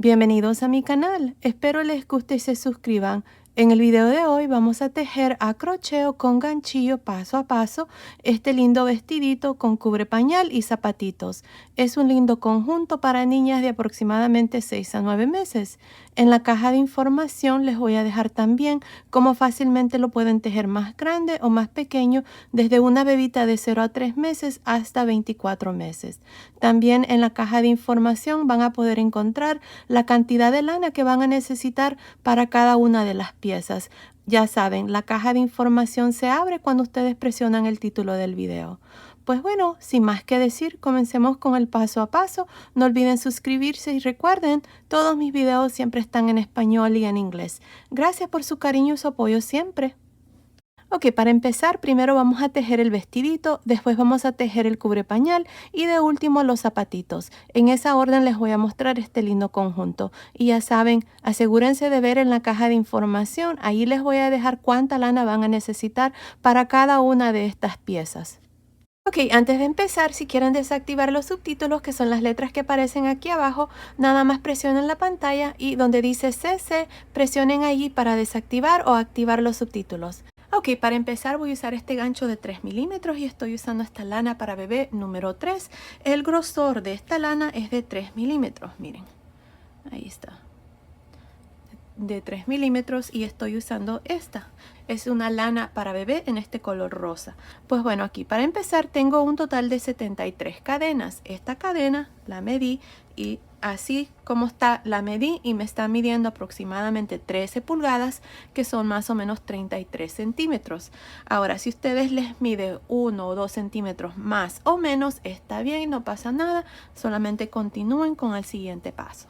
Bienvenidos a mi canal, espero les guste y se suscriban. En el video de hoy vamos a tejer a crochet con ganchillo paso a paso este lindo vestidito con cubre pañal y zapatitos. Es un lindo conjunto para niñas de aproximadamente 6 a 9 meses. En la caja de información les voy a dejar también cómo fácilmente lo pueden tejer más grande o más pequeño, desde una bebita de 0 a 3 meses hasta 24 meses. También en la caja de información van a poder encontrar la cantidad de lana que van a necesitar para cada una de las piezas. Ya saben, la caja de información se abre cuando ustedes presionan el título del video. Pues bueno, sin más que decir, comencemos con el paso a paso. No olviden suscribirse y recuerden, todos mis videos siempre están en español y en inglés. Gracias por su cariño y su apoyo siempre. Ok, para empezar, primero vamos a tejer el vestidito, después vamos a tejer el cubre pañal y de último los zapatitos. En esa orden les voy a mostrar este lindo conjunto. Y ya saben, asegúrense de ver en la caja de información, ahí les voy a dejar cuánta lana van a necesitar para cada una de estas piezas. Ok, antes de empezar, si quieren desactivar los subtítulos, que son las letras que aparecen aquí abajo, nada más presionen la pantalla y donde dice CC, presionen allí para desactivar o activar los subtítulos. Ok, para empezar voy a usar este gancho de 3 milímetros y estoy usando esta lana para bebé número 3. El grosor de esta lana es de 3 milímetros, miren, ahí está, de 3 milímetros y estoy usando esta. Es una lana para bebé en este color rosa. Pues bueno, aquí para empezar tengo un total de 73 cadenas. Esta cadena la medí y así como está la medí y me está midiendo aproximadamente 13 pulgadas, que son más o menos 33 centímetros. Ahora, si ustedes les mide 1 o 2 centímetros más o menos, está bien, no pasa nada. Solamente continúen con el siguiente paso.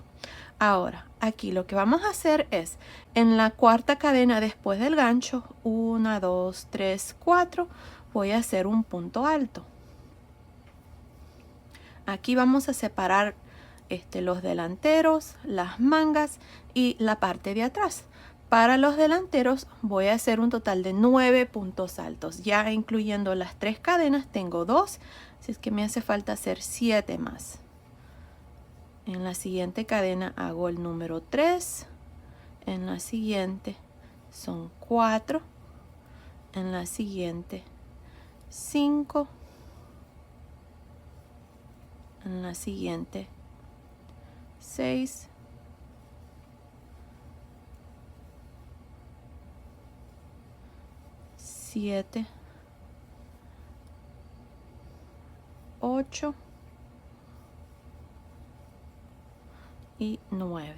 Ahora, aquí lo que vamos a hacer es, en la cuarta cadena después del gancho, 1, 2, 3, 4, voy a hacer un punto alto. Aquí vamos a separar los delanteros, las mangas y la parte de atrás. Para los delanteros voy a hacer un total de 9 puntos altos. Ya incluyendo las 3 cadenas tengo 2, así es que me hace falta hacer 7 más. En la siguiente cadena hago el número 3, en la siguiente son 4, en la siguiente 5, en la siguiente 6, siete, 8 y 9.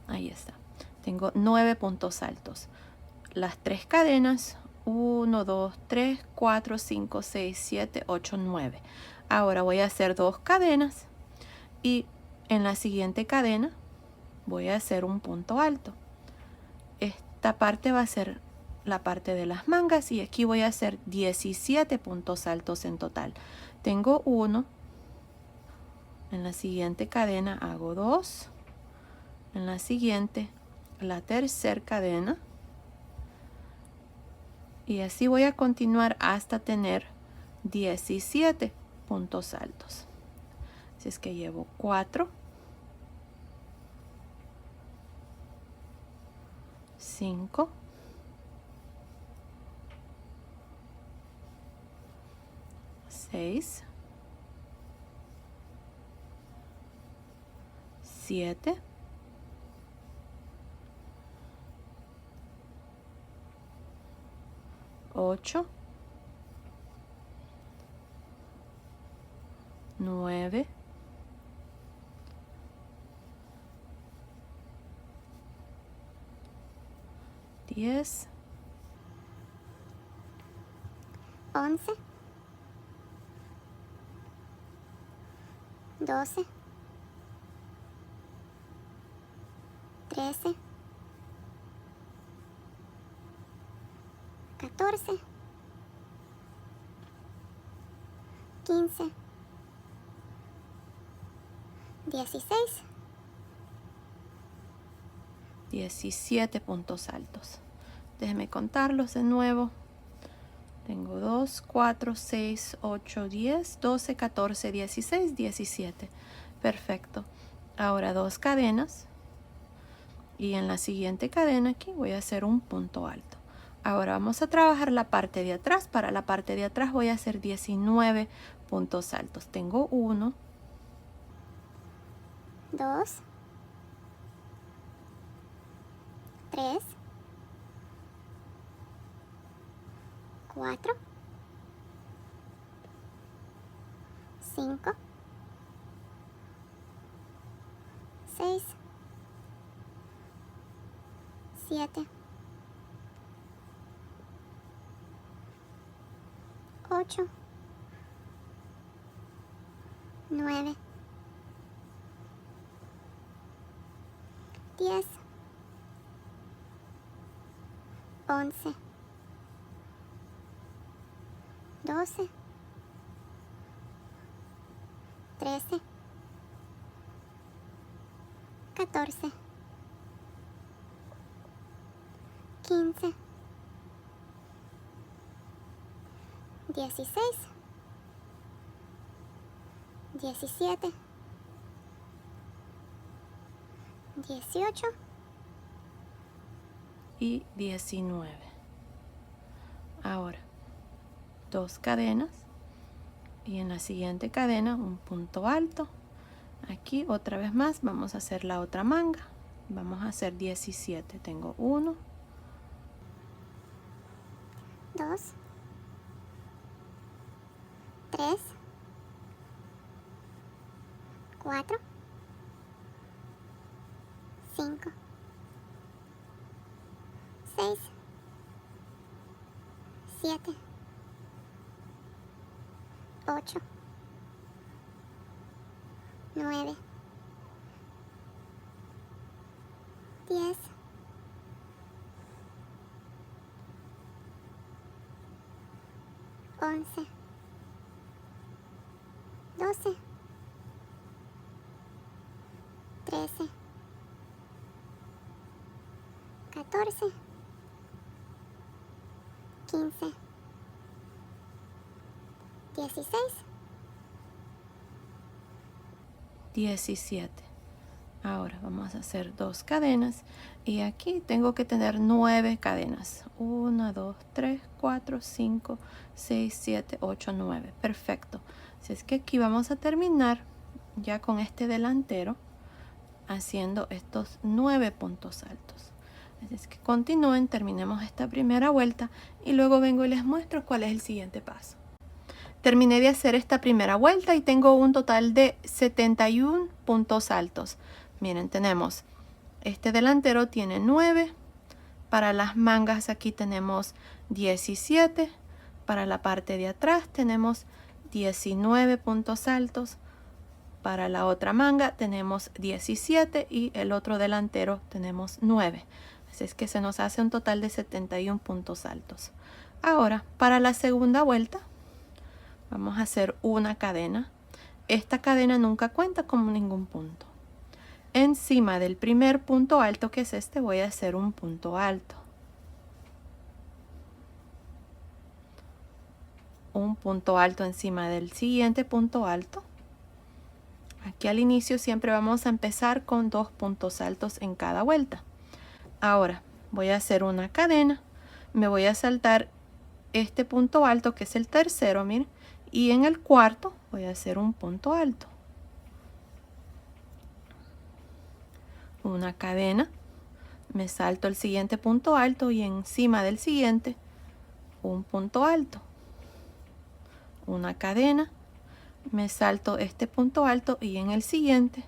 Ahí está. Tengo 9 puntos altos. Las 3 cadenas, 1, 2, 3, 4, 5, 6, 7, 8, 9. Ahora voy a hacer 2 cadenas y en la siguiente cadena voy a hacer un punto alto. Esta parte va a ser la parte de las mangas y aquí voy a hacer 17 puntos altos en total. Tengo 1, en la siguiente cadena hago 2, en la siguiente la tercera cadena y así voy a continuar hasta tener 17 puntos altos. Así es que llevo 4, 5, 6, 7, 8, 9, 10, 11, 12, 13, 14, 15, 16, 17 puntos altos. Déjenme contarlos de nuevo. Tengo 2, 4, 6, 8, 10, 12, 14, 16, 17. Perfecto. Ahora 2 cadenas. Y en la siguiente cadena aquí voy a hacer un punto alto. Ahora vamos a trabajar la parte de atrás. Para la parte de atrás voy a hacer 19 puntos altos. Tengo 1, 2, 3, 4, 5, 6, 7, 8, 9, 10, 11, 12, 13, 14, 15, 16, 17, 18 y 19. Ahora 2 cadenas y en la siguiente cadena un punto alto. Aquí otra vez más vamos a hacer la otra manga. Vamos a hacer 17. Tengo 1, 2, 3, 4, 5, 6, 7, 8, 9, 10, 11, 12, 13, 14, 15, 16, 17. Ahora vamos a hacer 2 cadenas y aquí tengo que tener 9 cadenas. 1, 2, 3, 4, 5, 6, 7, 8, 9. Perfecto. Así es que aquí vamos a terminar ya con este delantero haciendo estos 9 puntos altos. Así es que continúen, terminemos esta primera vuelta y luego vengo y les muestro cuál es el siguiente paso. Terminé de hacer esta primera vuelta y tengo un total de 71 puntos altos. Miren, tenemos este delantero tiene 9. Para las mangas aquí tenemos 17. Para la parte de atrás tenemos 19 puntos altos. Para la otra manga tenemos 17 y el otro delantero tenemos 9. Así es que se nos hace un total de 71 puntos altos. Ahora, para la segunda vuelta, vamos a hacer una cadena. Esta cadena nunca cuenta como ningún punto. Encima del primer punto alto, que es este, voy a hacer un punto alto. Un punto alto encima del siguiente punto alto. Aquí al inicio siempre vamos a empezar con 2 puntos altos en cada vuelta. Ahora voy a hacer una cadena. Me voy a saltar este punto alto, que es el tercero, miren. Y en el cuarto voy a hacer un punto alto. Una cadena, me salto el siguiente punto alto y encima del siguiente un punto alto. Una cadena, me salto este punto alto y en el siguiente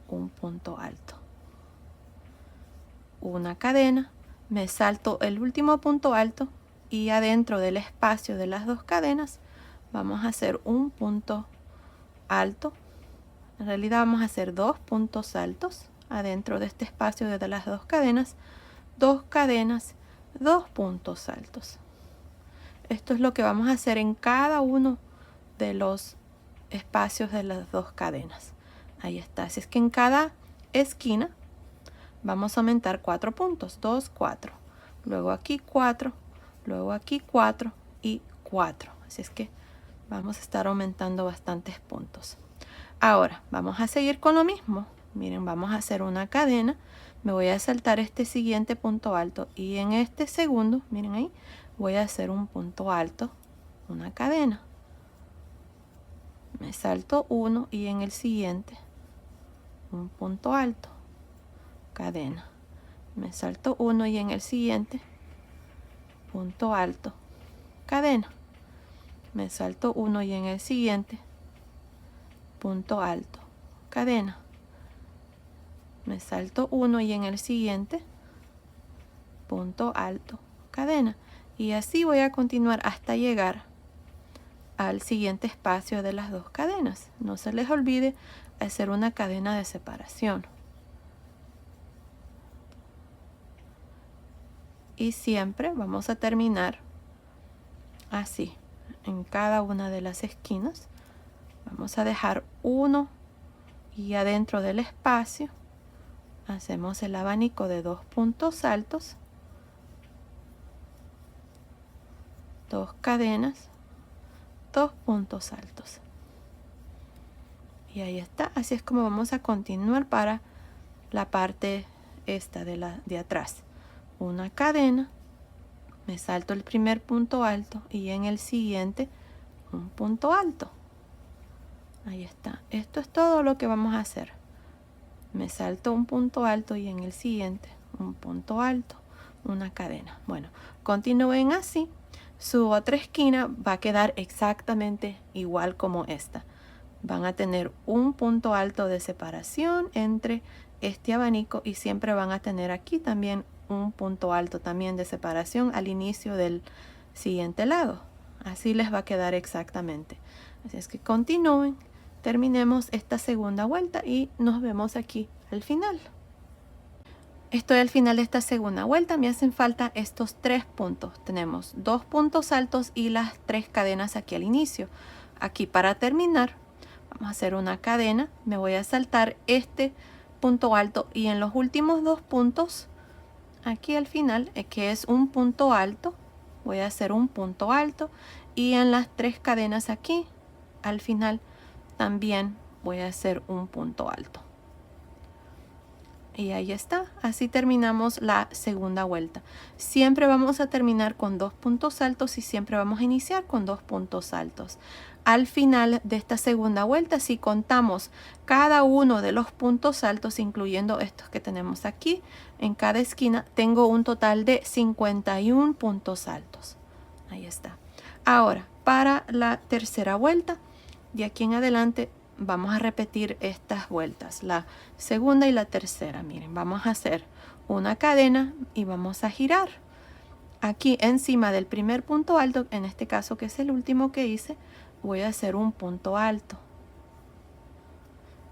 un punto alto. Una cadena, me salto el último punto alto y adentro del espacio de las 2 cadenas vamos a hacer un punto alto. En realidad vamos a hacer 2 puntos altos adentro de este espacio de las 2 cadenas, 2 cadenas, 2 puntos altos. Esto es lo que vamos a hacer en cada uno de los espacios de las 2 cadenas. Ahí está. Así es que en cada esquina vamos a aumentar 4 puntos. 2, 4. Luego aquí 4, luego aquí 4 y 4. Así es que vamos a estar aumentando bastantes puntos. Ahora vamos a seguir con lo mismo. Miren, vamos a hacer una cadena. Me voy a saltar este siguiente punto alto y en este segundo, miren ahí, voy a hacer un punto alto, una cadena. Me salto uno y en el siguiente un punto alto, cadena. Me salto uno y en el siguiente punto alto, cadena. Me salto uno y en el siguiente punto alto, cadena. Me salto uno y en el siguiente punto alto, cadena. Y así voy a continuar hasta llegar al siguiente espacio de las dos cadenas. No se les olvide hacer una cadena de separación. Y siempre vamos a terminar así en cada una de las esquinas. Vamos a dejar uno y adentro del espacio hacemos el abanico de 2 puntos altos, 2 cadenas, 2 puntos altos. Y ahí está. Así es como vamos a continuar para la parte esta de atrás. Una cadena, me salto el primer punto alto y en el siguiente un punto alto. Ahí está. Esto es todo lo que vamos a hacer. Me salto un punto alto y en el siguiente un punto alto, una cadena. Bueno, continúen así. Su otra esquina va a quedar exactamente igual como esta. Van a tener un punto alto de separación entre este abanico y siempre van a tener aquí también un punto alto también de separación al inicio del siguiente lado. Así les va a quedar exactamente. Así es que continúen, terminemos esta segunda vuelta y nos vemos aquí al final. Estoy al final de esta segunda vuelta. Me hacen falta estos 3 puntos. Tenemos 2 puntos altos y las 3 cadenas aquí al inicio. Aquí para terminar vamos a hacer una cadena. Me voy a saltar este punto alto y en los últimos 2 puntos aquí al final, que es un punto alto, voy a hacer un punto alto y en las 3 cadenas aquí al final también voy a hacer un punto alto. Y ahí está. Así terminamos la segunda vuelta. Siempre vamos a terminar con 2 puntos altos y siempre vamos a iniciar con 2 puntos altos. Al final de esta segunda vuelta, si contamos cada uno de los puntos altos, incluyendo estos que tenemos aquí, en cada esquina, tengo un total de 51 puntos altos. Ahí está. Ahora, para la tercera vuelta, de aquí en adelante, vamos a repetir estas vueltas, la segunda y la tercera. Miren, vamos a hacer una cadena y vamos a girar. Aquí encima del primer punto alto, en este caso que es el último que hice, voy a hacer un punto alto.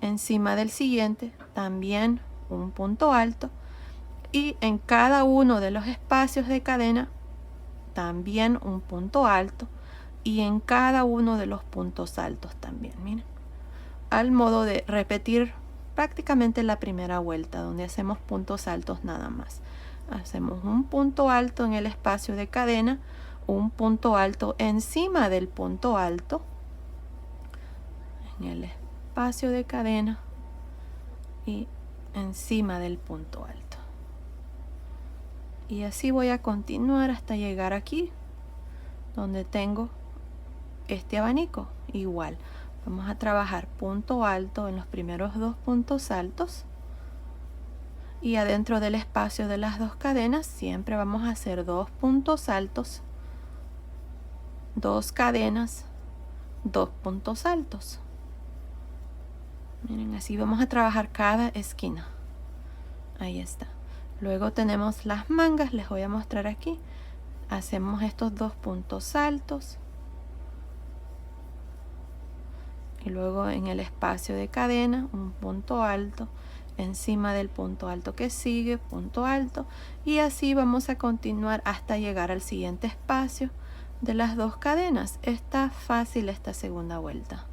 Encima del siguiente también un punto alto. Y en cada uno de los espacios de cadena también un punto alto. Y en cada uno de los puntos altos también, miren. Al modo de repetir prácticamente la primera vuelta, donde hacemos puntos altos nada más. Hacemos un punto alto en el espacio de cadena, un punto alto encima del punto alto, en el espacio de cadena y encima del punto alto. Y así voy a continuar hasta llegar aquí, donde tengo este abanico. Igual. Vamos a trabajar punto alto en los primeros 2 puntos altos y adentro del espacio de las 2 cadenas siempre vamos a hacer 2 puntos altos, 2 cadenas, 2 puntos altos. Miren, así vamos a trabajar cada esquina. Ahí está. Luego tenemos las mangas, les voy a mostrar aquí. Hacemos estos 2 puntos altos. Y luego en el espacio de cadena, un punto alto, encima del punto alto que sigue, punto alto. Y así vamos a continuar hasta llegar al siguiente espacio de las 2 cadenas. Está fácil esta segunda vuelta.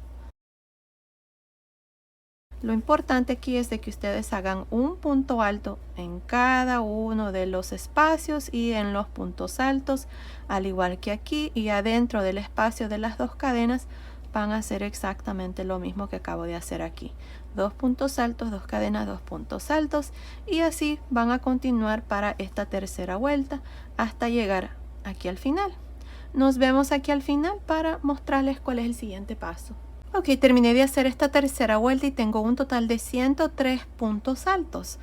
Lo importante aquí es de que ustedes hagan un punto alto en cada uno de los espacios y en los puntos altos, al igual que aquí, y adentro del espacio de las dos cadenas van a hacer exactamente lo mismo que acabo de hacer aquí. 2 puntos altos, 2 cadenas, 2 puntos altos, y así van a continuar para esta tercera vuelta hasta llegar aquí al final. Nos vemos aquí al final para mostrarles cuál es el siguiente paso. Ok, terminé de hacer esta tercera vuelta y tengo un total de 103 puntos altos.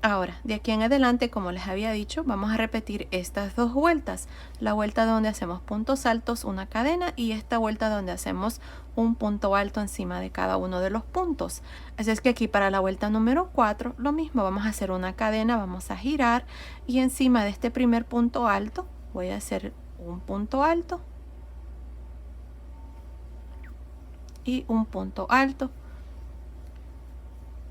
Ahora, de aquí en adelante, como les había dicho, vamos a repetir estas dos vueltas. La vuelta donde hacemos puntos altos, una cadena, y esta vuelta donde hacemos un punto alto encima de cada uno de los puntos. Así es que aquí para la vuelta número 4, lo mismo, vamos a hacer una cadena, vamos a girar, y encima de este primer punto alto voy a hacer un punto alto y un punto alto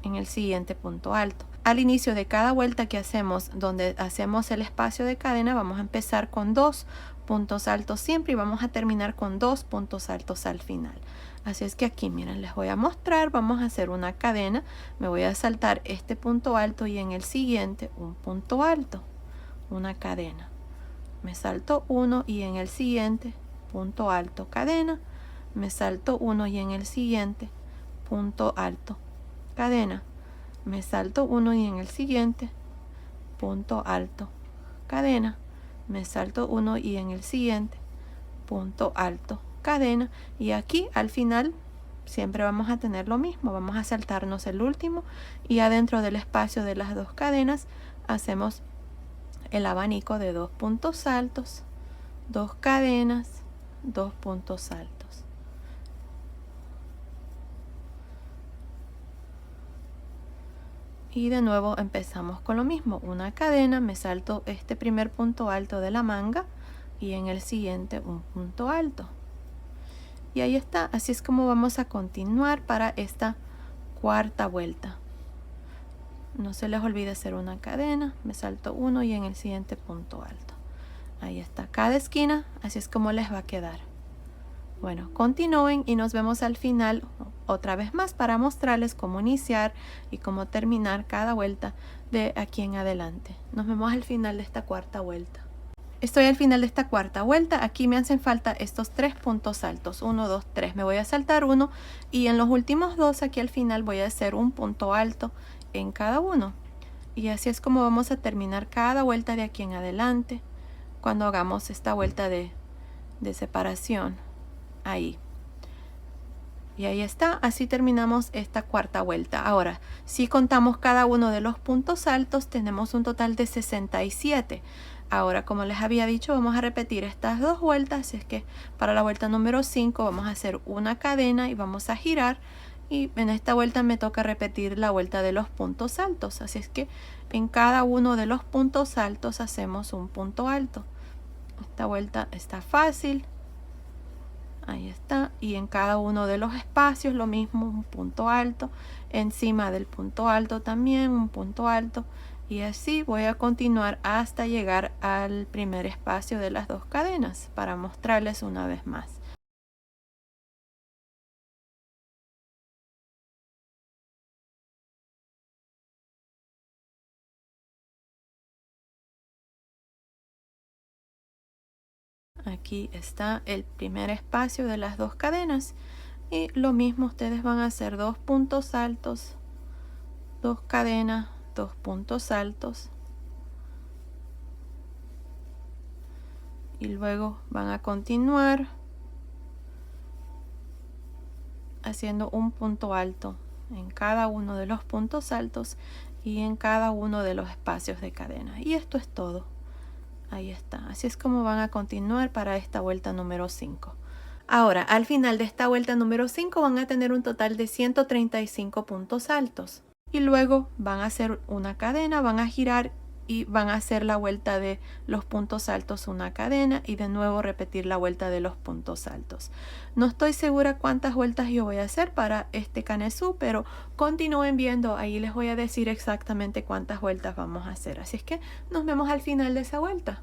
en el siguiente punto alto. Al inicio de cada vuelta que hacemos, donde hacemos el espacio de cadena, vamos a empezar con 2 puntos altos siempre y vamos a terminar con 2 puntos altos al final. Así es que aquí, miren, les voy a mostrar, vamos a hacer una cadena, me voy a saltar este punto alto y en el siguiente un punto alto, una cadena. Me salto uno y en el siguiente punto alto, cadena. Me salto uno y en el siguiente punto alto, cadena. Me salto uno y en el siguiente punto alto, cadena. Me salto uno y en el siguiente punto alto, cadena. Y aquí al final siempre vamos a tener lo mismo, vamos a saltarnos el último y adentro del espacio de las dos cadenas hacemos el abanico de 2 puntos altos, 2 cadenas, 2 puntos altos. Y de nuevo empezamos con lo mismo, una cadena, me salto este primer punto alto de la manga y en el siguiente un punto alto. Y ahí está, así es como vamos a continuar para esta cuarta vuelta. No se les olvide hacer una cadena, me salto uno y en el siguiente punto alto. Ahí está, cada esquina, así es como les va a quedar. Bueno, continúen y nos vemos al final otra vez más para mostrarles cómo iniciar y cómo terminar cada vuelta de aquí en adelante. Nos vemos al final de esta cuarta vuelta. Estoy al final de esta cuarta vuelta. Aquí me hacen falta estos 3 puntos altos. 1, 2, 3. Me voy a saltar uno y en los últimos 2 aquí al final voy a hacer un punto alto en cada uno. Y así es como vamos a terminar cada vuelta de aquí en adelante cuando hagamos esta vuelta de separación. Ahí. Y ahí está, así terminamos esta cuarta vuelta. Ahora, si contamos cada uno de los puntos altos, tenemos un total de 67. Ahora, como les había dicho, vamos a repetir estas dos vueltas. Así es que para la vuelta número 5 vamos a hacer una cadena y vamos a girar. Y en esta vuelta me toca repetir la vuelta de los puntos altos. Así es que en cada uno de los puntos altos hacemos un punto alto. Esta vuelta está fácil. Ahí está, y en cada uno de los espacios lo mismo, un punto alto, encima del punto alto también un punto alto, y así voy a continuar hasta llegar al primer espacio de las dos cadenas para mostrarles una vez más. Aquí está el primer espacio de las dos cadenas y lo mismo ustedes van a hacer 2 puntos altos, 2 cadenas, 2 puntos altos y luego van a continuar haciendo un punto alto en cada uno de los puntos altos y en cada uno de los espacios de cadena. Y esto es todo. Ahí está. Así es como van a continuar para esta vuelta número 5. Ahora, al final de esta vuelta número 5 van a tener un total de 135 puntos altos. Y luego van a hacer una cadena, van a girar y van a hacer la vuelta de los puntos altos, una cadena, y de nuevo repetir la vuelta de los puntos altos. No estoy segura cuántas vueltas yo voy a hacer para este canesú, pero continúen viendo, ahí les voy a decir exactamente cuántas vueltas vamos a hacer. Así es que nos vemos al final de esa vuelta.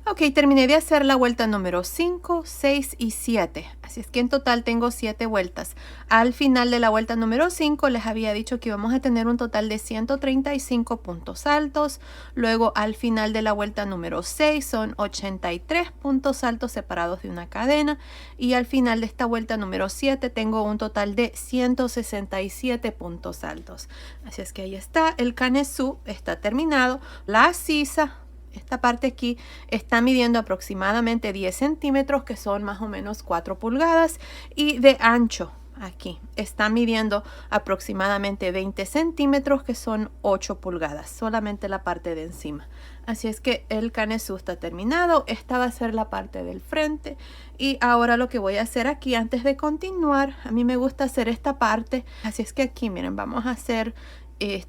Ok, terminé de hacer la vuelta número 5, 6 y 7. Así es que en total tengo 7 vueltas. Al final de la vuelta número 5 les había dicho que íbamos a tener un total de 135 puntos altos. Luego al final de la vuelta número 6 son 83 puntos altos separados de una cadena. Y al final de esta vuelta número 7 tengo un total de 167 puntos altos. Así es que ahí está, el canesú está terminado. La sisa, esta parte aquí, está midiendo aproximadamente 10 centímetros, que son más o menos 4 pulgadas, y de ancho aquí está midiendo aproximadamente 20 centímetros, que son 8 pulgadas, solamente la parte de encima. Así es que el canesú está terminado. Esta va a ser la parte del frente. Y ahora lo que voy a hacer aquí, antes de continuar, a mí me gusta hacer esta parte. Así es que aquí, miren, vamos a hacer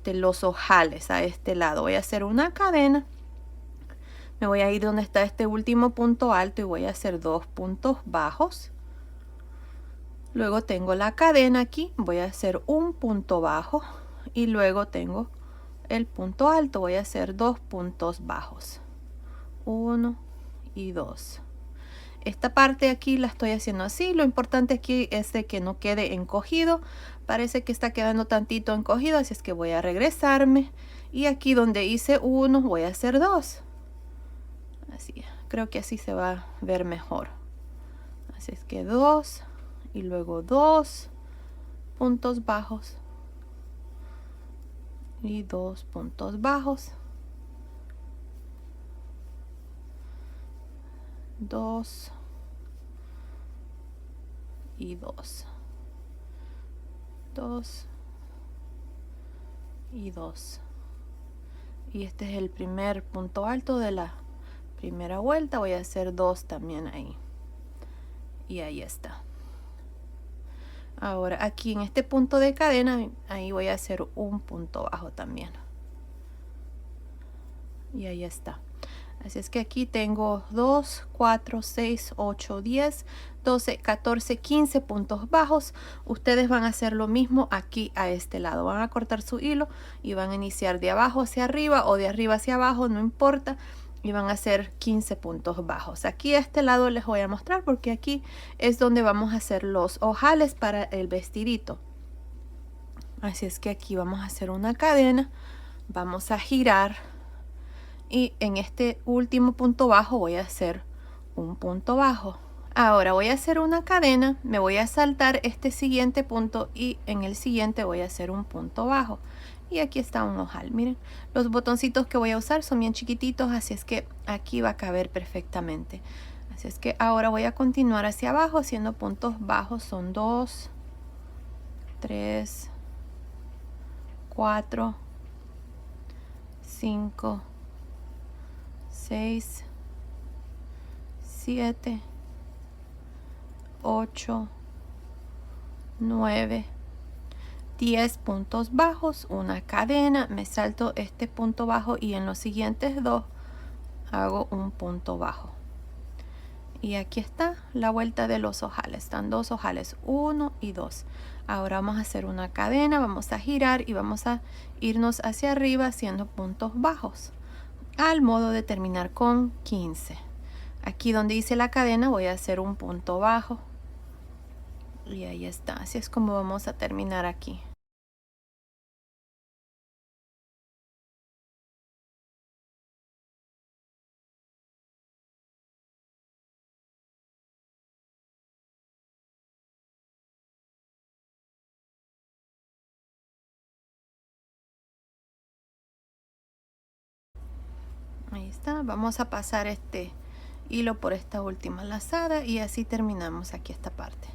los ojales a este lado. Voy a hacer una cadena. Me voy a ir donde está este último punto alto y voy a hacer 2 puntos bajos. Luego tengo la cadena aquí, voy a hacer un punto bajo y luego tengo el punto alto, voy a hacer 2 puntos bajos. 1 y 2. Esta parte aquí la estoy haciendo así. Lo importante aquí es de que no quede encogido. Parece que está quedando tantito encogido, así es que voy a regresarme. Y aquí donde hice 1 voy a hacer 2. Así, creo que así se va a ver mejor. Así es que 2 y luego 2 puntos bajos y 2 puntos bajos, 2 y 2, 2 y 2. Y este es el primer punto alto de la primera vuelta. Voy a hacer 2 también ahí. Y ahí está. Ahora aquí en este punto de cadena, ahí voy a hacer un punto bajo también. Y ahí está. Así es que aquí tengo 2, 4, 6, 8, 10, 12, 14, 15 puntos bajos. Ustedes van a hacer lo mismo aquí a este lado. Van a cortar su hilo y van a iniciar de abajo hacia arriba o de arriba hacia abajo, no importa. Y van a hacer 15 puntos bajos. Aquí a este lado les voy a mostrar porque aquí es donde vamos a hacer los ojales para el vestidito. Así es que aquí vamos a hacer una cadena. Vamos a girar. Y en este último punto bajo voy a hacer un punto bajo. Ahora voy a hacer una cadena, me voy a saltar este siguiente punto y en el siguiente voy a hacer un punto bajo. Y aquí está un ojal, miren, los botoncitos que voy a usar son bien chiquititos, así es que aquí va a caber perfectamente. Así es que ahora voy a continuar hacia abajo haciendo puntos bajos. Son 2, 3, 4, 5, 6, 7, 8, 9, 10 puntos bajos, una cadena, me salto este punto bajo y en los siguientes 2 hago un punto bajo. Y aquí está la vuelta de los ojales. Están 2 ojales, 1 y 2. Ahora vamos a hacer una cadena, vamos a girar y vamos a irnos hacia arriba haciendo puntos bajos, al modo de terminar con 15. Aquí donde hice la cadena voy a hacer un punto bajo. Y ahí está. Así es como vamos a terminar aquí. Ahí está. Vamos a pasar este hilo por esta última lazada y así terminamos aquí esta parte.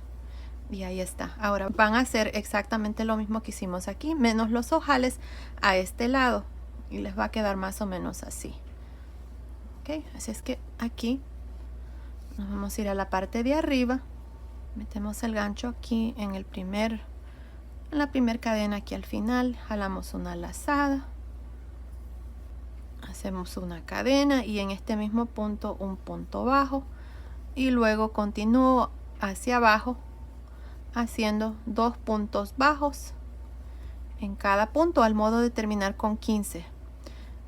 Y ahí está. Ahora van a hacer exactamente lo mismo que hicimos aquí, menos los ojales a este lado. Y les va a quedar más o menos así. Ok, así es que aquí nos vamos a ir a la parte de arriba. Metemos el gancho aquí en la primer cadena aquí al final. Jalamos una lazada. Hacemos una cadena y en este mismo punto un punto bajo. Y luego continúo hacia abajo haciendo 2 puntos bajos en cada punto al modo de terminar con 15.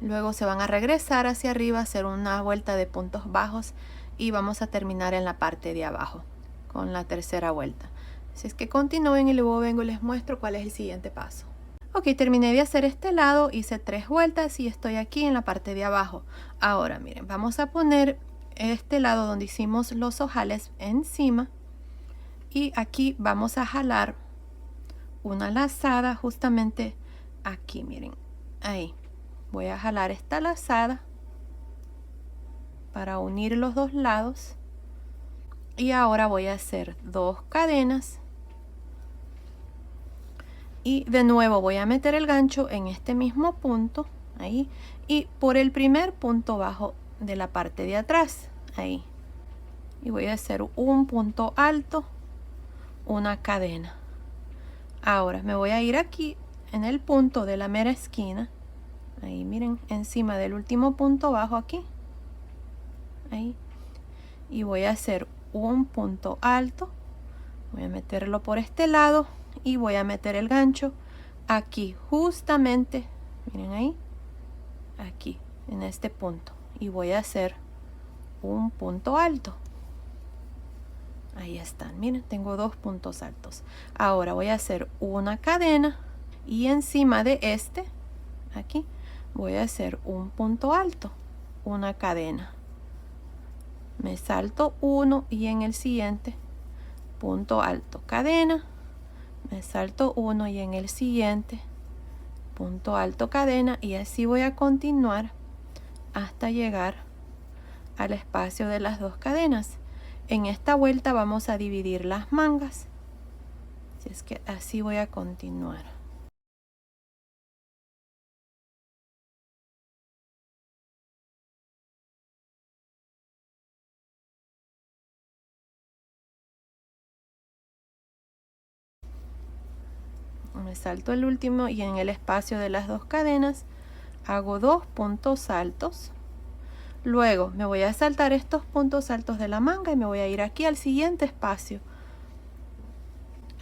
Luego se van a regresar hacia arriba, hacer una vuelta de puntos bajos y vamos a terminar en la parte de abajo con la tercera vuelta. Así es que continúen y luego vengo y les muestro cuál es el siguiente paso. Ok, terminé de hacer este lado, hice 3 vueltas y estoy aquí en la parte de abajo. Ahora miren, vamos a poner este lado donde hicimos los ojales encima y aquí vamos a jalar una lazada justamente aquí, miren, ahí. Voy a jalar esta lazada para unir los dos lados y ahora voy a hacer 2 cadenas y de nuevo voy a meter el gancho en este mismo punto ahí y por el primer punto bajo de la parte de atrás ahí, y voy a hacer un punto alto, una cadena. Ahora me voy a ir aquí en el punto de la mera esquina ahí, miren, encima del último punto bajo aquí ahí, y voy a hacer un punto alto, voy a meterlo por este lado y voy a meter el gancho aquí justamente, miren ahí, aquí en este punto, y voy a hacer un punto alto. Ahí están, miren, tengo 2 puntos altos. Ahora voy a hacer una cadena y encima de este aquí voy a hacer un punto alto, una cadena. Me salto uno y en el siguiente punto alto, cadena, me salto uno y en el siguiente punto alto, cadena, y así voy a continuar hasta llegar al espacio de las 2 cadenas. En esta vuelta vamos a dividir las mangas, así es que así voy a continuar. Me salto el último y en el espacio de las 2 cadenas hago 2 puntos altos. Luego me voy a saltar estos puntos altos de la manga y me voy a ir aquí al siguiente espacio.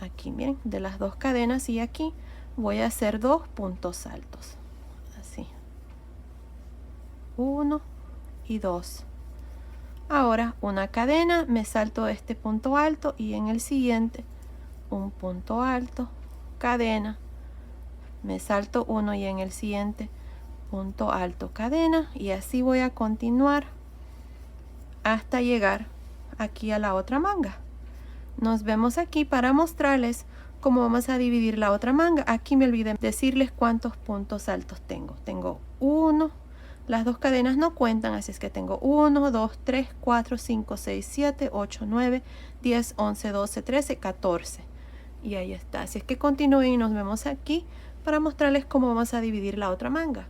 Aquí miren, de las 2 cadenas, y aquí voy a hacer 2 puntos altos. Así. 1 y 2. Ahora una cadena, me salto este punto alto y en el siguiente un punto alto, cadena, me salto uno y en el siguiente punto alto, cadena, y así voy a continuar hasta llegar aquí a la otra manga. Nos vemos aquí para mostrarles cómo vamos a dividir la otra manga. Aquí me olvidé decirles cuántos puntos altos tengo. Tengo 1, las 2 cadenas no cuentan, así es que tengo 1, 2, 3, 4, 5, 6, 7, 8, 9, 10, 11, 12, 13, 14. Y ahí está. Así es que continúen y nos vemos aquí para mostrarles cómo vamos a dividir la otra manga.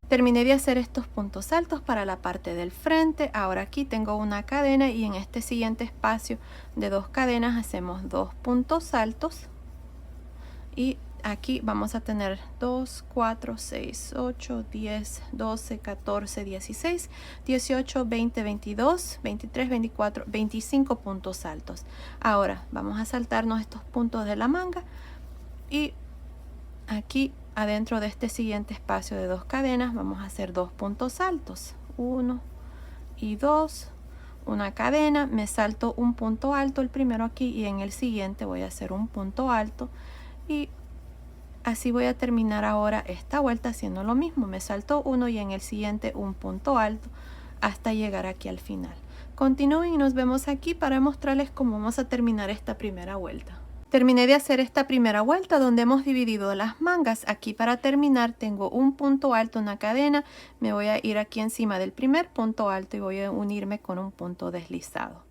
Terminé de hacer estos puntos altos para la parte del frente. Ahora aquí tengo una cadena y en este siguiente espacio de 2 cadenas hacemos 2 puntos altos. Y aquí vamos a tener 2, 4, 6, 8, 10, 12, 14, 16, 18, 20, 22, 23, 24, 25 puntos altos. Ahora vamos a saltarnos estos puntos de la manga y aquí adentro de este siguiente espacio de 2 cadenas vamos a hacer 2 puntos altos, 1 y 2, una cadena, me salto un punto alto el primero aquí y en el siguiente voy a hacer un punto alto, y así voy a terminar ahora esta vuelta haciendo lo mismo. Me salto uno y en el siguiente un punto alto hasta llegar aquí al final. Continúen y nos vemos aquí para mostrarles cómo vamos a terminar esta primera vuelta. Terminé de hacer esta primera vuelta donde hemos dividido las mangas. Aquí para terminar tengo un punto alto, una cadena. Me voy a ir aquí encima del primer punto alto y voy a unirme con un punto deslizado.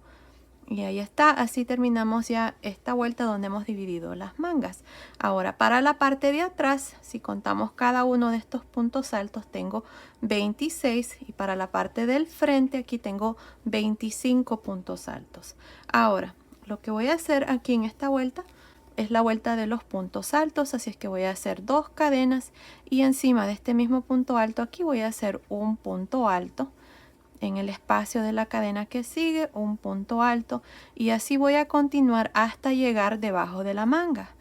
Y ahí está, así terminamos ya esta vuelta donde hemos dividido las mangas. Ahora para la parte de atrás, si contamos cada uno de estos puntos altos, tengo 26, y para la parte del frente aquí tengo 25 puntos altos. Ahora, lo que voy a hacer aquí en esta vuelta es la vuelta de los puntos altos, así es que voy a hacer 2 cadenas y encima de este mismo punto alto aquí voy a hacer un punto alto. En el espacio de la cadena que sigue un punto alto, y así voy a continuar hasta llegar debajo de la manga.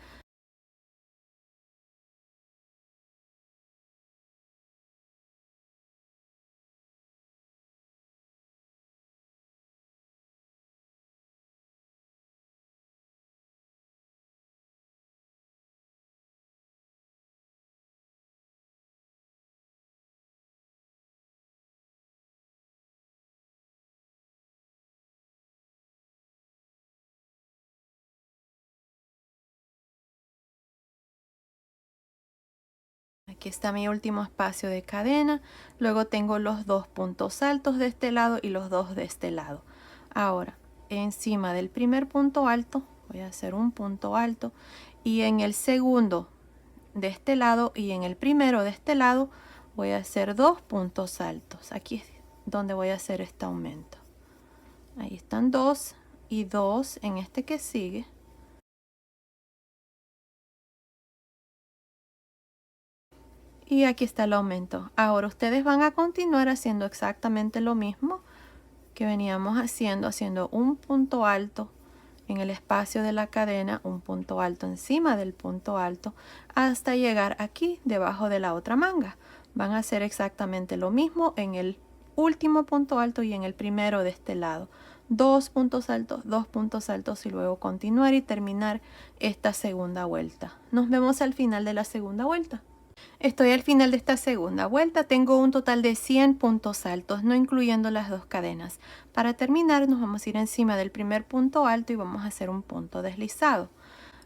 Aquí está mi último espacio de cadena. Luego tengo los 2 puntos altos de este lado y los 2 de este lado. Ahora, encima del primer punto alto voy a hacer un punto alto, y en el segundo de este lado y en el primero de este lado voy a hacer 2 puntos altos. Aquí es donde voy a hacer este aumento. Ahí están 2 y 2 en este que sigue. Y aquí está el aumento. Ahora ustedes van a continuar haciendo exactamente lo mismo que veníamos haciendo un punto alto en el espacio de la cadena, un punto alto encima del punto alto, hasta llegar aquí debajo de la otra manga. Van a hacer exactamente lo mismo en el último punto alto y en el primero de este lado. 2 puntos altos y luego continuar y terminar esta segunda vuelta. Nos vemos al final de la segunda vuelta. Estoy al final de esta segunda vuelta, tengo un total de 100 puntos altos, no incluyendo las 2 cadenas. Para terminar nos vamos a ir encima del primer punto alto y vamos a hacer un punto deslizado.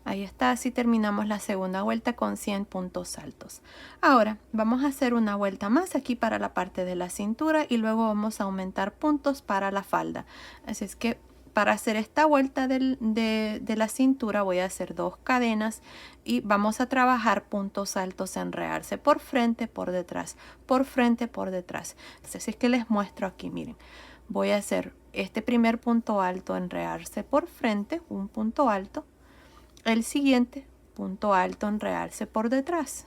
Ahí está, así terminamos la segunda vuelta con 100 puntos altos. Ahora vamos a hacer una vuelta más aquí para la parte de la cintura y luego vamos a aumentar puntos para la falda. Así es que para hacer esta vuelta de la cintura voy a hacer 2 cadenas y vamos a trabajar puntos altos en realce por frente, por detrás, por frente, por detrás. Así es que les muestro aquí, miren. Voy a hacer este primer punto alto en realce por frente, un punto alto. El siguiente, punto alto en realce por detrás.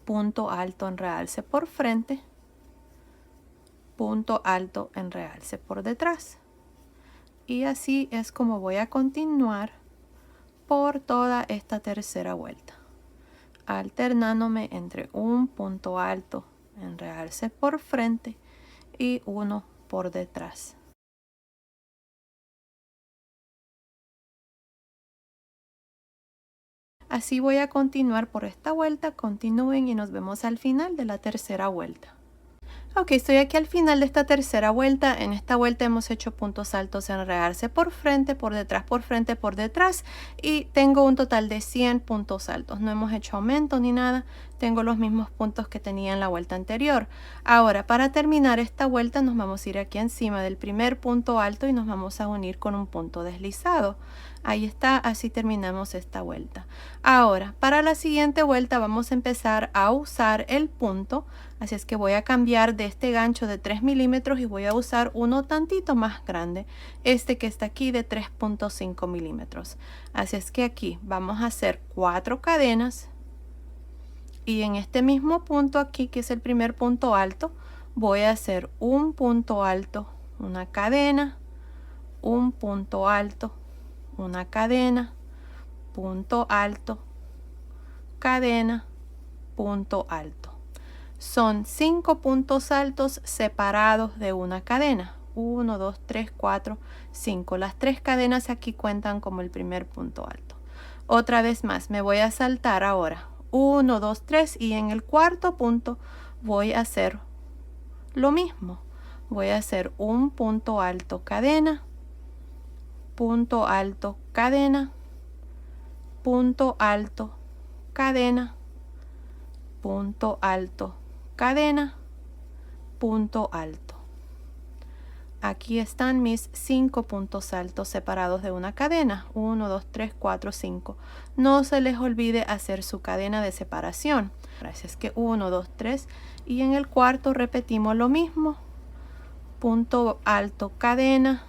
Punto alto en realce por frente. Punto alto en realce por detrás. Y así es como voy a continuar por toda esta tercera vuelta, alternándome entre un punto alto en realce por frente y uno por detrás. Así voy a continuar por esta vuelta. Continúen y nos vemos al final de la tercera vuelta. Ok, estoy aquí al final de esta tercera vuelta. En esta vuelta hemos hecho puntos altos en realce por frente, por detrás, por frente, por detrás. Y tengo un total de 100 puntos altos. No hemos hecho aumento ni nada. Tengo los mismos puntos que tenía en la vuelta anterior. Ahora, para terminar esta vuelta nos vamos a ir aquí encima del primer punto alto y nos vamos a unir con un punto deslizado. Ahí está, así terminamos esta vuelta. Ahora, para la siguiente vuelta vamos a empezar a usar el punto. Así es que voy a cambiar de este gancho de 3 milímetros y voy a usar uno tantito más grande. Este que está aquí de 3.5 milímetros. Así es que aquí vamos a hacer 4 cadenas. Y en este mismo punto aquí, que es el primer punto alto, voy a hacer un punto alto, una cadena, un punto alto, una cadena, punto alto, cadena, punto alto. Son 5 puntos altos separados de una cadena. 1, 2, 3, 4, 5. Las 3 cadenas aquí cuentan como el primer punto alto. Otra vez más, me voy a saltar ahora. 1, 2, 3 y en el cuarto punto voy a hacer lo mismo. Voy a hacer un punto alto, cadena, punto alto, cadena, punto alto, cadena, punto alto, cadena, punto alto. Aquí están mis 5 puntos altos separados de una cadena. 1, 2, 3, 4, 5. No se les olvide hacer su cadena de separación. Así es que 1, 2, 3 y en el cuarto repetimos lo mismo. Punto alto, cadena,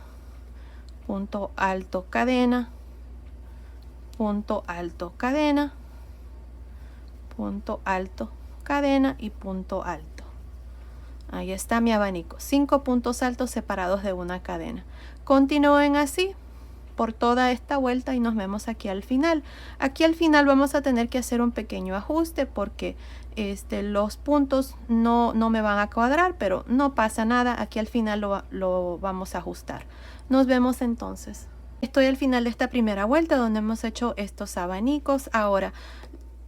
punto alto, cadena, punto alto, cadena, punto alto, cadena y punto alto. Ahí está mi abanico, 5 puntos altos separados de una cadena. Continúen así por toda esta vuelta y nos vemos aquí al final. Aquí al final vamos a tener que hacer un pequeño ajuste porque los puntos no me van a cuadrar, pero no pasa nada. Aquí al final lo vamos a ajustar. Nos vemos entonces. Estoy al final de esta primera vuelta donde hemos hecho estos abanicos. Ahora,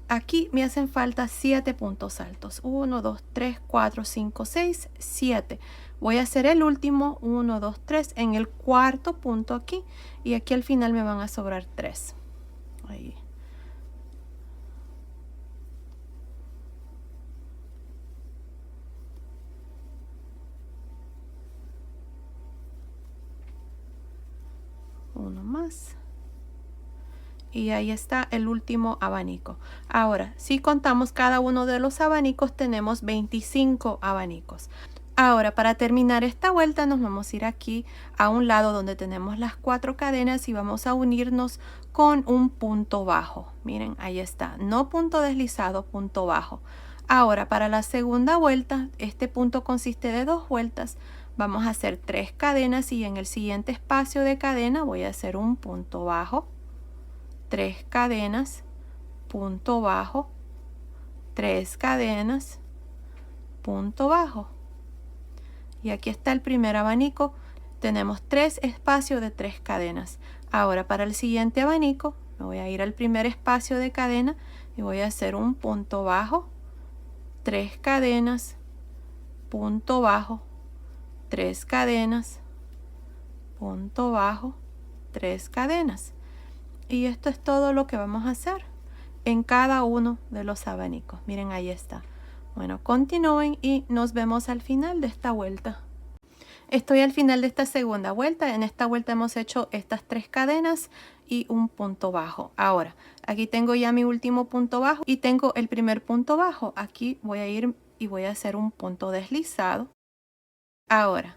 aquí me hacen falta 7 puntos altos. 1, 2, 3, 4, 5, 6, 7. Voy a hacer el último, 1, 2, 3, en el cuarto punto aquí. Y aquí al final me van a sobrar 3. Ahí. más. Y ahí está el último abanico. Ahora, si contamos cada uno de los abanicos, tenemos 25 abanicos. Ahora, para terminar esta vuelta, nos vamos a ir aquí a un lado donde tenemos las 4 cadenas y vamos a unirnos con un punto bajo. Miren, ahí está. No punto deslizado, punto bajo. Ahora, para la segunda vuelta, este punto consiste de 2 vueltas. Vamos a hacer 3 cadenas y en el siguiente espacio de cadena voy a hacer un punto bajo. 3 cadenas, punto bajo, 3 cadenas, punto bajo. Y aquí está el primer abanico. Tenemos 3 espacios de 3 cadenas. Ahora para el siguiente abanico me voy a ir al primer espacio de cadena y voy a hacer un punto bajo, 3 cadenas, punto bajo, 3 cadenas, punto bajo, 3 cadenas. Y esto es todo lo que vamos a hacer en cada uno de los abanicos. Miren, ahí está. Bueno, continúen y nos vemos al final de esta vuelta. Estoy al final de esta segunda vuelta. En esta vuelta hemos hecho estas 3 cadenas y un punto bajo. Ahora, aquí tengo ya mi último punto bajo y tengo el primer punto bajo. Aquí voy a ir y voy a hacer un punto deslizado. Ahora,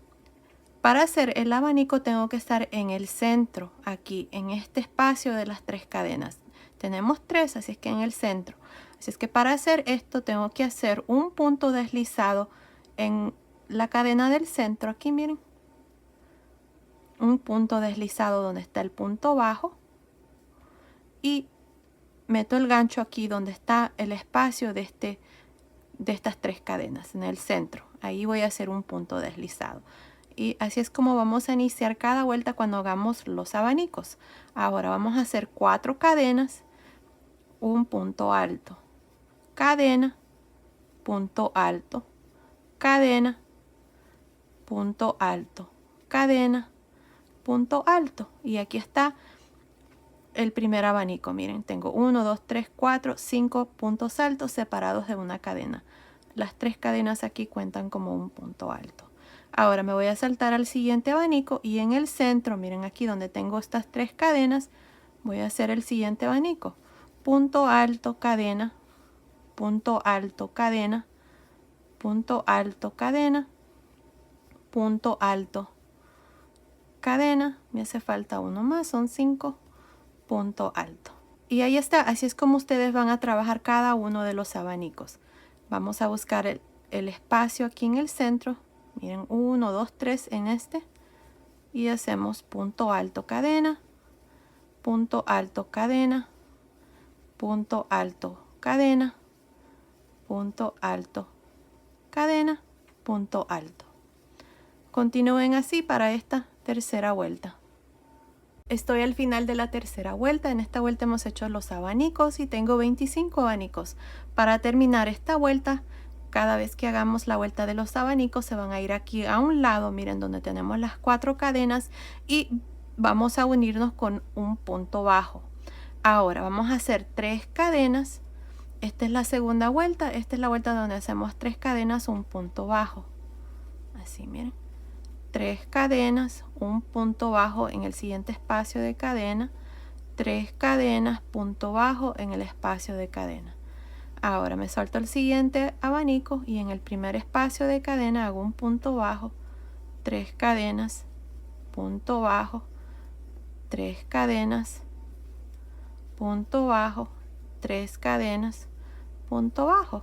para hacer el abanico tengo que estar en el centro, aquí, en este espacio de las 3 cadenas. Tenemos 3, así es que en el centro. Así es que para hacer esto tengo que hacer un punto deslizado en la cadena del centro. Aquí miren. Un punto deslizado donde está el punto bajo. Y meto el gancho aquí donde está el espacio de estas 3 cadenas, en el centro. Ahí voy a hacer un punto deslizado. Y así es como vamos a iniciar cada vuelta cuando hagamos los abanicos. Ahora vamos a hacer 4 cadenas, un punto alto, cadena, punto alto, cadena, punto alto, cadena, punto alto. Y aquí está el primer abanico. Miren, tengo 1, 2, 3, 4, 5 puntos altos separados de una cadena. Las 3 cadenas aquí cuentan como un punto alto. Ahora me voy a saltar al siguiente abanico y en el centro, miren aquí donde tengo estas 3 cadenas, voy a hacer el siguiente abanico. Punto alto, cadena, punto alto, cadena, punto alto, cadena, punto alto, cadena. Me hace falta uno más, son 5, punto alto. Y ahí está, así es como ustedes van a trabajar cada uno de los abanicos. Vamos a buscar el espacio aquí en el centro. Miren, 1, 2, 3 en este. Y hacemos punto alto, cadena, punto alto, cadena, punto alto, cadena, punto alto, cadena, punto alto. Continúen así para esta tercera vuelta. Estoy al final de la tercera vuelta. En esta vuelta hemos hecho los abanicos y tengo 25 abanicos. Para terminar esta vuelta, cada vez que hagamos la vuelta de los abanicos se van a ir aquí a un lado, miren, donde tenemos las 4 cadenas y vamos a unirnos con un punto bajo. Ahora vamos a hacer 3 cadenas. Esta es la segunda vuelta. Esta es la vuelta donde hacemos 3 cadenas, un punto bajo. Así, miren. 3 cadenas, un punto bajo en el siguiente espacio de cadena. 3 cadenas, punto bajo en el espacio de cadena. Ahora me salto al siguiente abanico y en el primer espacio de cadena hago un punto bajo, 3 cadenas, punto bajo, 3 cadenas, punto bajo, 3 cadenas, punto bajo.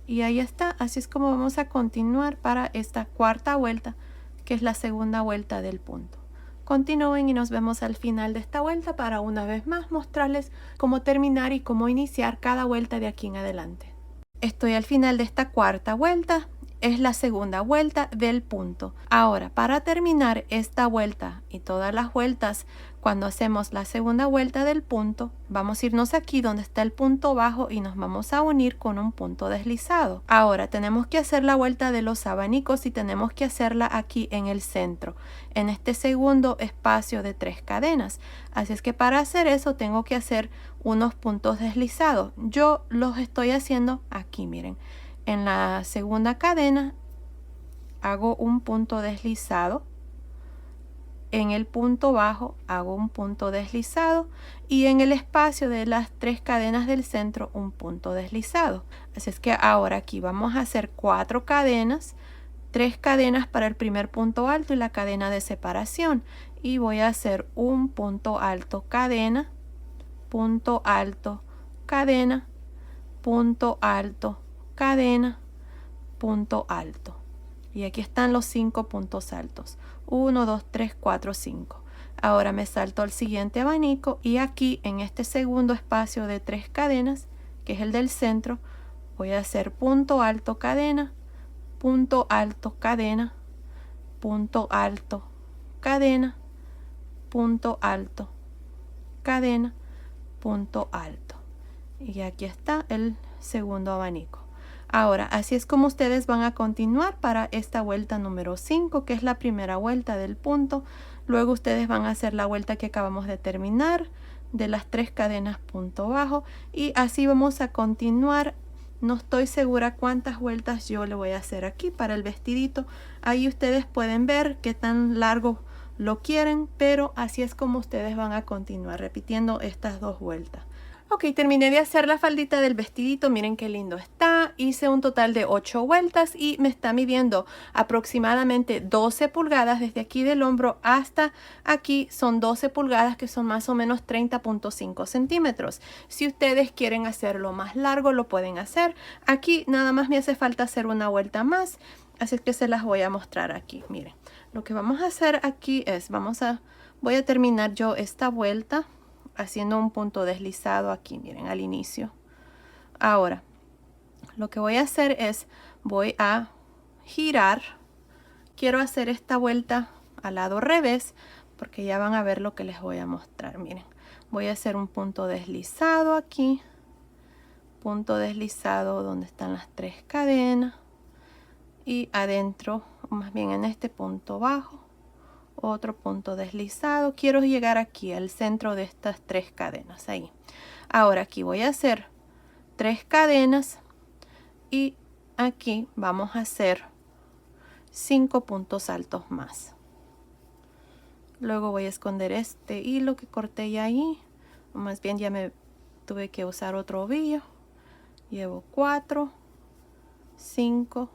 Y ahí está, así es como vamos a continuar para esta cuarta vuelta, que es la segunda vuelta del punto. Continúen y nos vemos al final de esta vuelta para una vez más mostrarles cómo terminar y cómo iniciar cada vuelta de aquí en adelante. Estoy al final de esta cuarta vuelta. Es la segunda vuelta del punto. Ahora, para terminar esta vuelta y todas las vueltas, cuando hacemos la segunda vuelta del punto, vamos a irnos aquí donde está el punto bajo y nos vamos a unir con un punto deslizado. Ahora tenemos que hacer la vuelta de los abanicos y tenemos que hacerla aquí en el centro, en este segundo espacio de 3 cadenas. Así es que para hacer eso tengo que hacer unos puntos deslizados. Yo los estoy haciendo aquí, miren. En la segunda cadena hago un punto deslizado. en el punto bajo hago un punto deslizado y en el espacio de las 3 cadenas del centro un punto deslizado. Así es que ahora aquí vamos a hacer 4 cadenas, 3 cadenas para el primer punto alto y la cadena de separación, y voy a hacer un punto alto, cadena, punto alto, cadena, punto alto, cadena, punto alto. Y aquí están los 5 puntos altos. 1, 2, 3, 4, 5. Ahora me salto al siguiente abanico y aquí en este segundo espacio de 3 cadenas, que es el del centro, voy a hacer punto alto, cadena, punto alto, cadena, punto alto, cadena, punto alto, cadena, punto alto. Y aquí está el segundo abanico. Ahora, así es como ustedes van a continuar para esta vuelta número 5, que es la primera vuelta del punto. Luego ustedes van a hacer la vuelta que acabamos de terminar de las 3 cadenas punto bajo, y así vamos a continuar. No estoy segura cuántas vueltas yo le voy a hacer aquí para el vestidito. Ahí ustedes pueden ver qué tan largo lo quieren, pero así es como ustedes van a continuar repitiendo estas 2 vueltas. Ok, terminé de hacer la faldita del vestidito. Miren qué lindo está. Hice un total de 8 vueltas y me está midiendo aproximadamente 12 pulgadas. Desde aquí del hombro hasta aquí son 12 pulgadas, que son más o menos 30.5 centímetros. Si ustedes quieren hacerlo más largo, lo pueden hacer. Aquí nada más me hace falta hacer una vuelta más, así que se las voy a mostrar aquí. Miren, lo que vamos a hacer aquí es, voy a terminar yo esta vuelta haciendo un punto deslizado aquí, miren, al inicio. Ahora, lo que voy a hacer es, voy a girar. Quiero hacer esta vuelta al lado revés, porque ya van a ver lo que les voy a mostrar. Miren, voy a hacer un punto deslizado aquí, punto deslizado donde están las 3 cadenas, y adentro, o más bien en este punto bajo, otro punto deslizado. Quiero llegar aquí al centro de estas 3 cadenas, ahí. Ahora aquí voy a hacer 3 cadenas y aquí vamos a hacer 5 puntos altos más. Luego voy a esconder este hilo que corté ya ahí, o más bien ya me tuve que usar otro ovillo. Llevo 4, 5,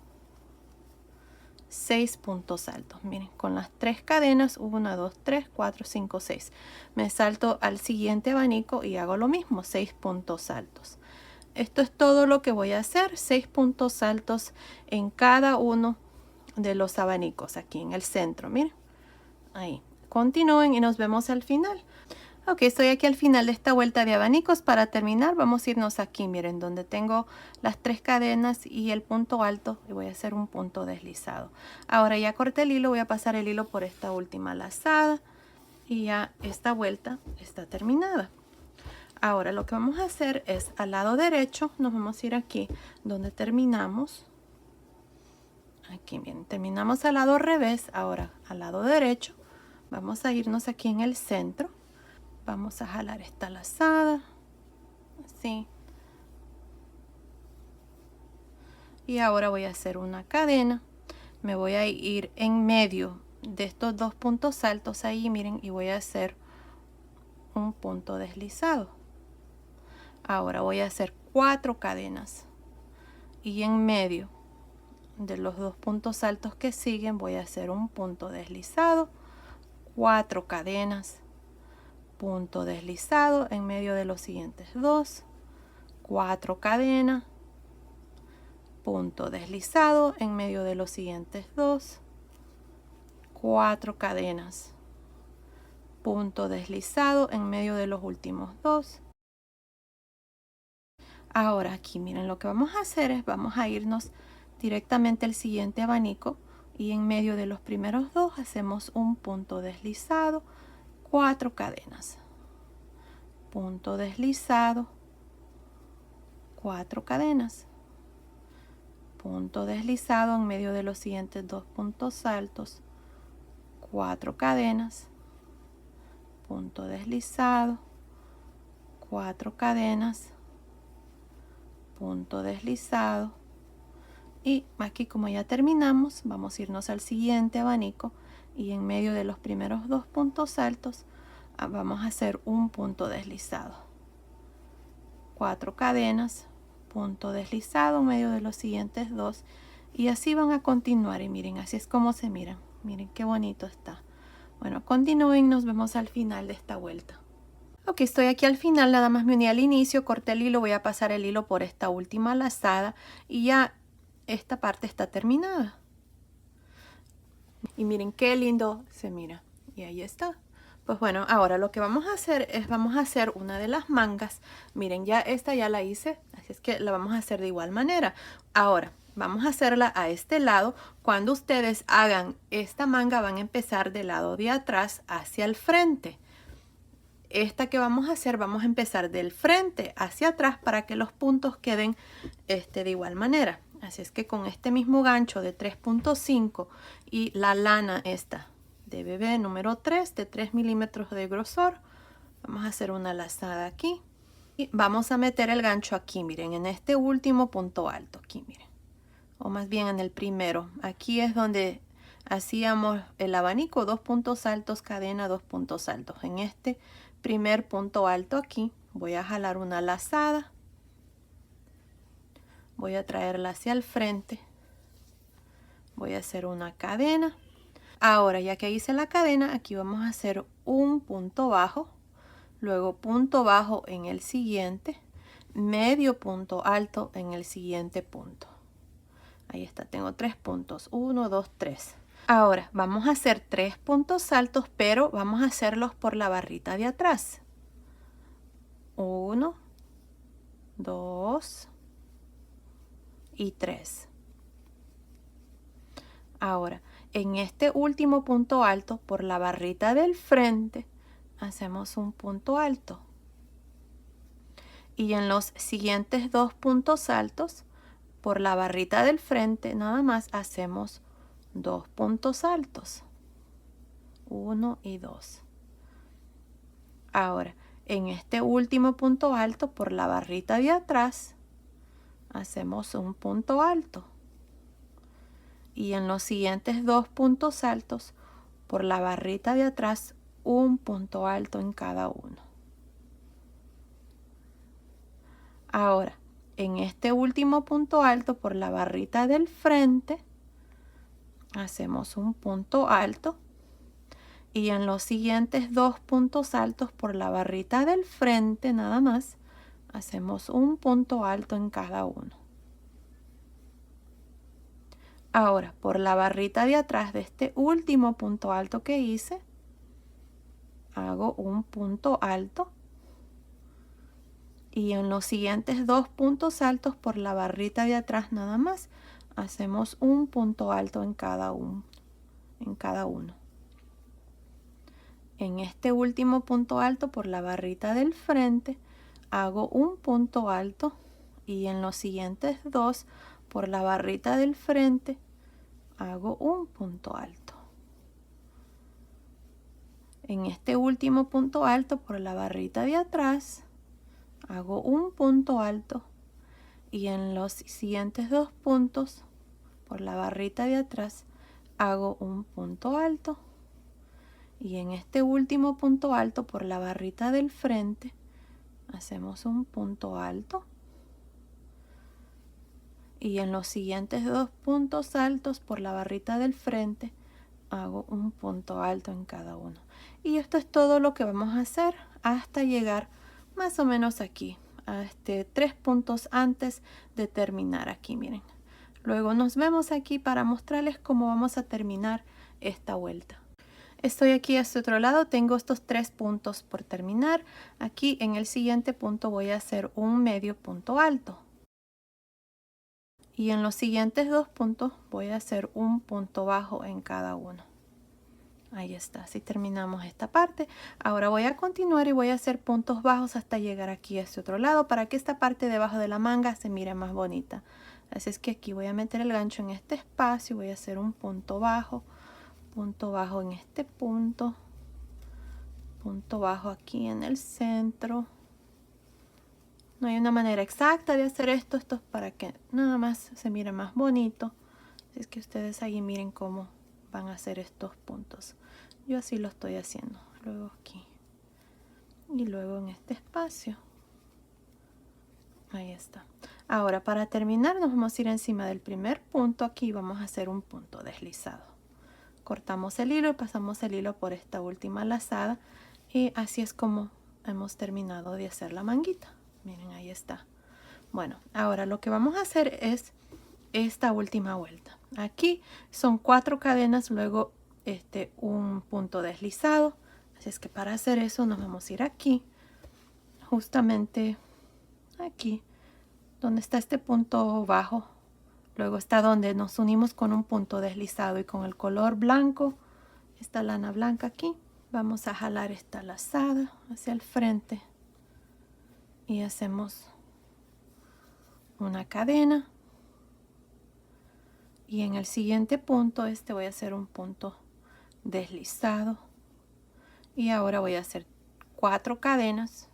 6 puntos altos. Miren, con las 3 cadenas, 1, 2, 3, 4, 5, 6. Me salto al siguiente abanico y hago lo mismo, 6 puntos altos. Esto es todo lo que voy a hacer, 6 puntos altos en cada uno de los abanicos aquí en el centro. Miren, ahí. Continúen y nos vemos al final. Ok, estoy aquí al final de esta vuelta de abanicos. Para terminar, vamos a irnos aquí, miren, donde tengo las 3 cadenas y el punto alto, y voy a hacer un punto deslizado. Ahora ya corté el hilo, voy a pasar el hilo por esta última lazada y ya esta vuelta está terminada. Ahora lo que vamos a hacer es, al lado derecho, nos vamos a ir aquí donde terminamos. Aquí, bien, terminamos al lado revés. Ahora al lado derecho vamos a irnos aquí en el centro. Vamos a jalar esta lazada, así. Y ahora voy a hacer una cadena. Me voy a ir en medio de estos 2 puntos altos ahí, miren, y voy a hacer un punto deslizado. Ahora voy a hacer 4 cadenas. Y en medio de los 2 puntos altos que siguen voy a hacer un punto deslizado, 4 cadenas, punto deslizado en medio de los siguientes 2, 4 cadenas, punto deslizado en medio de los siguientes 2, 4 cadenas, punto deslizado en medio de los últimos 2. Ahora aquí miren, lo que vamos a hacer es, vamos a irnos directamente al siguiente abanico y en medio de los primeros 2 hacemos un punto deslizado, 4 cadenas, punto deslizado, 4 cadenas, punto deslizado en medio de los siguientes 2 puntos altos, 4 cadenas, punto deslizado, 4 cadenas, punto deslizado. Y aquí, como ya terminamos, vamos a irnos al siguiente abanico y en medio de los primeros 2 puntos altos vamos a hacer un punto deslizado. 4 cadenas, punto deslizado en medio de los siguientes 2 y así van a continuar. Y miren, así es como se miran. Miren qué bonito está. Bueno, continúen, nos vemos al final de esta vuelta. Ok, estoy aquí al final, nada más me uní al inicio, corté el hilo, voy a pasar el hilo por esta última lazada y ya esta parte está terminada. Y miren qué lindo se mira. Y ahí está. Pues bueno, ahora lo que vamos a hacer es vamos a hacer una de las mangas. Miren, ya esta ya la hice, así es que la vamos a hacer de igual manera. Ahora, vamos a hacerla a este lado. Cuando ustedes hagan esta manga van a empezar del lado de atrás hacia el frente. Esta que vamos a hacer, vamos a empezar del frente hacia atrás para que los puntos queden de igual manera. Así es que con este mismo gancho de 3.5 y la lana esta de bebé número 3 de 3 milímetros de grosor, vamos a hacer una lazada aquí y vamos a meter el gancho aquí, miren, en este último punto alto, aquí miren, o más bien en el primero. Aquí es donde hacíamos el abanico, 2 puntos altos, cadena, 2 puntos altos. En este primer punto alto aquí voy a jalar una lazada, voy a traerla hacia el frente, voy a hacer una cadena. Ahora ya que hice la cadena, aquí vamos a hacer un punto bajo, luego punto bajo en el siguiente, medio punto alto en el siguiente punto. Ahí está, tengo 3 puntos, 1, 2, 3. Ahora vamos a hacer 3 puntos altos, pero vamos a hacerlos por la barrita de atrás. 1, 2 y 3. Ahora, en este último punto alto, por la barrita del frente, hacemos un punto alto. Y en los siguientes 2 puntos altos, por la barrita del frente, nada más hacemos 2 puntos altos. 1 y 2. Ahora, en este último punto alto, por la barrita de atrás, hacemos un punto alto. Y en los siguientes 2 puntos altos, por la barrita de atrás, un punto alto en cada uno. Ahora, en este último punto alto, por la barrita del frente, hacemos un punto alto. Y en los siguientes 2 puntos altos, por la barrita del frente, nada más, hacemos un punto alto en cada uno. Ahora, por la barrita de atrás de este último punto alto que hice, hago un punto alto. Y en los siguientes 2 puntos altos, por la barrita de atrás nada más, hacemos un punto alto en cada uno. En este último punto alto, por la barrita del frente, hago un punto alto. Y en los siguientes 2, por la barrita del frente, hago un punto alto. En este último punto alto, por la barrita de atrás, hago un punto alto. Y en los siguientes 2 puntos, por la barrita de atrás, hago un punto alto. Y en este último punto alto, por la barrita del frente, hacemos un punto alto. Y en los siguientes 2 puntos altos, por la barrita del frente, hago un punto alto en cada uno. Y esto es todo lo que vamos a hacer hasta llegar más o menos aquí, a 3 puntos antes de terminar aquí, miren. Luego nos vemos aquí para mostrarles cómo vamos a terminar esta vuelta. Estoy aquí a este otro lado, tengo estos 3 puntos por terminar. Aquí en el siguiente punto voy a hacer un medio punto alto. Y en los siguientes 2 puntos voy a hacer un punto bajo en cada uno. Ahí está, así terminamos esta parte. Ahora voy a continuar y voy a hacer puntos bajos hasta llegar aquí a este otro lado para que esta parte debajo de la manga se mire más bonita. Así es que aquí voy a meter el gancho en este espacio, voy a hacer un punto bajo en este punto bajo aquí en el centro. No hay una manera exacta de hacer esto es para que nada más se mire más bonito. Así es que ustedes ahí miren cómo van a ser estos puntos. Yo así lo estoy haciendo. Luego aquí. Y luego en este espacio. Ahí está. Ahora para terminar nos vamos a ir encima del primer punto. Aquí vamos a hacer un punto deslizado. Cortamos el hilo y pasamos el hilo por esta última lazada. Y así es como hemos terminado de hacer la manguita. Miren, ahí está. Bueno, ahora lo que vamos a hacer es esta última vuelta. Aquí son 4 cadenas, luego un punto deslizado. Así es que para hacer eso nos vamos a ir aquí, justamente aquí, donde está este punto bajo. Luego está donde nos unimos con un punto deslizado y con el color blanco, esta lana blanca aquí. Vamos a jalar esta lazada hacia el frente y hacemos una cadena. Y en el siguiente punto, voy a hacer un punto deslizado. Y ahora voy a hacer 4 cadenas.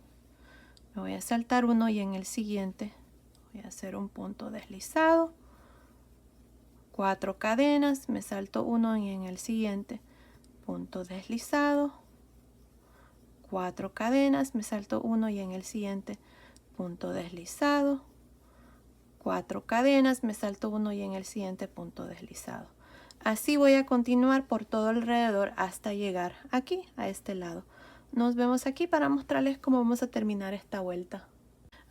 Me voy a saltar uno y en el siguiente voy a hacer un punto deslizado. 4 cadenas, me salto uno y en el siguiente punto deslizado. 4 cadenas, me salto uno y en el siguiente punto deslizado. 4 cadenas, me salto uno y en el siguiente punto deslizado. Así voy a continuar por todo alrededor hasta llegar aquí, a este lado. Nos vemos aquí para mostrarles cómo vamos a terminar esta vuelta.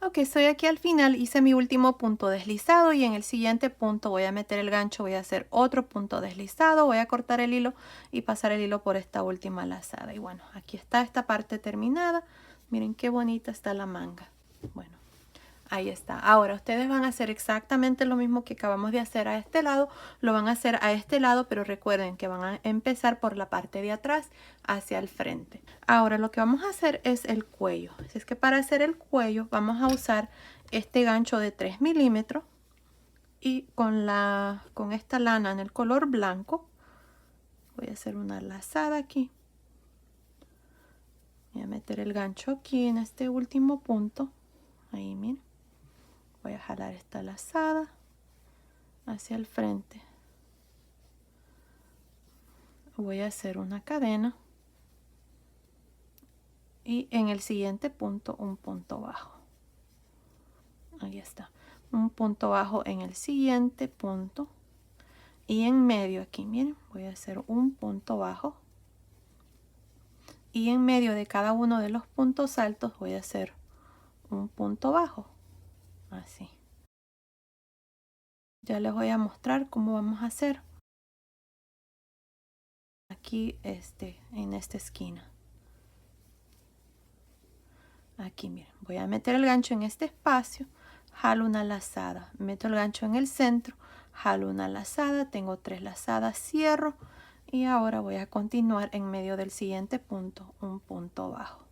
Ok, estoy aquí al final, hice mi último punto deslizado y en el siguiente punto voy a meter el gancho, voy a hacer otro punto deslizado, voy a cortar el hilo y pasar el hilo por esta última lazada. Y bueno, aquí está esta parte terminada. Miren qué bonita está la manga. Bueno. Ahí está. Ahora ustedes van a hacer exactamente lo mismo que acabamos de hacer a este lado. Lo van a hacer a este lado, pero recuerden que van a empezar por la parte de atrás hacia el frente. Ahora lo que vamos a hacer es el cuello. Así es que para hacer el cuello vamos a usar este gancho de 3 milímetros. Y con esta lana en el color blanco voy a hacer una lazada aquí. Voy a meter el gancho aquí en este último punto. Ahí miren. Voy a jalar esta lazada hacia el frente. Voy a hacer una cadena. Y en el siguiente punto, un punto bajo. Ahí está. Un punto bajo en el siguiente punto. Y en medio aquí, miren, voy a hacer un punto bajo. Y en medio de cada uno de los puntos altos voy a hacer un punto bajo. Así. Ya les voy a mostrar cómo vamos a hacer. Aquí en esta esquina. Aquí miren, voy a meter el gancho en este espacio, jalo una lazada, meto el gancho en el centro, jalo una lazada, tengo 3 lazadas, cierro y ahora voy a continuar en medio del siguiente punto, un punto bajo.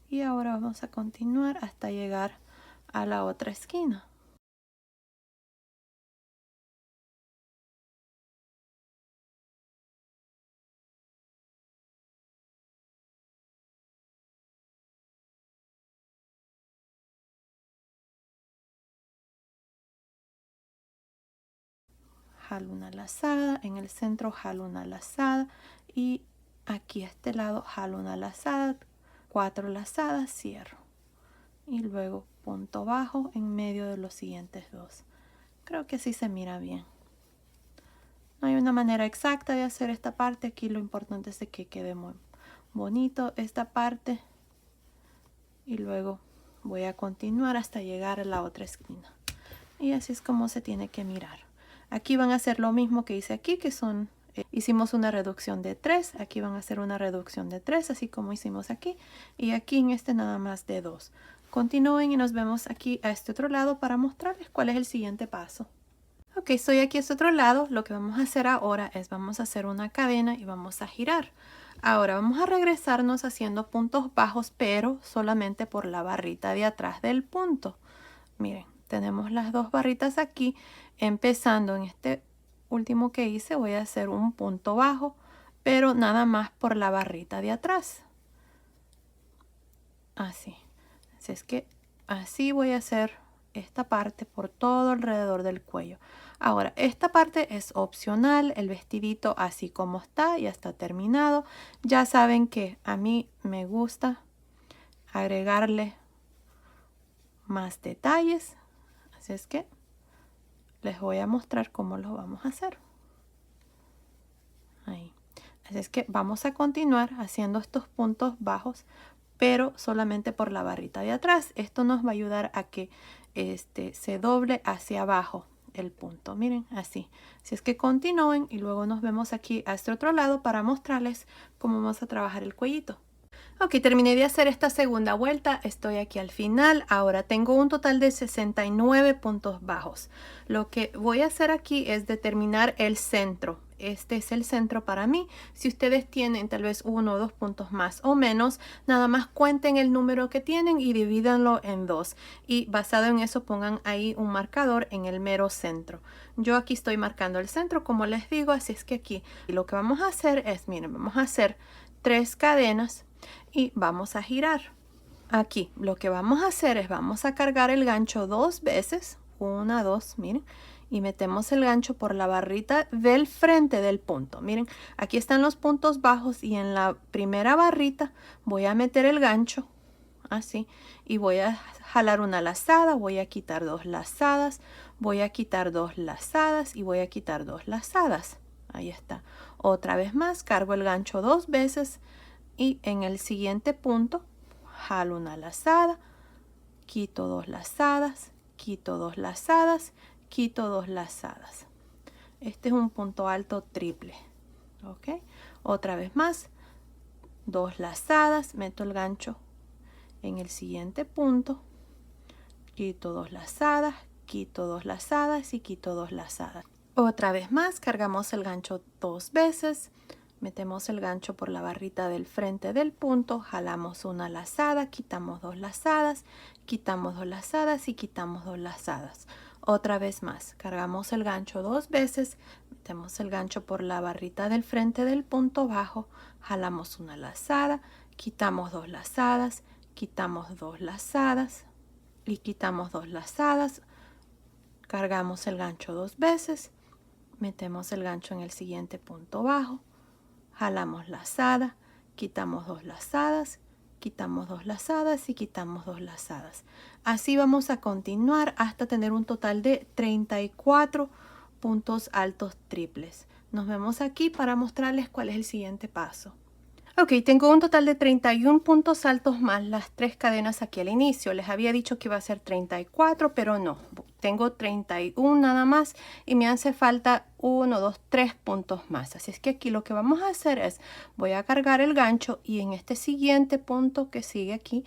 Y ahora vamos a continuar hasta llegar a la otra esquina. Jalo una lazada, en el centro jalo una lazada y aquí a este lado jalo una lazada, 4 lazadas, cierro y luego punto bajo en medio de los siguientes 2. Creo que así se mira bien. No hay una manera exacta de hacer esta parte. Aquí lo importante es de que quede muy bonito esta parte. Y luego voy a continuar hasta llegar a la otra esquina. Y así es como se tiene que mirar. Aquí van a hacer lo mismo que hice aquí, que son... hicimos una reducción de 3. Aquí van a hacer una reducción de 3, así como hicimos aquí. Y aquí en este nada más de 2. Continúen y nos vemos aquí a este otro lado para mostrarles cuál es el siguiente paso. Ok, estoy aquí a este otro lado. Lo que vamos a hacer ahora es vamos a hacer una cadena y vamos a girar. Ahora vamos a regresarnos haciendo puntos bajos, pero solamente por la barrita de atrás del punto. Miren, tenemos las 2 barritas aquí. Empezando en este último que hice, voy a hacer un punto bajo, pero nada más por la barrita de atrás. Así. Así es que así voy a hacer esta parte por todo alrededor del cuello. Ahora, esta parte es opcional, el vestidito así como está, ya está terminado. Ya saben que a mí me gusta agregarle más detalles, así es que les voy a mostrar cómo lo vamos a hacer. Ahí. Así es que vamos a continuar haciendo estos puntos bajos, pero solamente por la barrita de atrás. Esto nos va a ayudar a que se doble hacia abajo el punto. Miren, así. Así es que continúen y luego nos vemos aquí a este otro lado para mostrarles cómo vamos a trabajar el cuellito. Ok, terminé de hacer esta segunda vuelta, estoy aquí al final. Ahora tengo un total de 69 puntos bajos. Lo que voy a hacer aquí es determinar el centro. Este es el centro para mí. Si ustedes tienen tal vez 1 o 2 puntos más o menos, nada más cuenten el número que tienen y divídanlo en 2. Y basado en eso pongan ahí un marcador en el mero centro. Yo aquí estoy marcando el centro, como les digo, así es que aquí lo que vamos a hacer es, miren, vamos a hacer 3 cadenas. Y vamos a girar. Aquí lo que vamos a hacer es vamos a cargar el gancho 2 veces, 1, 2, miren, y metemos el gancho por la barrita del frente del punto. Miren, aquí están los puntos bajos y en la primera barrita voy a meter el gancho así y voy a jalar una lazada, voy a quitar 2 lazadas, voy a quitar 2 lazadas y voy a quitar 2 lazadas. Ahí está. Otra vez más, cargo el gancho 2 veces. Y en el siguiente punto jalo una lazada, quito 2 lazadas, quito 2 lazadas, quito 2 lazadas. Este es un punto alto triple. ¿Ok? Otra vez más, 2 lazadas, meto el gancho en el siguiente punto, quito 2 lazadas, quito 2 lazadas y quito 2 lazadas. Otra vez más, cargamos el gancho 2 veces. Metemos el gancho por la barrita del frente del punto, jalamos una lazada, quitamos 2 lazadas, quitamos 2 lazadas y quitamos 2 lazadas. Otra vez más, cargamos el gancho 2 veces, metemos el gancho por la barrita del frente del punto bajo, jalamos una lazada, quitamos 2 lazadas, quitamos 2 lazadas y quitamos 2 lazadas. Cargamos el gancho 2 veces, metemos el gancho en el siguiente punto bajo. Jalamos lazada, quitamos 2 lazadas, quitamos 2 lazadas y quitamos 2 lazadas. Así vamos a continuar hasta tener un total de 34 puntos altos triples. Nos vemos aquí para mostrarles cuál es el siguiente paso. Ok, tengo un total de 31 puntos altos más las 3 cadenas aquí al inicio. Les había dicho que iba a ser 34, pero no. Tengo 31 nada más y me hace falta 1, 2, 3 puntos más. Así es que aquí lo que vamos a hacer es, voy a cargar el gancho y en este siguiente punto que sigue aquí,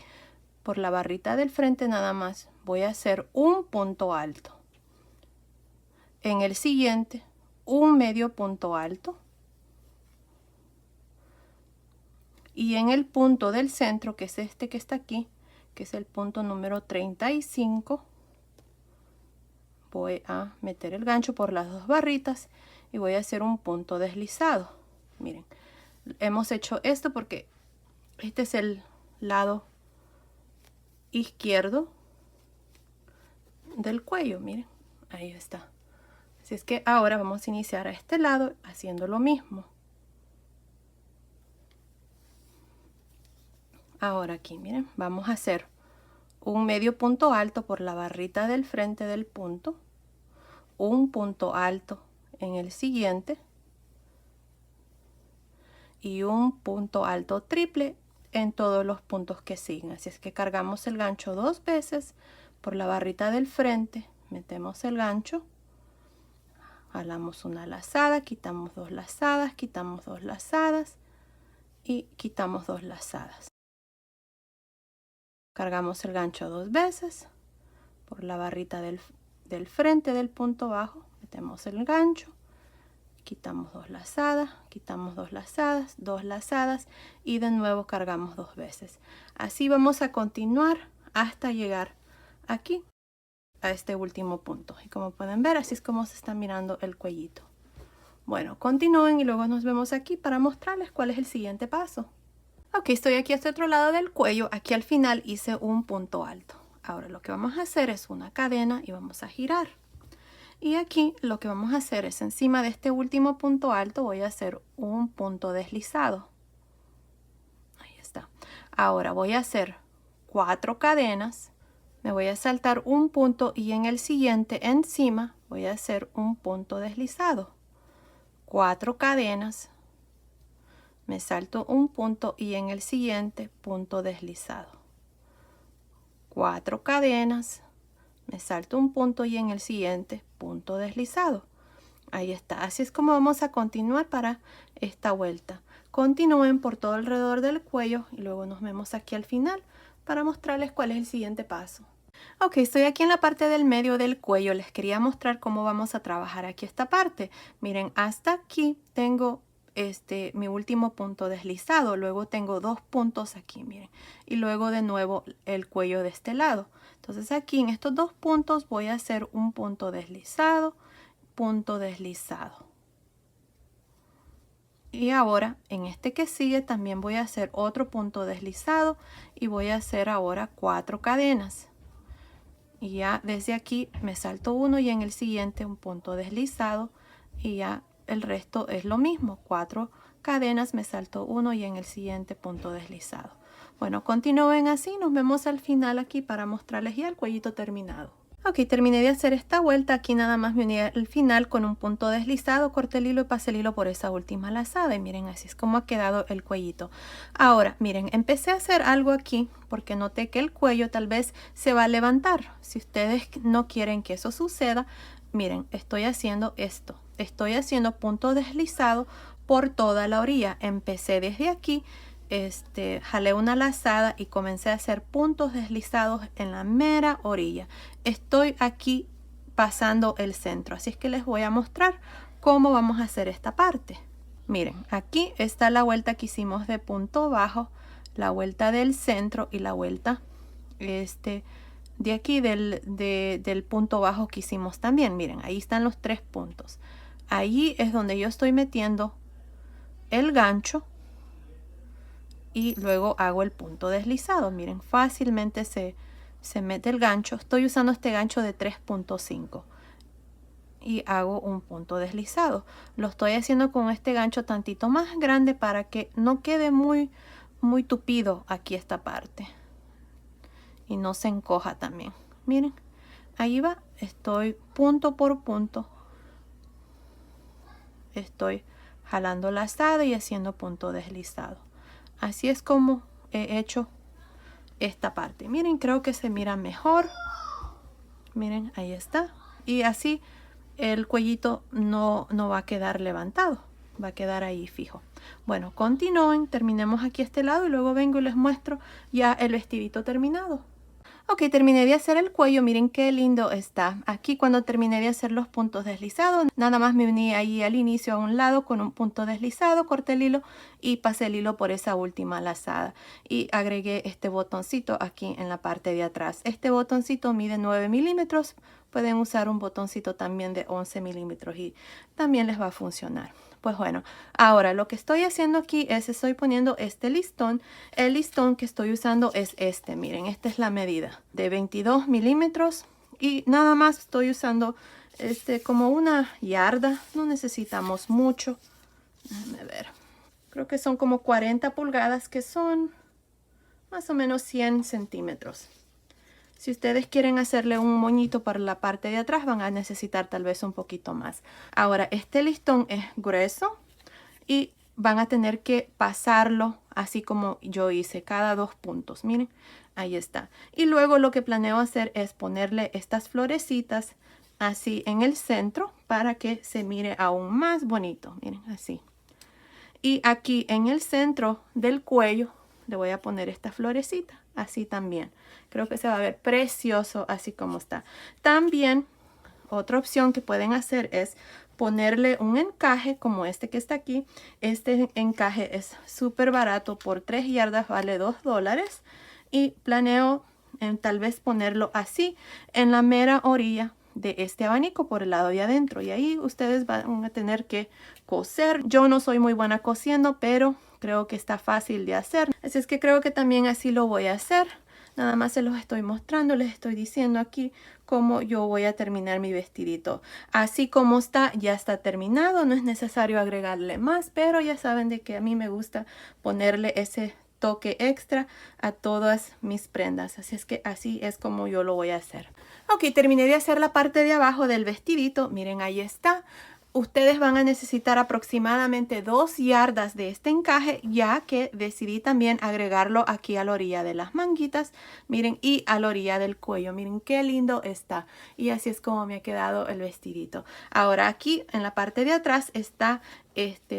por la barrita del frente nada más, voy a hacer un punto alto. En el siguiente, un medio punto alto. Y en el punto del centro, que es este que está aquí, que es el punto número 35, voy a meter el gancho por las 2 barritas y voy a hacer un punto deslizado. Miren, hemos hecho esto porque este es el lado izquierdo del cuello. Miren, ahí está. Así es que ahora vamos a iniciar a este lado haciendo lo mismo. Ahora aquí, miren, vamos a hacer un medio punto alto por la barrita del frente del punto, un punto alto en el siguiente y un punto alto triple en todos los puntos que siguen. Así es que cargamos el gancho 2 veces por la barrita del frente, metemos el gancho, jalamos una lazada, quitamos 2 lazadas, quitamos 2 lazadas y quitamos 2 lazadas. Cargamos el gancho 2 veces por la barrita del frente del punto bajo, metemos el gancho, quitamos 2 lazadas, quitamos 2 lazadas, 2 lazadas y de nuevo cargamos 2 veces. Así vamos a continuar hasta llegar aquí a este último punto. Y como pueden ver, así es como se está mirando el cuellito. Bueno, continúen y luego nos vemos aquí para mostrarles cuál es el siguiente paso. Ok, estoy aquí a este otro lado del cuello. Aquí al final hice un punto alto. Ahora lo que vamos a hacer es una cadena y vamos a girar. Y aquí lo que vamos a hacer es encima de este último punto alto voy a hacer un punto deslizado. Ahí está. Ahora voy a hacer 4 cadenas, me voy a saltar un punto y en el siguiente encima voy a hacer un punto deslizado. 4 cadenas, me salto un punto y en el siguiente punto deslizado. 4 cadenas, me salto un punto y en el siguiente punto deslizado. Ahí está. Así es como vamos a continuar para esta vuelta. Continúen por todo alrededor del cuello y luego nos vemos aquí al final para mostrarles cuál es el siguiente paso. Ok, estoy aquí en la parte del medio del cuello. Les quería mostrar cómo vamos a trabajar aquí esta parte. Miren, hasta aquí tengo mi último punto deslizado. Luego tengo 2 puntos aquí, miren. Y luego de nuevo el cuello de este lado. Entonces aquí en estos 2 puntos voy a hacer un punto deslizado, punto deslizado. Y ahora en este que sigue también voy a hacer otro punto deslizado y voy a hacer ahora 4 cadenas. Y ya desde aquí me salto uno y en el siguiente un punto deslizado y ya el resto es lo mismo. 4 cadenas, me salto uno y en el siguiente punto deslizado. Bueno, continúen así, nos vemos al final aquí para mostrarles ya el cuellito terminado. Ok, terminé de hacer esta vuelta, aquí nada más me uní al final con un punto deslizado, corté el hilo y pasé el hilo por esa última lazada y miren, así es como ha quedado el cuellito. Ahora, miren, empecé a hacer algo aquí porque noté que el cuello tal vez se va a levantar. Si ustedes no quieren que eso suceda, miren, estoy haciendo esto. Estoy haciendo punto deslizado por toda la orilla. Empecé desde aquí. Jalé una lazada y comencé a hacer puntos deslizados en la mera orilla. Estoy aquí pasando el centro, así es que les voy a mostrar cómo vamos a hacer esta parte. Miren, aquí está la vuelta que hicimos de punto bajo, la vuelta del centro y la vuelta de aquí del punto bajo que hicimos también. Miren, ahí están los 3 puntos. Ahí es donde yo estoy metiendo el gancho y luego hago el punto deslizado. Miren, fácilmente se mete el gancho. Estoy usando este gancho de 3.5 y hago un punto deslizado. Lo estoy haciendo con este gancho tantito más grande para que no quede muy tupido aquí esta parte y no se encoja también. Miren, ahí va. Estoy punto por punto, estoy jalando lazada y haciendo punto deslizado. Así es como he hecho esta parte. Miren, creo que se mira mejor. Miren, ahí está. Y así el cuellito no va a quedar levantado. Va a quedar ahí fijo. Bueno, continúen. Terminemos aquí este lado y luego vengo y les muestro ya el vestidito terminado. Ok, terminé de hacer el cuello, miren qué lindo está. Aquí cuando terminé de hacer los puntos deslizados, nada más me uní ahí al inicio a un lado con un punto deslizado, corté el hilo y pasé el hilo por esa última lazada. Y agregué este botoncito aquí en la parte de atrás. Este botoncito mide 9 milímetros. Pueden usar un botoncito también de 11 milímetros y también les va a funcionar. Pues bueno, ahora lo que estoy haciendo aquí es estoy poniendo este listón. El listón que estoy usando es este. Miren, esta es la medida de 22 milímetros y nada más estoy usando como una yarda. No necesitamos mucho. Déjame ver. Creo que son como 40 pulgadas, que son más o menos 100 centímetros. Si ustedes quieren hacerle un moñito para la parte de atrás, van a necesitar tal vez un poquito más. Ahora, este listón es grueso y van a tener que pasarlo así como yo hice, cada 2 puntos. Miren, ahí está. Y luego lo que planeo hacer es ponerle estas florecitas así en el centro para que se mire aún más bonito. Miren, así. Y aquí en el centro del cuello le voy a poner esta florecita, así también. Creo que se va a ver precioso así como está. También otra opción que pueden hacer es ponerle un encaje como este que está aquí. Este encaje es súper barato, por 3 yardas vale $2. Y planeo tal vez ponerlo así en la mera orilla de este abanico por el lado de adentro. Y ahí ustedes van a tener que coser. Yo no soy muy buena cosiendo, pero creo que está fácil de hacer. Así es que creo que también así lo voy a hacer. Nada más se los estoy mostrando, les estoy diciendo aquí cómo yo voy a terminar mi vestidito. Así como está, ya está terminado, no es necesario agregarle más, pero ya saben de que a mí me gusta ponerle ese toque extra a todas mis prendas, así es que así es como yo lo voy a hacer. Ok, terminé de hacer la parte de abajo del vestidito, miren, ahí está. Ustedes van a necesitar aproximadamente 2 yardas de este encaje, ya que decidí también agregarlo aquí a la orilla de las manguitas, miren, y a la orilla del cuello. Miren qué lindo está. Y así es como me ha quedado el vestidito. Ahora aquí en la parte de atrás está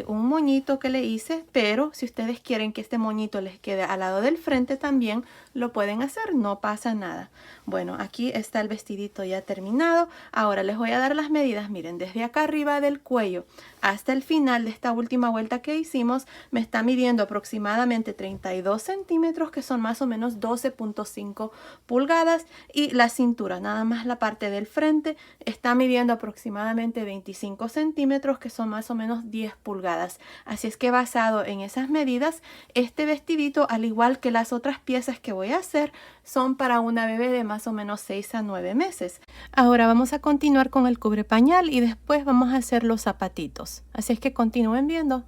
un moñito que le hice, pero si ustedes quieren que este moñito les quede al lado del frente también lo pueden hacer, no pasa nada. Bueno, aquí está el vestidito ya terminado. Ahora les voy a dar las medidas. Miren, desde acá arriba del cuello hasta el final de esta última vuelta que hicimos me está midiendo aproximadamente 32 centímetros, que son más o menos 12.5 pulgadas, y la cintura, nada más la parte del frente, está midiendo aproximadamente 25 centímetros, que son más o menos 10 pulgadas. Así es que basado en esas medidas, este vestidito, al igual que las otras piezas que voy a hacer, son para una bebé de más o menos 6 a 9 meses. Ahora vamos a continuar con el cubre pañal y después vamos a hacer los zapatitos. Así es que continúen viendo.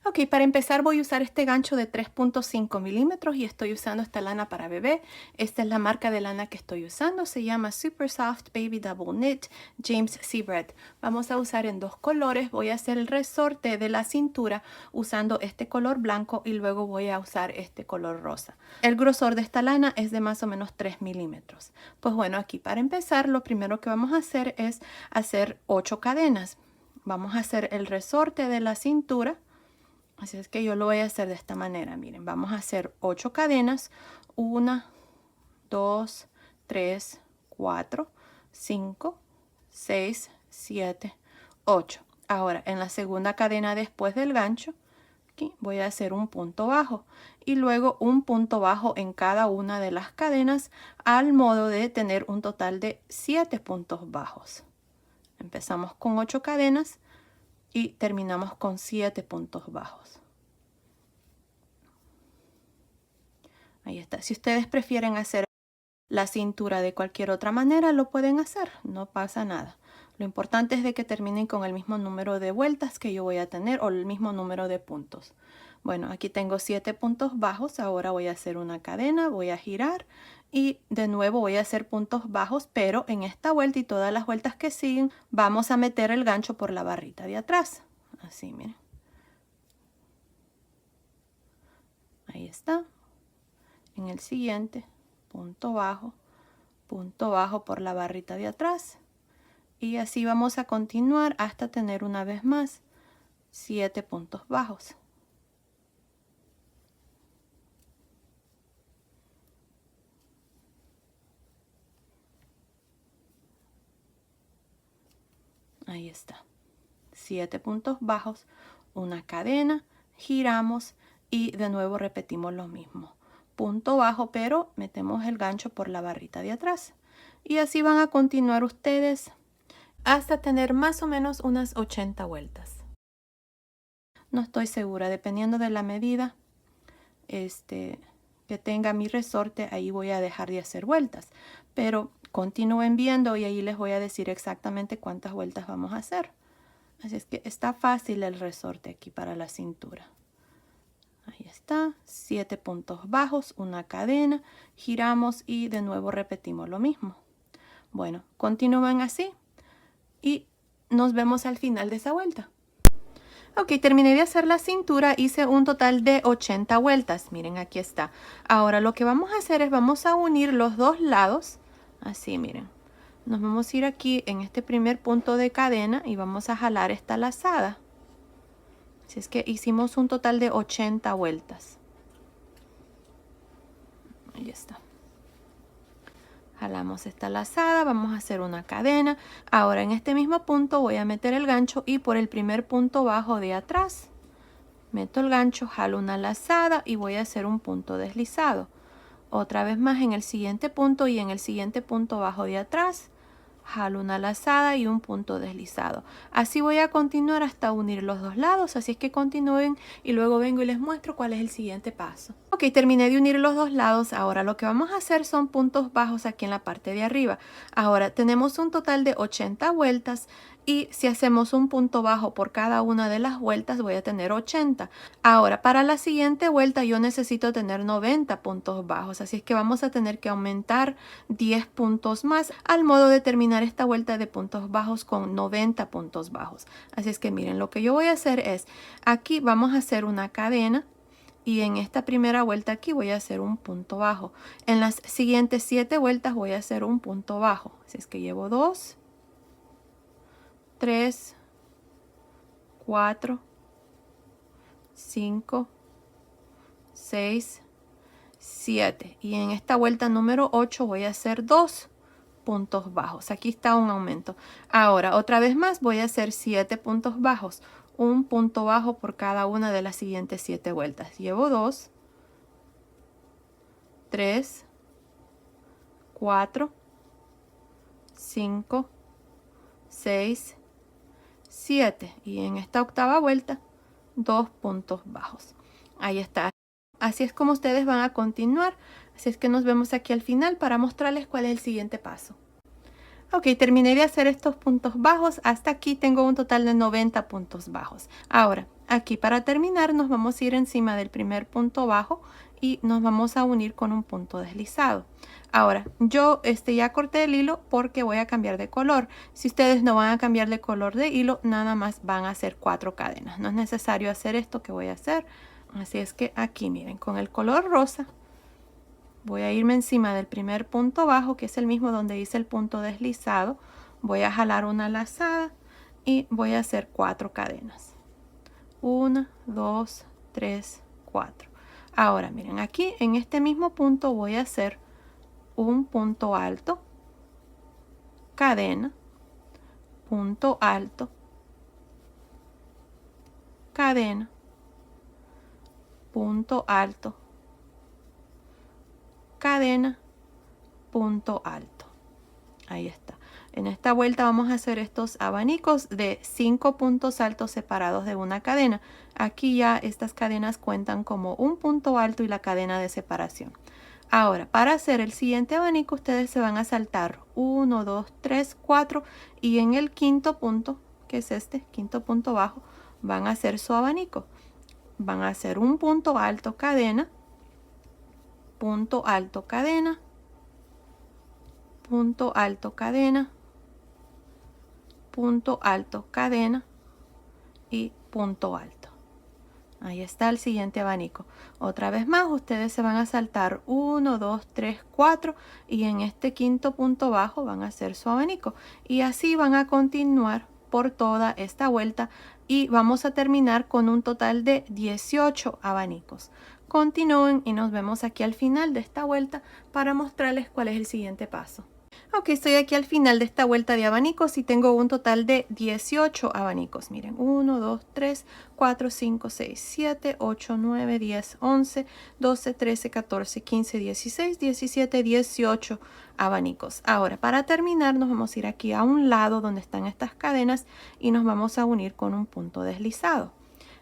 Ok, para empezar voy a usar este gancho de 3.5 milímetros y estoy usando esta lana para bebé. Esta es la marca de lana que estoy usando. Se llama Super Soft Baby Double Knit James Seabread. Vamos a usar en 2 colores. Voy a hacer el resorte de la cintura usando este color blanco y luego voy a usar este color rosa. El grosor de esta lana es de más o menos 3 milímetros. Pues bueno, aquí para empezar lo primero que vamos a hacer es hacer 8 cadenas. Vamos a hacer el resorte de la cintura. Así es que yo lo voy a hacer de esta manera. Miren, vamos a hacer 8 cadenas. 1, 2, 3, 4, 5, 6, 7, 8. Ahora, en la segunda cadena después del gancho, aquí voy a hacer un punto bajo. Y luego un punto bajo en cada una de las cadenas, al modo de tener un total de 7 puntos bajos. Empezamos con 8 cadenas y terminamos con 7 puntos bajos. Ahí está. Si ustedes prefieren hacer la cintura de cualquier otra manera, lo pueden hacer, no pasa nada. Lo importante es de que terminen con el mismo número de vueltas que yo voy a tener o el mismo número de puntos. Bueno, aquí tengo 7 puntos bajos. Ahora voy a hacer una cadena, voy a girar y de nuevo voy a hacer puntos bajos, pero en esta vuelta y todas las vueltas que siguen vamos a meter el gancho por la barrita de atrás. Así, miren. Ahí está. En el siguiente, punto bajo por la barrita de atrás. Y así vamos a continuar hasta tener una vez más 7 puntos bajos. Ahí está. 7 puntos bajos, una cadena, giramos y de nuevo repetimos lo mismo. Punto bajo, pero metemos el gancho por la barrita de atrás. Y así van a continuar ustedes hasta tener más o menos unas 80 vueltas. No estoy segura, dependiendo de la medida que tenga mi resorte, ahí voy a dejar de hacer vueltas. Pero continúen viendo y ahí les voy a decir exactamente cuántas vueltas vamos a hacer. Así es que está fácil el resorte aquí para la cintura. Ahí está, 7 puntos bajos, una cadena, giramos y de nuevo repetimos lo mismo. Bueno, continúen así y nos vemos al final de esa vuelta. Ok, terminé de hacer la cintura, hice un total de 80 vueltas. Miren, aquí está. Ahora lo que vamos a hacer es vamos a unir los dos lados. Así, miren. Nos vamos a ir aquí en este primer punto de cadena y vamos a jalar esta lazada. Así es que hicimos un total de 80 vueltas. Ahí está. Jalamos esta lazada, vamos a hacer una cadena. Ahora en este mismo punto voy a meter el gancho y por el primer punto bajo de atrás meto el gancho, jalo una lazada y voy a hacer un punto deslizado. Otra vez más en el siguiente punto y en el siguiente punto bajo de atrás jalo una lazada y un punto deslizado. Así voy a continuar hasta unir los dos lados, así es que continúen y luego vengo y les muestro cuál es el siguiente paso. Ok, terminé de unir los dos lados. Ahora lo que vamos a hacer son puntos bajos aquí en la parte de arriba. Ahora tenemos un total de 80 vueltas y si hacemos un punto bajo por cada una de las vueltas voy a tener 80. Ahora para la siguiente vuelta yo necesito tener 90 puntos bajos, así es que vamos a tener que aumentar 10 puntos más al modo de terminar esta vuelta de puntos bajos con 90 puntos bajos. Así es que miren, lo que yo voy a hacer es, aquí vamos a hacer una cadena y en esta primera vuelta aquí voy a hacer un punto bajo. En las siguientes 7 vueltas voy a hacer un punto bajo. Así es que llevo 2, 3, 4, 5, 6, 7. Y en esta vuelta número 8 voy a hacer 2 puntos bajos. Aquí está un aumento. Ahora, otra vez más, voy a hacer 7 puntos bajos. Un punto bajo por cada una de las siguientes 7 vueltas. Llevo 2, 3, 4, 5, 6, 7. Y en esta octava vuelta, 2 puntos bajos. Ahí está. Así es como ustedes van a continuar. Así es que nos vemos aquí al final para mostrarles cuál es el siguiente paso. Ok, terminé de hacer estos puntos bajos. Hasta aquí tengo un total de 90 puntos bajos. Ahora, aquí para terminar nos vamos a ir encima del primer punto bajo y nos vamos a unir con un punto deslizado. Ahora, yo ya corté el hilo porque voy a cambiar de color. Si ustedes no van a cambiar de color de hilo, nada más van a hacer 4 cadenas. No es necesario hacer esto que voy a hacer. Así es que aquí miren, con el color rosa voy a irme encima del primer punto bajo, que es el mismo donde hice el punto deslizado. Voy a jalar una lazada y voy a hacer 4 cadenas. 1, 2, 3, 4. Ahora miren, aquí en este mismo punto voy a hacer un punto alto, cadena, punto alto, cadena, punto alto, cadena, punto alto. Ahí está. En esta vuelta vamos a hacer estos abanicos de 5 puntos altos separados de una cadena. Aquí ya estas cadenas cuentan como un punto alto y la cadena de separación. Ahora, para hacer el siguiente abanico, ustedes se van a saltar 1, 2, 3, 4 y en el quinto punto, que es este, quinto punto bajo, van a hacer su abanico. Van a hacer un punto alto, cadena, punto alto, cadena, punto alto, cadena, punto alto, cadena y punto alto. Ahí está el siguiente abanico. Otra vez más, ustedes se van a saltar 1, 2, 3, 4 y en este quinto punto bajo van a hacer su abanico. Y así van a continuar por toda esta vuelta y vamos a terminar con un total de 18 abanicos. Continúen y nos vemos aquí al final de esta vuelta para mostrarles cuál es el siguiente paso. Ok, estoy aquí al final de esta vuelta de abanicos y tengo un total de 18 abanicos. Miren, 1, 2, 3, 4, 5, 6, 7, 8, 9, 10, 11, 12, 13, 14, 15, 16, 17, 18 abanicos. Ahora, para terminar, nos vamos a ir aquí a un lado donde están estas cadenas y nos vamos a unir con un punto deslizado.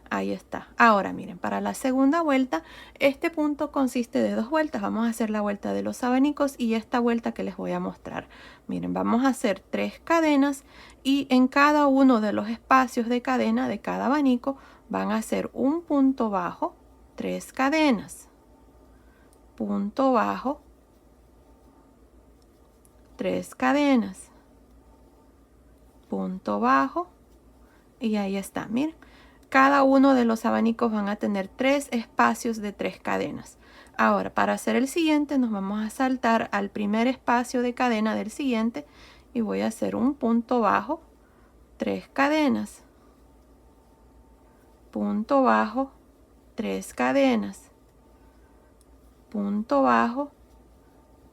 Ahí está. Ahora miren, para la segunda vuelta, este punto consiste de 2 vueltas. Vamos a hacer la vuelta de los abanicos y esta vuelta que les voy a mostrar. Miren, vamos a hacer 3 cadenas y en cada uno de los espacios de cadena de cada abanico van a hacer un punto bajo, 3 cadenas, punto bajo, 3 cadenas, punto bajo y ahí está, miren. Cada uno de los abanicos van a tener 3 espacios de 3 cadenas. Ahora, para hacer el siguiente, nos vamos a saltar al primer espacio de cadena del siguiente y voy a hacer un punto bajo, 3 cadenas, punto bajo, 3 cadenas, punto bajo,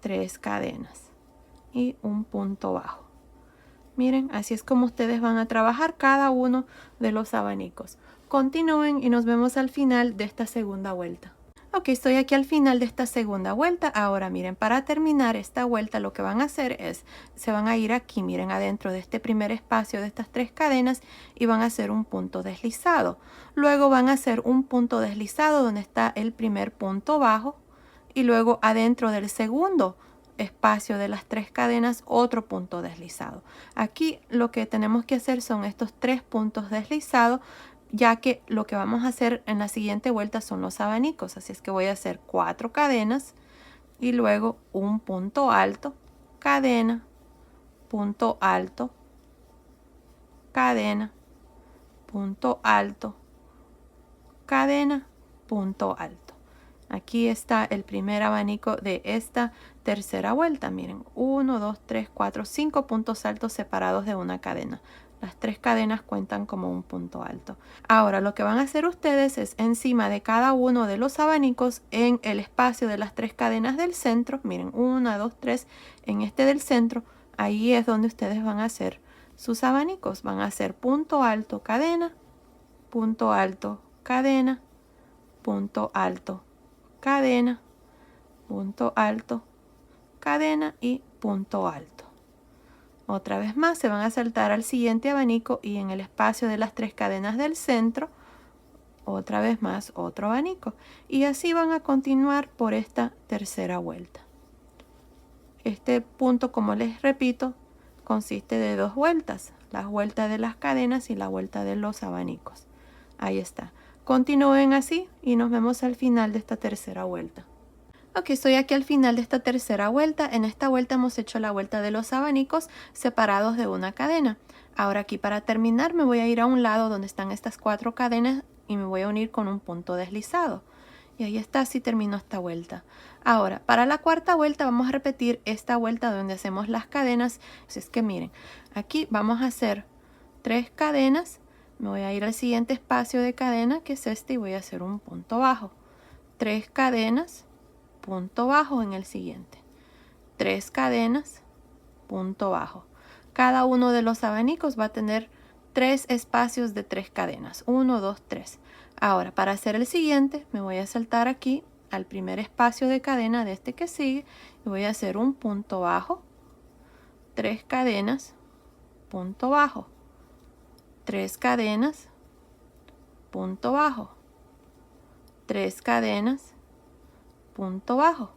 3 cadenas y un punto bajo. Miren, así es como ustedes van a trabajar cada uno de los abanicos. Continúen y nos vemos al final de esta segunda vuelta. Ok, estoy aquí al final de esta segunda vuelta. Ahora miren, para terminar esta vuelta lo que van a hacer es, se van a ir aquí, miren, adentro de este primer espacio de estas 3 cadenas y van a hacer un punto deslizado. Luego van a hacer un punto deslizado donde está el primer punto bajo y luego adentro del segundo espacio de las 3 cadenas otro punto deslizado. Aquí lo que tenemos que hacer son estos 3 puntos deslizados, ya que lo que vamos a hacer en la siguiente vuelta son los abanicos. Así es que voy a hacer 4 cadenas y luego un punto alto, cadena, punto alto, cadena, punto alto, cadena, punto alto. Aquí está el primer abanico de esta tercera vuelta. Miren, 1, 2, 3, 4, 5 puntos altos separados de una cadena. Las 3 cadenas cuentan como un punto alto. Ahora lo que van a hacer ustedes es encima de cada uno de los abanicos en el espacio de las 3 cadenas del centro. Miren, 1, 2, 3 en este del centro. Ahí es donde ustedes van a hacer sus abanicos. Van a hacer punto alto, cadena, punto alto, cadena, punto alto, cadena, punto alto, cadena y punto alto. Otra vez más se van a saltar al siguiente abanico y en el espacio de las 3 cadenas del centro, otra vez más otro abanico. Y así van a continuar por esta tercera vuelta. Este punto, como les repito, consiste de 2 vueltas, la vuelta de las cadenas y la vuelta de los abanicos. Ahí está. Continúen así y nos vemos al final de esta tercera vuelta. Ok, estoy aquí al final de esta tercera vuelta. En esta vuelta hemos hecho la vuelta de los abanicos separados de una cadena. Ahora aquí para terminar me voy a ir a un lado donde están estas 4 cadenas y me voy a unir con un punto deslizado. Y ahí está, así termino esta vuelta. Ahora, para la cuarta vuelta vamos a repetir esta vuelta donde hacemos las cadenas. Así es que miren, aquí vamos a hacer 3 cadenas. Me voy a ir al siguiente espacio de cadena, que es este, y voy a hacer un punto bajo. 3 cadenas, punto bajo en el siguiente. 3 cadenas, punto bajo. Cada uno de los abanicos va a tener 3 espacios de 3 cadenas. 1, 2, 3. Ahora, para hacer el siguiente, me voy a saltar aquí al primer espacio de cadena de este que sigue y voy a hacer un punto bajo, 3 cadenas, punto bajo, 3 cadenas, punto bajo, 3 cadenas, punto bajo.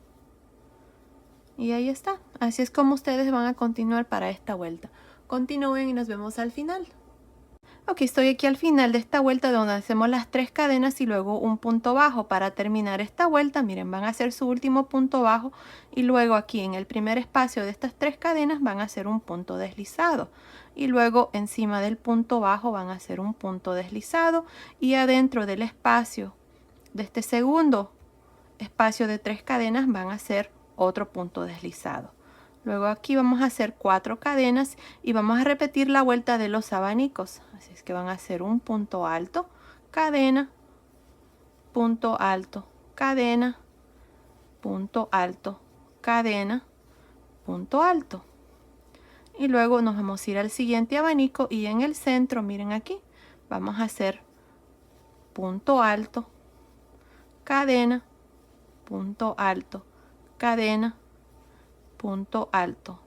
Y ahí está. Así es como ustedes van a continuar para esta vuelta. Continúen y nos vemos al final. Ok, estoy aquí al final de esta vuelta donde hacemos las 3 cadenas y luego un punto bajo. Para terminar esta vuelta, miren, van a hacer su último punto bajo y luego aquí en el primer espacio de estas 3 cadenas van a hacer un punto deslizado. Y luego encima del punto bajo van a hacer un punto deslizado y adentro del espacio de este segundo espacio de 3 cadenas van a hacer otro punto deslizado. Luego aquí vamos a hacer 4 cadenas y vamos a repetir la vuelta de los abanicos. Así es que van a hacer un punto alto, cadena, punto alto, cadena, punto alto, cadena, punto alto. Y luego nos vamos a ir al siguiente abanico y en el centro, miren aquí, vamos a hacer punto alto, cadena, punto alto, cadena, punto alto,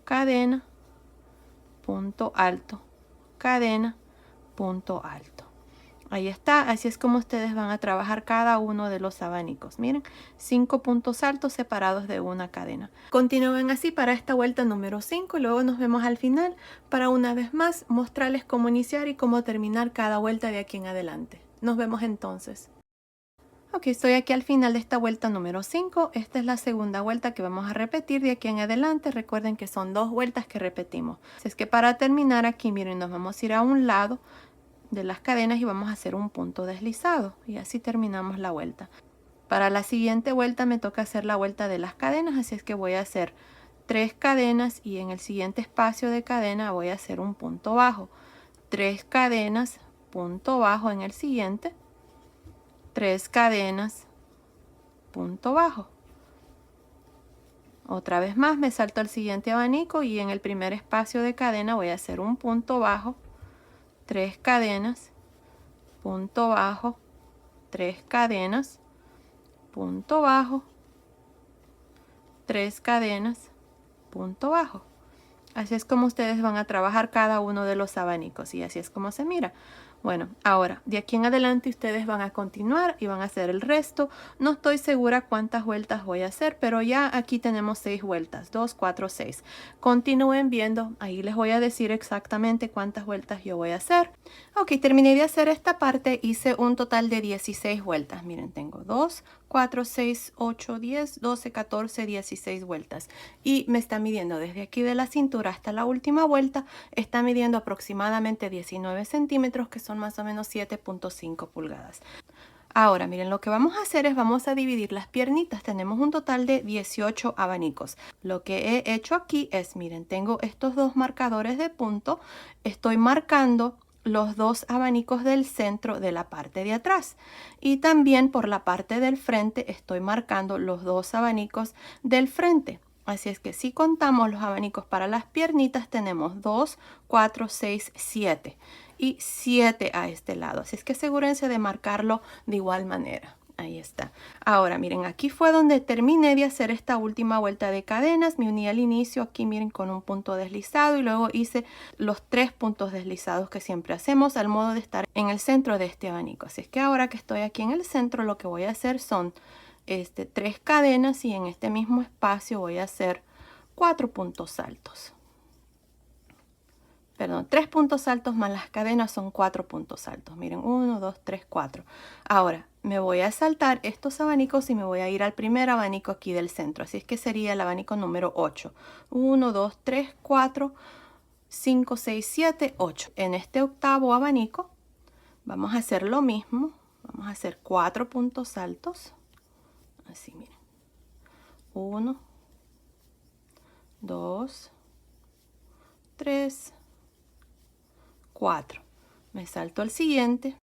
cadena, punto alto, cadena, punto alto. Ahí está, así es como ustedes van a trabajar cada uno de los abanicos. Miren, 5 puntos altos separados de una cadena. Continúen así para esta vuelta número 5 y luego nos vemos al final para una vez más mostrarles cómo iniciar y cómo terminar cada vuelta de aquí en adelante. Nos vemos entonces. Ok, estoy aquí al final de esta vuelta número 5. Esta es la segunda vuelta que vamos a repetir de aquí en adelante. Recuerden que son 2 vueltas que repetimos. Así es que para terminar aquí, miren, nos vamos a ir a un lado de las cadenas y vamos a hacer un punto deslizado. Y así terminamos la vuelta. Para la siguiente vuelta me toca hacer la vuelta de las cadenas. Así es que voy a hacer 3 cadenas y en el siguiente espacio de cadena voy a hacer un punto bajo. 3 cadenas, punto bajo en el siguiente. 3 cadenas, punto bajo. Otra vez más me salto al siguiente abanico y en el primer espacio de cadena voy a hacer un punto bajo, 3 cadenas, punto bajo, 3 cadenas, punto bajo, 3 cadenas, punto bajo. Así es como ustedes van a trabajar cada uno de los abanicos y así es como se mira. Bueno, ahora, de aquí en adelante ustedes van a continuar y van a hacer el resto. No estoy segura cuántas vueltas voy a hacer, pero ya aquí tenemos 6 vueltas, 2, 4, 6. Continúen viendo, ahí les voy a decir exactamente cuántas vueltas yo voy a hacer. Ok, terminé de hacer esta parte, hice un total de 16 vueltas. Miren, tengo 2, 4, 6, 8, 10, 12, 14, 16 vueltas. Y me está midiendo desde aquí de la cintura hasta la última vuelta, está midiendo aproximadamente 19 centímetros, que son más o menos 7.5 pulgadas. Ahora, miren, lo que vamos a hacer es vamos a dividir las piernitas. Tenemos un total de 18 abanicos. Lo que he hecho aquí es, miren, tengo estos dos marcadores de punto. Estoy marcando los dos abanicos del centro de la parte de atrás. Y también por la parte del frente estoy marcando los dos abanicos del frente. Así es que si contamos los abanicos para las piernitas, tenemos 2, 4, 6, 7 y 7 a este lado. Así es que asegúrense de marcarlo de igual manera. Ahí está. Ahora miren, aquí fue donde terminé de hacer esta última vuelta de cadenas. Me uní al inicio aquí, miren, con un punto deslizado y luego hice los 3 puntos deslizados que siempre hacemos al modo de estar en el centro de este abanico. Así es que ahora que estoy aquí en el centro, lo que voy a hacer son 3 cadenas y en este mismo espacio voy a hacer 4 puntos altos. Perdón, 3 puntos altos más las cadenas son 4 puntos altos. Miren, 1, 2, 3, 4. Ahora me voy a saltar estos abanicos y me voy a ir al primer abanico aquí del centro. Así es que sería el abanico número 8. 1, 2, 3, 4, 5, 6, 7, 8. En este octavo abanico vamos a hacer lo mismo. Vamos a hacer 4 puntos altos. Así, miren. 1, 2, 3, 4. Me salto al siguiente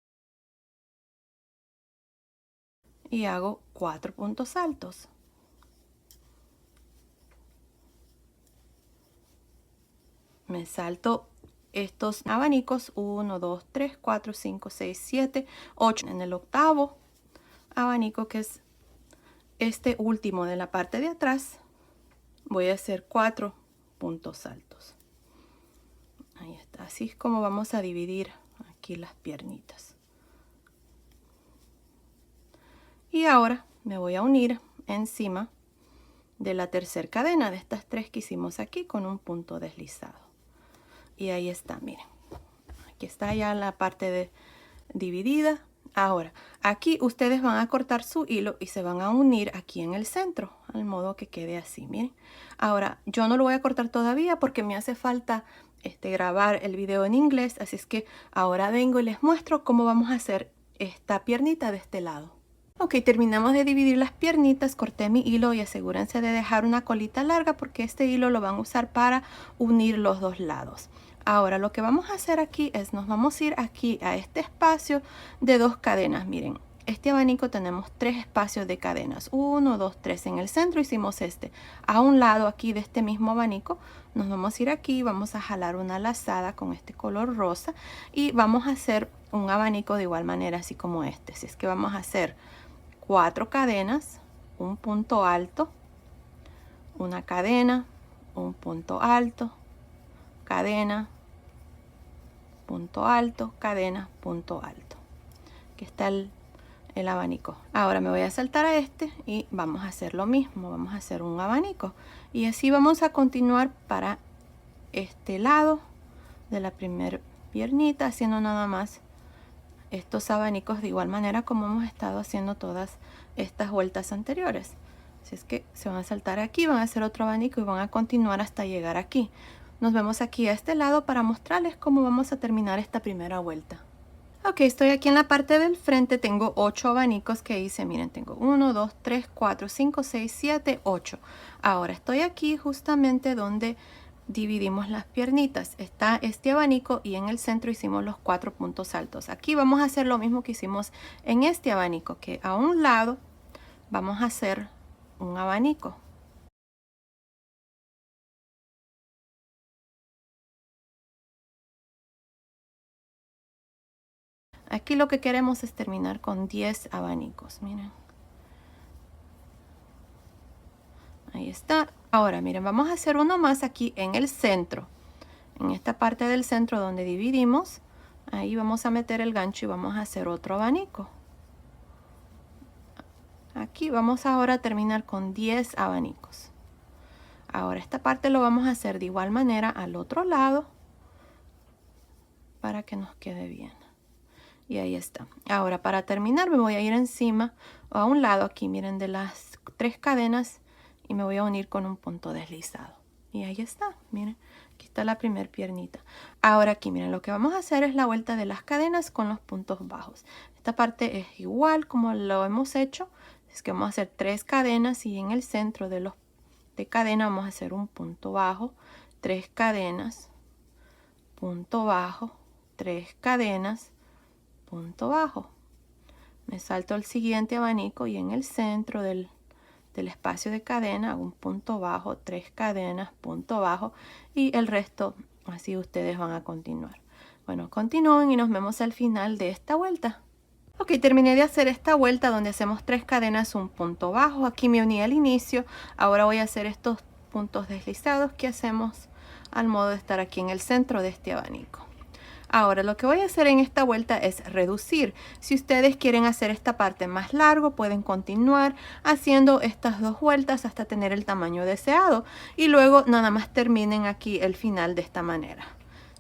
y hago 4 puntos altos. Me salto estos abanicos 1, 2, 3, 4, 5, 6, 7, 8. En el octavo abanico, que es este último de la parte de atrás, voy a hacer 4 puntos altos. Ahí está. Así es como vamos a dividir aquí las piernitas. Y ahora me voy a unir encima de la tercera cadena de estas 3 que hicimos aquí con un punto deslizado. Y ahí está, miren. Aquí está ya la parte dividida. Ahora, aquí ustedes van a cortar su hilo y se van a unir aquí en el centro, al modo que quede así, miren. Ahora, yo no lo voy a cortar todavía porque me hace falta grabar el video en inglés, así es que ahora vengo y les muestro cómo vamos a hacer esta piernita de este lado. Ok, terminamos de dividir las piernitas, corté mi hilo y asegúrense de dejar una colita larga porque este hilo lo van a usar para unir los dos lados. Ahora lo que vamos a hacer aquí es nos vamos a ir aquí a este espacio de 2 cadenas. Miren, este abanico tenemos 3 espacios de cadenas. 1, 2, 3. En el centro hicimos este. A un lado aquí de este mismo abanico nos vamos a ir aquí, vamos a jalar una lazada con este color rosa y vamos a hacer un abanico de igual manera así como este. Así es que vamos a hacer 4 cadenas, un punto alto, una cadena, un punto alto, cadena, punto alto, cadena, punto alto. Aquí está el abanico. Ahora me voy a saltar a este y vamos a hacer lo mismo. Vamos a hacer un abanico. Y así vamos a continuar para este lado de la primera piernita, haciendo nada más estos abanicos de igual manera como hemos estado haciendo todas estas vueltas anteriores. Así es que se van a saltar aquí, van a hacer otro abanico y van a continuar hasta llegar aquí. Nos vemos aquí a este lado para mostrarles cómo vamos a terminar esta primera vuelta. Ok, estoy aquí en la parte del frente, tengo 8 abanicos que hice. Miren, tengo 1, 2, 3, 4, 5, 6, 7, 8. Ahora estoy aquí justamente donde dividimos las piernitas. Está este abanico y en el centro hicimos los 4 puntos altos. Aquí vamos a hacer lo mismo que hicimos en este abanico, que a un lado vamos a hacer un abanico. Aquí lo que queremos es terminar con 10 abanicos, miren. Ahí está. Ahora miren, vamos a hacer uno más aquí en el centro. En esta parte del centro donde dividimos, ahí vamos a meter el gancho y vamos a hacer otro abanico. Aquí vamos ahora a terminar con 10 abanicos. Ahora esta parte lo vamos a hacer de igual manera al otro lado para que nos quede bien. Y ahí está. Ahora para terminar me voy a ir encima o a un lado aquí, miren, de las 3 cadenas y me voy a unir con un punto deslizado. Y ahí está, miren, aquí está la primer piernita. Ahora aquí, miren, lo que vamos a hacer es la vuelta de las cadenas con los puntos bajos. Esta parte es igual como lo hemos hecho, es que vamos a hacer 3 cadenas y en el centro de cadena vamos a hacer un punto bajo, 3 cadenas, punto bajo, 3 cadenas, punto bajo. Me salto al siguiente abanico y en el centro del espacio de cadena hago un punto bajo, 3 cadenas, punto bajo y el resto así ustedes van a continuar. Bueno, continúen y nos vemos al final de esta vuelta. Ok, terminé de hacer esta vuelta donde hacemos 3 cadenas, un punto bajo. Aquí me uní al inicio. Ahora voy a hacer estos puntos deslizados que hacemos al modo de estar aquí en el centro de este abanico. Ahora lo que voy a hacer en esta vuelta es reducir. Si ustedes quieren hacer esta parte más largo, pueden continuar haciendo estas 2 vueltas hasta tener el tamaño deseado. Y luego nada más terminen aquí el final de esta manera.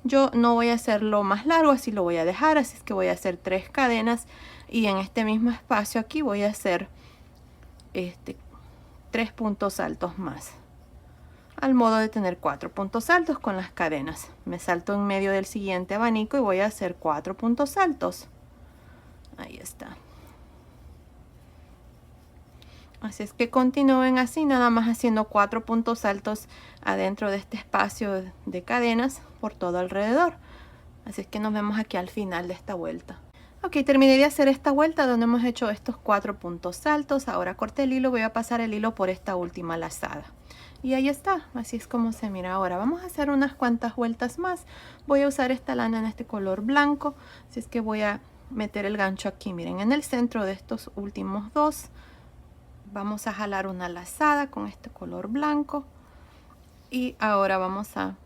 Yo no voy a hacerlo más largo, así lo voy a dejar. Así es que voy a hacer 3 cadenas y en este mismo espacio aquí voy a hacer 3 puntos altos más. Al modo de tener 4 puntos altos con las cadenas. Me salto en medio del siguiente abanico y voy a hacer 4 puntos altos. Ahí está. Así es que continúen así, nada más haciendo 4 puntos altos adentro de este espacio de cadenas por todo alrededor. Así es que nos vemos aquí al final de esta vuelta. Ok, terminé de hacer esta vuelta donde hemos hecho estos 4 puntos altos. Ahora corté el hilo, voy a pasar el hilo por esta última lazada. Y ahí está, así es como se mira. Ahora vamos a hacer unas cuantas vueltas más. Voy a usar esta lana en este color blanco. Así es que voy a meter el gancho aquí, miren, en el centro de estos últimos 2. Vamos a jalar una lazada con este color blanco. Y ahora vamos a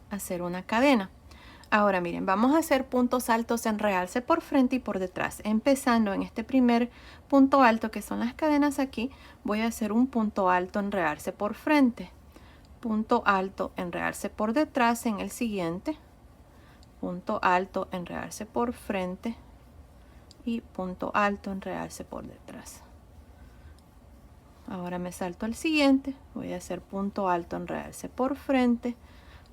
hacer una cadena. Ahora miren, vamos a hacer puntos altos en realce por frente y por detrás. Empezando en este primer punto alto que son las cadenas aquí, voy a hacer un punto alto en realce por frente. Punto alto en realce por detrás en el siguiente. Punto alto en realce por frente y punto alto en realce por detrás. Ahora me salto al siguiente, voy a hacer punto alto en realce por frente,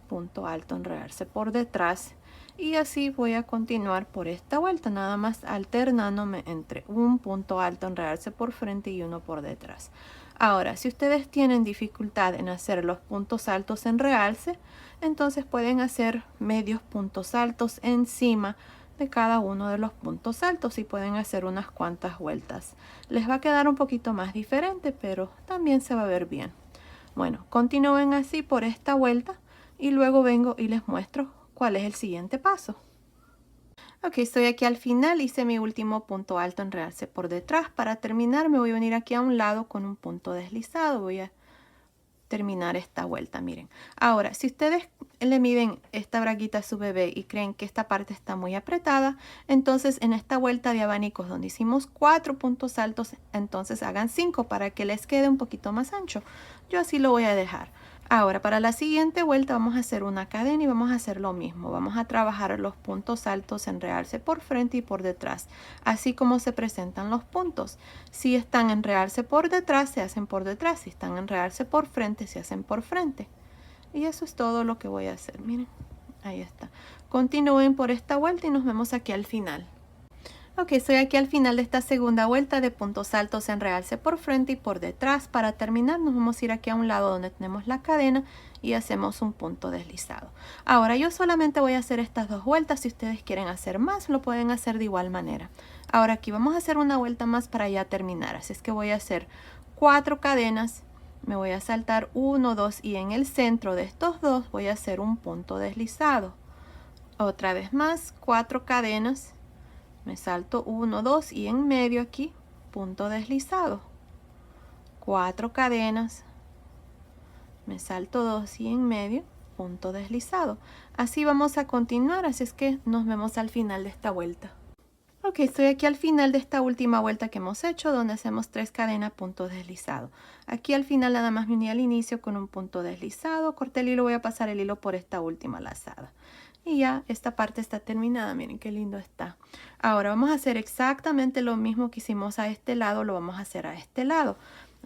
punto alto en realce por detrás y así voy a continuar por esta vuelta, nada más alternándome entre un punto alto en realce por frente y uno por detrás. Ahora, si ustedes tienen dificultad en hacer los puntos altos en realce, entonces pueden hacer medios puntos altos encima de cada uno de los puntos altos y pueden hacer unas cuantas vueltas. Les va a quedar un poquito más diferente, pero también se va a ver bien. Bueno, continúen así por esta vuelta y luego vengo y les muestro cuál es el siguiente paso. Ok, estoy aquí al final, hice mi último punto alto en realce por detrás. Para terminar me voy a venir aquí a un lado con un punto deslizado. Voy a terminar esta vuelta, miren. Ahora, si ustedes le miden esta braguita a su bebé y creen que esta parte está muy apretada, entonces en esta vuelta de abanicos donde hicimos 4 puntos altos, entonces hagan 5 para que les quede un poquito más ancho. Yo así lo voy a dejar. Ahora, para la siguiente vuelta vamos a hacer una cadena y vamos a hacer lo mismo. Vamos a trabajar los puntos altos en realce por frente y por detrás, así como se presentan los puntos. Si están en realce por detrás, se hacen por detrás. Si están en realce por frente, se hacen por frente. Y eso es todo lo que voy a hacer. Miren, ahí está. Continúen por esta vuelta y nos vemos aquí al final. Ok, estoy aquí al final de esta segunda vuelta de puntos altos en realce por frente y por detrás. Para terminar nos vamos a ir aquí a un lado donde tenemos la cadena y hacemos un punto deslizado. Ahora yo solamente voy a hacer estas 2 vueltas. Si ustedes quieren hacer más, lo pueden hacer de igual manera. Ahora aquí vamos a hacer una vuelta más para ya terminar. Así es que voy a hacer 4 cadenas. Me voy a saltar 1, 2 y en el centro de estos 2 voy a hacer un punto deslizado. Otra vez más, 4 cadenas. Me salto 1, 2 y en medio aquí punto deslizado. 4 cadenas, me salto 2 y en medio, punto deslizado. Así vamos a continuar, así es que nos vemos al final de esta vuelta. Ok, estoy aquí al final de esta última vuelta que hemos hecho, donde hacemos 3 cadenas, punto deslizado. Aquí al final nada más me uní al inicio con un punto deslizado, corté el hilo, voy a pasar el hilo por esta última lazada. Y ya esta parte está terminada, miren qué lindo está. Ahora vamos a hacer exactamente lo mismo que hicimos a este lado, lo vamos a hacer a este lado.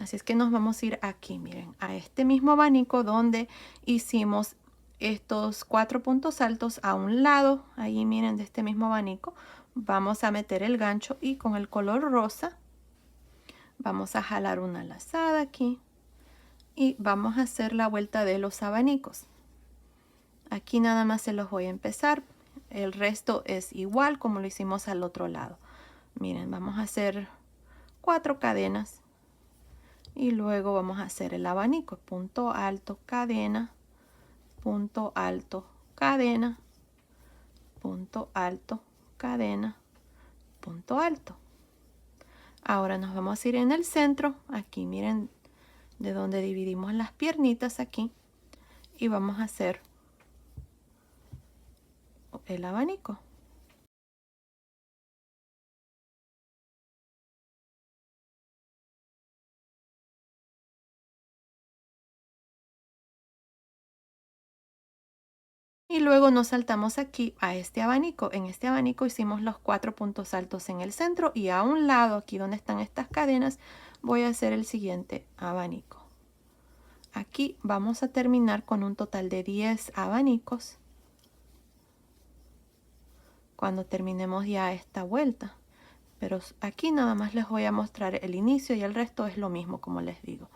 Así es que nos vamos a ir aquí, miren, a este mismo abanico donde hicimos estos 4 puntos altos a un lado, ahí miren, de este mismo abanico. Vamos a meter el gancho y con el color rosa vamos a jalar una lazada aquí y vamos a hacer la vuelta de los abanicos. Aquí nada más se los voy a empezar, el resto es igual como lo hicimos al otro lado. Miren, vamos a hacer 4 cadenas y luego vamos a hacer el abanico, punto alto, cadena, punto alto, cadena, punto alto, cadena, punto alto. Ahora nos vamos a ir en el centro, aquí miren de donde dividimos las piernitas aquí, y vamos a hacer el abanico. Y luego nos saltamos aquí a este abanico. En este abanico hicimos los 4 puntos altos en el centro y a un lado, aquí donde están estas cadenas, voy a hacer el siguiente abanico. Aquí vamos a terminar con un total de 10 abanicos cuando terminemos ya esta vuelta. Pero aquí nada más les voy a mostrar el inicio y el resto es lo mismo, como les digo.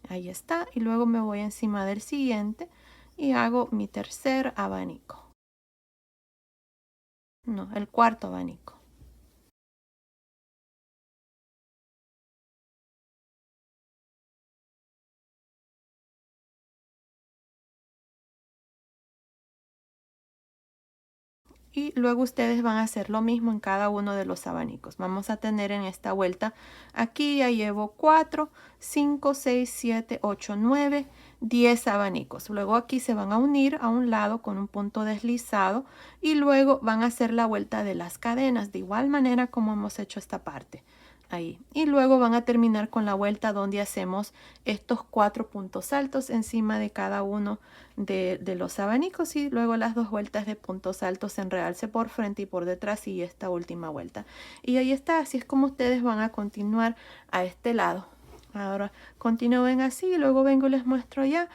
Ahí está, y luego me voy encima del siguiente y hago mi tercer abanico. No, el cuarto abanico. Y luego ustedes van a hacer lo mismo en cada uno de los abanicos. Vamos a tener en esta vuelta, aquí ya llevo 4, 5, 6, 7, 8, 9, 10 abanicos. Luego aquí se van a unir a un lado con un punto deslizado y luego van a hacer la vuelta de las cadenas de igual manera como hemos hecho esta parte. Ahí. Y luego van a terminar con la vuelta donde hacemos estos 4 puntos altos encima de cada uno de los abanicos y luego las 2 vueltas de puntos altos, enredarse por frente y por detrás y esta última vuelta. Y ahí está, así es como ustedes van a continuar a este lado. Ahora continúen así y luego vengo y les muestro ya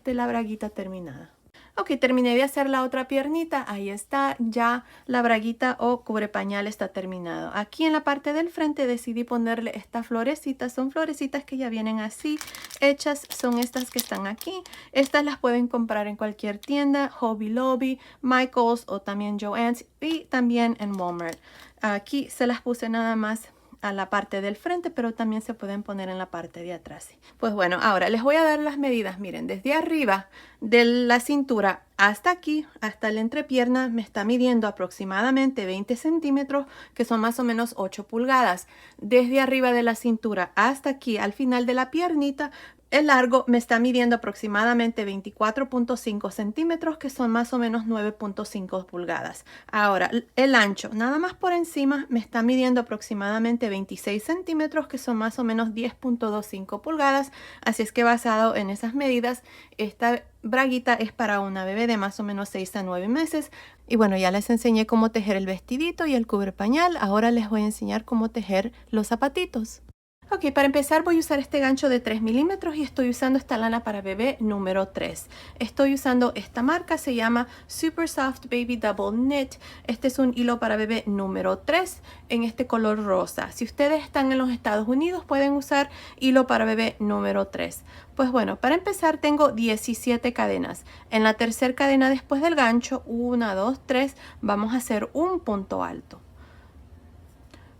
la braguita terminada. Ok, terminé de hacer la otra piernita, ahí está, ya la braguita o cubre pañal está terminado. Aquí en la parte del frente decidí ponerle estas florecitas, son florecitas que ya vienen así hechas, son estas que están aquí. Estas las pueden comprar en cualquier tienda, Hobby Lobby, Michaels o también Joann's y también en Walmart. Aquí se las puse nada más a la parte del frente, pero también se pueden poner en la parte de atrás. Pues bueno, ahora les voy a dar las medidas. Miren, desde arriba de la cintura hasta aquí, hasta la entrepierna, me está midiendo aproximadamente 20 centímetros, que son más o menos 8 pulgadas. Desde arriba de la cintura hasta aquí, al final de la piernita, el largo me está midiendo aproximadamente 24.5 centímetros, que son más o menos 9.5 pulgadas. Ahora, el ancho, nada más por encima, me está midiendo aproximadamente 26 centímetros, que son más o menos 10.25 pulgadas. Así es que basado en esas medidas, esta braguita es para una bebé de más o menos 6 a 9 meses. Y bueno, ya les enseñé cómo tejer el vestidito y el cubre pañal. Ahora les voy a enseñar cómo tejer los zapatitos. Ok, para empezar voy a usar este gancho de 3 milímetros y estoy usando esta lana para bebé número 3. Estoy usando esta marca, se llama Super Soft Baby Double Knit. Este es un hilo para bebé número 3 en este color rosa. Si ustedes están en los Estados Unidos pueden usar hilo para bebé número 3. Pues bueno, para empezar tengo 17 cadenas. En la tercera cadena después del gancho, 1, 2, 3, vamos a hacer un punto alto.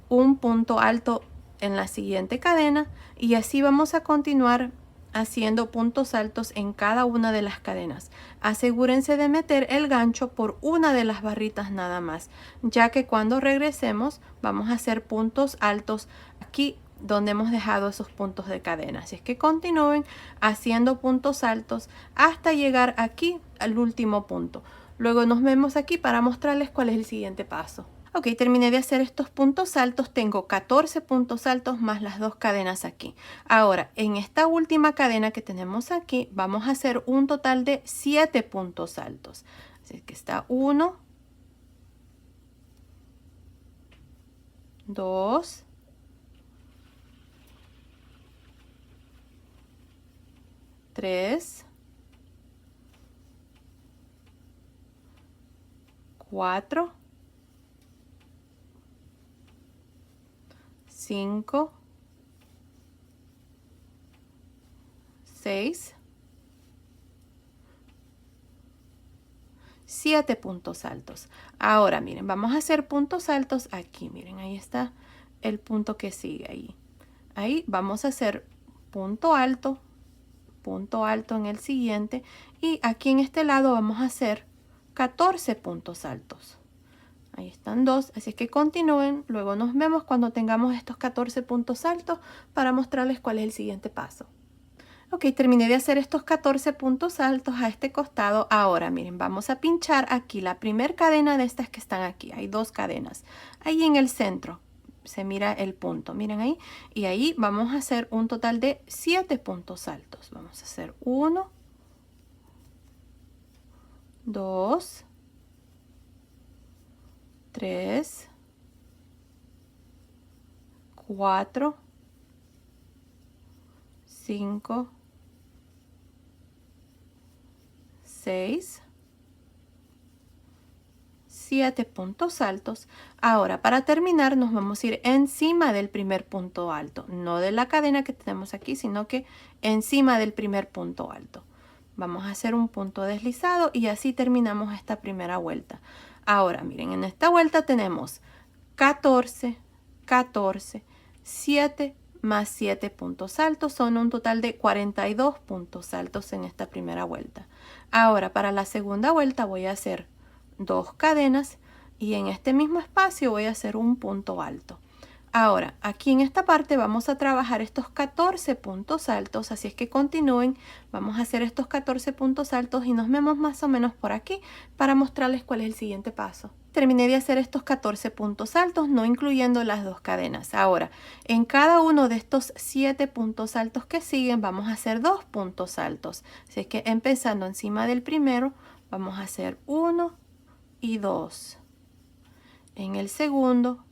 Un punto alto en la siguiente cadena y así vamos a continuar haciendo puntos altos en cada una de las cadenas. Asegúrense de meter el gancho por una de las barritas nada más, ya que cuando regresemos vamos a hacer puntos altos aquí donde hemos dejado esos puntos de cadena. Así es que continúen haciendo puntos altos hasta llegar aquí al último punto. Luego nos vemos aquí para mostrarles cuál es el siguiente paso. Ok, terminé de hacer estos puntos altos. Tengo 14 puntos altos más las 2 cadenas aquí. Ahora, en esta última cadena que tenemos aquí, vamos a hacer un total de 7 puntos altos. Así que está 1, 2, 3, 4, 5, 6, 7 puntos altos. Ahora miren, vamos a hacer puntos altos aquí. Miren, ahí está el punto que sigue ahí. Ahí vamos a hacer punto alto en el siguiente, y aquí en este lado vamos a hacer 14 puntos altos. Ahí están 2, así es que continúen. Luego nos vemos cuando tengamos estos 14 puntos altos para mostrarles cuál es el siguiente paso. Ok, terminé de hacer estos 14 puntos altos a este costado. Ahora miren, vamos a pinchar aquí la primera cadena de estas que están aquí. Hay 2 cadenas. Ahí en el centro se mira el punto, miren ahí. Y ahí vamos a hacer un total de 7 puntos altos. Vamos a hacer 1, 2, 3, 4, 5, 6, 7 puntos altos. Ahora, para terminar, nos vamos a ir encima del primer punto alto, no de la cadena que tenemos aquí, sino que encima del primer punto alto. Vamos a hacer un punto deslizado y así terminamos esta primera vuelta. Ahora, miren, en esta vuelta tenemos 14, 14, 7 más 7 puntos altos, son un total de 42 puntos altos en esta primera vuelta. Ahora, para la segunda vuelta voy a hacer 2 cadenas y en este mismo espacio voy a hacer un punto alto. Ahora, aquí en esta parte vamos a trabajar estos 14 puntos altos, así es que continúen. Vamos a hacer estos 14 puntos altos y nos vemos más o menos por aquí para mostrarles cuál es el siguiente paso. Terminé de hacer estos 14 puntos altos, no incluyendo las 2 cadenas. Ahora, en cada uno de estos 7 puntos altos que siguen, vamos a hacer 2 puntos altos. Así es que empezando encima del primero, vamos a hacer 1 y 2. En el segundo,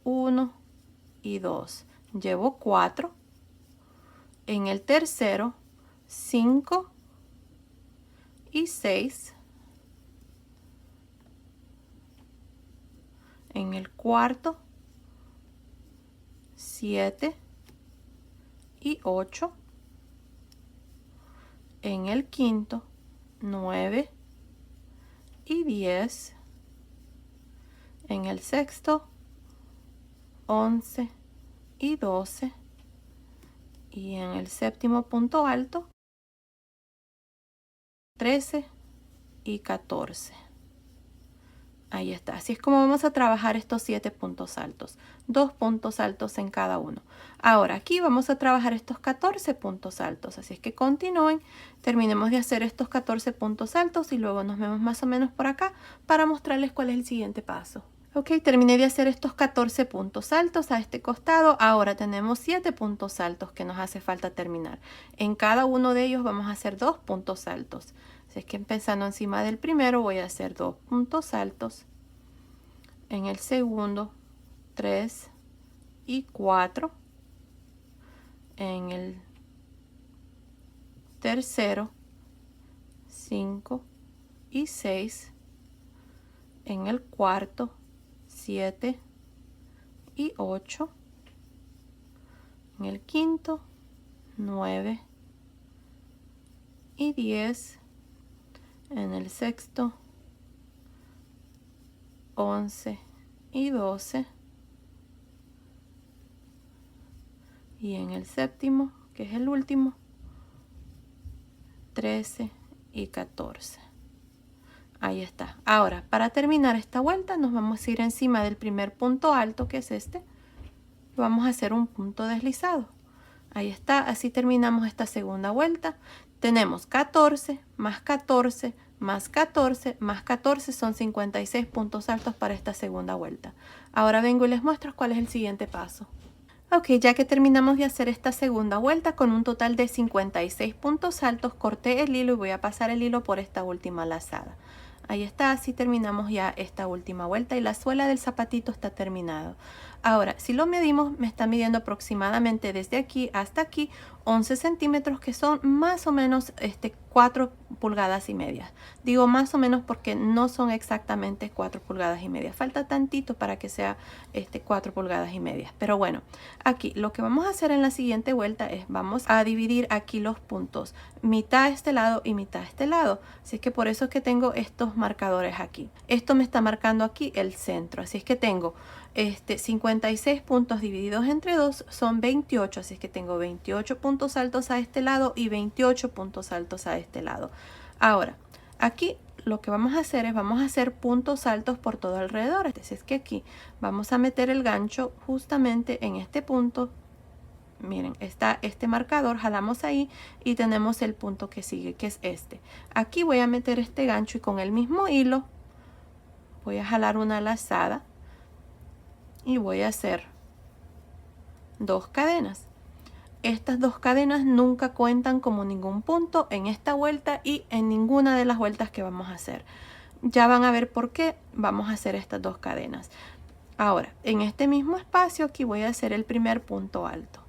1 y 2. Llevo 4. En el tercero, 5 y 6. En el cuarto, 7 y 8. En el quinto, 9 y 10. En el sexto, 11 y 12. Y en el séptimo punto alto, 13 y 14. Ahí está. Así es como vamos a trabajar estos 7 puntos altos. 2 puntos altos en cada uno. Ahora aquí vamos a trabajar estos 14 puntos altos. Así es que continúen. Terminemos de hacer estos 14 puntos altos y luego nos vemos más o menos por acá para mostrarles cuál es el siguiente paso. Ok, terminé de hacer estos 14 puntos altos a este costado. Ahora tenemos 7 puntos altos que nos hace falta terminar. En cada uno de ellos vamos a hacer 2 puntos altos. Así es que empezando encima del primero voy a hacer 2 puntos altos. En el segundo, 3 y 4. En el tercero, 5 y 6. En el cuarto, 7 y 8. En el quinto, 9 y 10. En el sexto, 11 y 12. Y en el séptimo, que es el último, 13 y 14. Ahí está. Ahora, para terminar esta vuelta, nos vamos a ir encima del primer punto alto, que es este. Vamos a hacer un punto deslizado. Ahí está, así terminamos esta segunda vuelta. Tenemos 14 más 14 más 14 más 14 son 56 puntos altos para esta segunda vuelta. Ahora vengo y les muestro cuál es el siguiente paso. Ok, ya que terminamos de hacer esta segunda vuelta con un total de 56 puntos altos, corté el hilo y voy a pasar el hilo por esta última lazada. Ahí está, así terminamos ya esta última vuelta y la suela del zapatito está terminado. Ahora, si lo medimos, me está midiendo aproximadamente desde aquí hasta aquí 11 centímetros, que son más o menos 4 pulgadas y media. Digo más o menos porque no son exactamente 4 pulgadas y media. Falta tantito para que sea 4 pulgadas y media. Pero bueno, aquí lo que vamos a hacer en la siguiente vuelta es vamos a dividir aquí los puntos. Mitad a este lado y mitad a este lado. Así es que por eso es que tengo estos marcadores aquí. Esto me está marcando aquí el centro. Así es que tengo 56 puntos divididos entre 2 son 28, así es que tengo 28 puntos altos a este lado y 28 puntos altos a este lado. Ahora, aquí lo que vamos a hacer es vamos a hacer puntos altos por todo alrededor. Así es que aquí vamos a meter el gancho justamente en este punto. Miren, está este marcador, jalamos ahí y tenemos el punto que sigue, que es este. Aquí voy a meter este gancho y con el mismo hilo voy a jalar una lazada y voy a hacer 2 cadenas. Estas 2 cadenas nunca cuentan como ningún punto en esta vuelta y en ninguna de las vueltas que vamos a hacer. Ya van a ver por qué vamos a hacer estas 2 cadenas. Ahora, en este mismo espacio aquí voy a hacer el primer punto alto.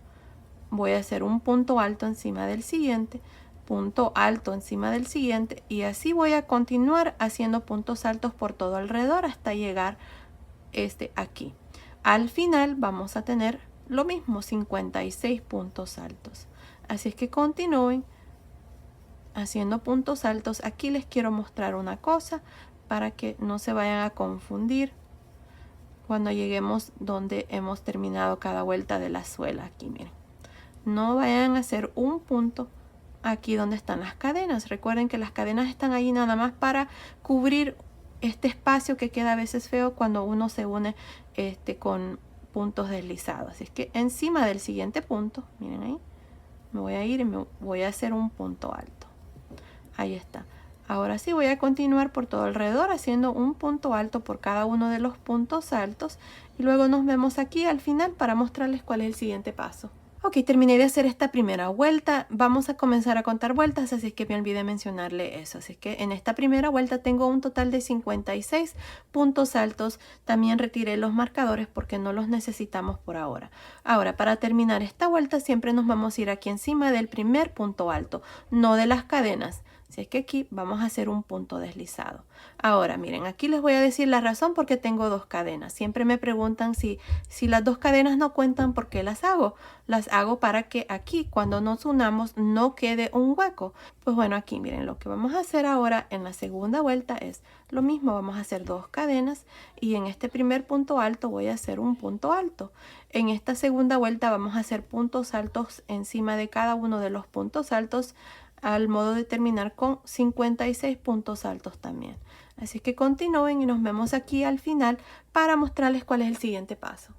Voy a hacer un punto alto encima del siguiente, punto alto encima del siguiente y así voy a continuar haciendo puntos altos por todo alrededor hasta llegar aquí. Al final vamos a tener lo mismo, 56 puntos altos. Así es que continúen haciendo puntos altos. Aquí les quiero mostrar una cosa para que no se vayan a confundir cuando lleguemos donde hemos terminado cada vuelta de la suela. Aquí miren, no vayan a hacer un punto aquí donde están las cadenas. Recuerden que las cadenas están ahí nada más para cubrir este espacio que queda a veces feo cuando uno se une con puntos deslizados. Así es que encima del siguiente punto, miren ahí, me voy a ir y me voy a hacer un punto alto. Ahí está. Ahora sí voy a continuar por todo alrededor haciendo un punto alto por cada uno de los puntos altos y luego nos vemos aquí al final para mostrarles cuál es el siguiente paso. Ok, terminé de hacer esta primera vuelta. Vamos a comenzar a contar vueltas, así es que me olvidé mencionarle eso. Así que en esta primera vuelta tengo un total de 56 puntos altos. También retiré los marcadores porque no los necesitamos por ahora. Ahora, para terminar esta vuelta siempre nos vamos a ir aquí encima del primer punto alto, no de las cadenas. Así es que aquí vamos a hacer un punto deslizado. Ahora, miren, aquí les voy a decir la razón por qué tengo 2 cadenas. Siempre me preguntan si las 2 cadenas no cuentan, ¿por qué las hago? Las hago para que aquí, cuando nos unamos, no quede un hueco. Pues bueno, aquí miren, lo que vamos a hacer ahora en la segunda vuelta es lo mismo. Vamos a hacer 2 cadenas y en este primer punto alto voy a hacer un punto alto. En esta segunda vuelta vamos a hacer puntos altos encima de cada uno de los puntos altos, al modo de terminar con 56 puntos altos también. Así que continúen y nos vemos aquí al final para mostrarles cuál es el siguiente paso.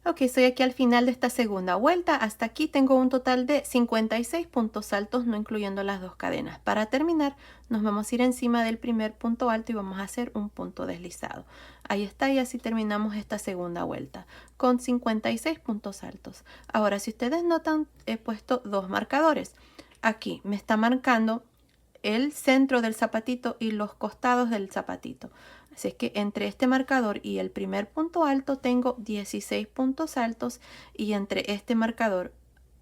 Ok, estoy aquí al final de esta segunda vuelta. Hasta aquí tengo un total de 56 puntos altos, no incluyendo las 2 cadenas. Para terminar, nos vamos a ir encima del primer punto alto y vamos a hacer un punto deslizado. Ahí está, y así terminamos esta segunda vuelta con 56 puntos altos. Ahora, si ustedes notan, he puesto 2 marcadores. Aquí me está marcando el centro del zapatito y los costados del zapatito. Así es que entre este marcador y el primer punto alto tengo 16 puntos altos y entre este marcador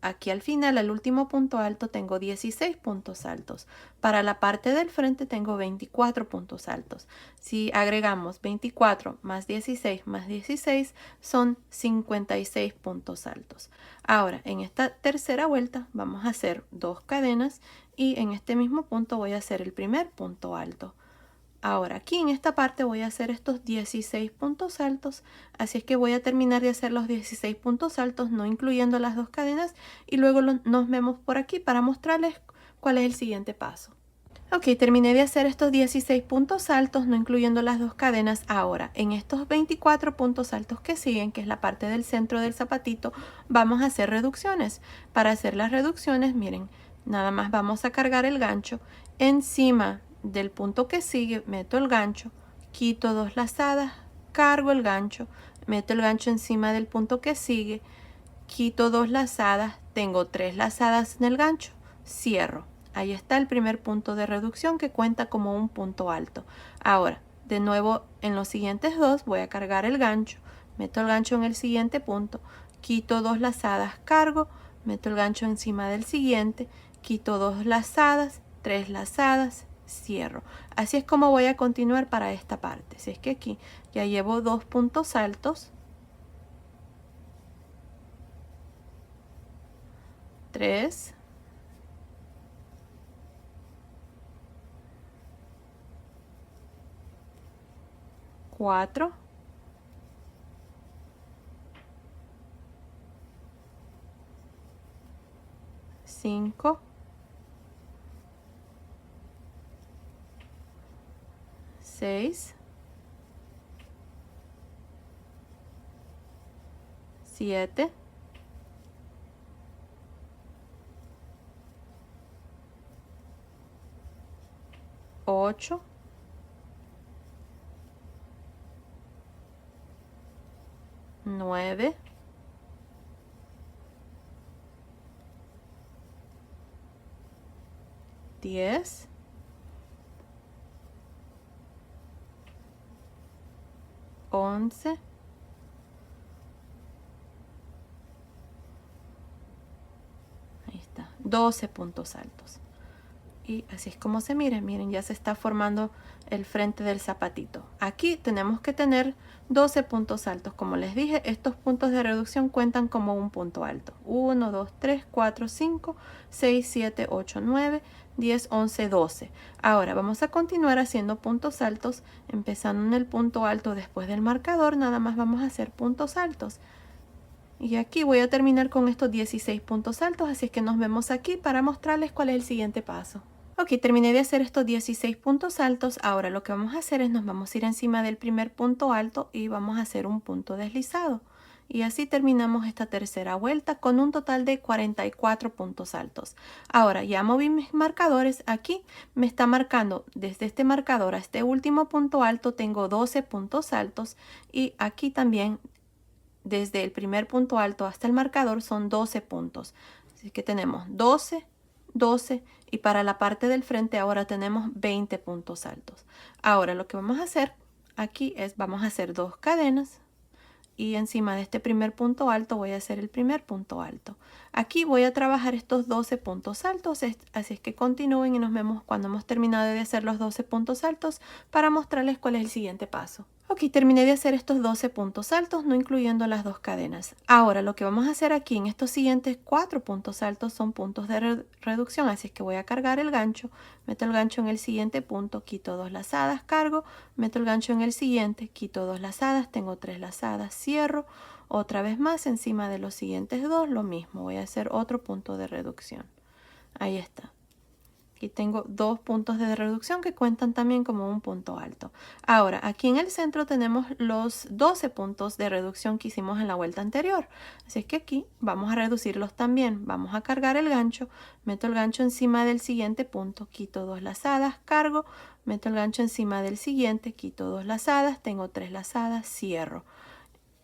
aquí al final, al último punto alto, tengo 16 puntos altos. Para la parte del frente tengo 24 puntos altos. Si agregamos 24 más 16 más 16 son 56 puntos altos. Ahora, en esta tercera vuelta vamos a hacer 2 cadenas y en este mismo punto voy a hacer el primer punto alto. Ahora aquí en esta parte voy a hacer estos 16 puntos altos, así es que voy a terminar de hacer los 16 puntos altos, no incluyendo las 2 cadenas, y luego nos vemos por aquí para mostrarles cuál es el siguiente paso. Ok, terminé de hacer estos 16 puntos altos, no incluyendo las dos cadenas. Ahora, en estos 24 puntos altos que siguen, que es la parte del centro del zapatito, vamos a hacer reducciones. Para hacer las reducciones, miren, nada más vamos a cargar el gancho. Encima del punto que sigue, meto el gancho, quito dos lazadas, cargo el gancho, meto el gancho encima del punto que sigue, quito dos lazadas, tengo 3 lazadas en el gancho, cierro. Ahí está el primer punto de reducción que cuenta como un punto alto. Ahora, de nuevo en los siguientes dos voy a cargar el gancho, meto el gancho en el siguiente punto, quito dos lazadas, cargo, meto el gancho encima del siguiente, quito dos lazadas, 3 lazadas, cierro. Así es como voy a continuar para esta parte. Si es que aquí ya llevo 2 puntos altos, 3, 4, 5, 6, 7, 8, 9, 10, 11, 12 puntos altos. Y así es como se mira. Miren, ya se está formando el frente del zapatito. Aquí tenemos que tener 12 puntos altos. Como les dije, estos puntos de reducción cuentan como un punto alto. 1, 2, 3, 4, 5, 6, 7, 8, 9, 10, 11, 12. Ahora vamos a continuar haciendo puntos altos. Empezando en el punto alto después del marcador, nada más vamos a hacer puntos altos. Y aquí voy a terminar con estos 16 puntos altos, así es que nos vemos aquí para mostrarles cuál es el siguiente paso. Ok, terminé de hacer estos 16 puntos altos. Ahora lo que vamos a hacer es nos vamos a ir encima del primer punto alto y vamos a hacer un punto deslizado. Y así terminamos esta tercera vuelta con un total de 44 puntos altos. Ahora ya moví mis marcadores. Aquí me está marcando desde este marcador a este último punto alto tengo 12 puntos altos y aquí también desde el primer punto alto hasta el marcador son 12 puntos. Así que tenemos 12, 12 y para la parte del frente ahora tenemos 20 puntos altos. Ahora lo que vamos a hacer aquí es vamos a hacer dos cadenas y encima de este primer punto alto voy a hacer el primer punto alto. Aquí voy a trabajar estos 12 puntos altos, así es que continúen y nos vemos cuando hemos terminado de hacer los 12 puntos altos para mostrarles cuál es el siguiente paso. Ok, terminé de hacer estos 12 puntos altos, no incluyendo las dos cadenas. Ahora lo que vamos a hacer aquí en estos siguientes 4 puntos altos son puntos de reducción, así es que voy a cargar el gancho, meto el gancho en el siguiente punto, quito dos lazadas, cargo, meto el gancho en el siguiente, quito dos lazadas, tengo 3 lazadas, cierro, otra vez más encima de los siguientes dos, lo mismo, voy a hacer otro punto de reducción. Ahí está. Aquí tengo dos puntos de reducción que cuentan también como un punto alto. Ahora, aquí en el centro tenemos los 12 puntos de reducción que hicimos en la vuelta anterior. Así es que aquí vamos a reducirlos también. Vamos a cargar el gancho, meto el gancho encima del siguiente punto, quito dos lazadas, cargo, meto el gancho encima del siguiente, quito dos lazadas, tengo 3 lazadas, cierro.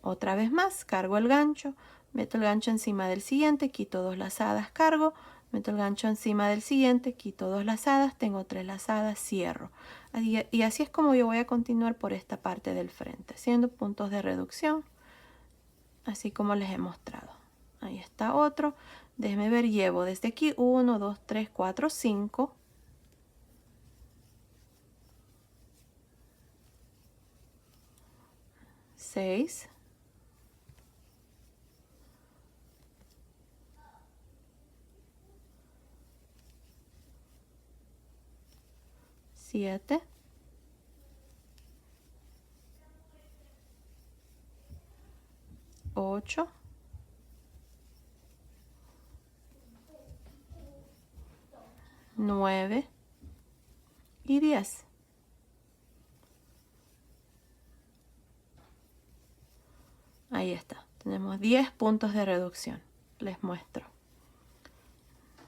Otra vez más, cargo el gancho, meto el gancho encima del siguiente, quito dos lazadas, cargo, meto el gancho encima del siguiente, quito dos lazadas, tengo 3 lazadas, cierro. Y así es como yo voy a continuar por esta parte del frente, haciendo puntos de reducción, así como les he mostrado. Ahí está otro. Déjenme ver, llevo desde aquí 1, 2, 3, 4, 5. 6, 7, 8, 9, y 10. Ahí está, tenemos 10 puntos de reducción. Les muestro.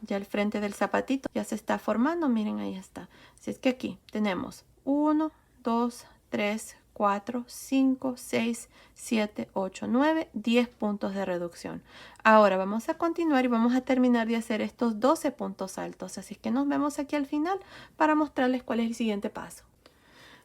Ya el frente del zapatito ya se está formando, miren, ahí está. Así es que aquí tenemos 1, 2, 3, 4, 5, 6, 7, 8, 9, 10 puntos de reducción. Ahora vamos a continuar y vamos a terminar de hacer estos 12 puntos altos. Así que nos vemos aquí al final para mostrarles cuál es el siguiente paso.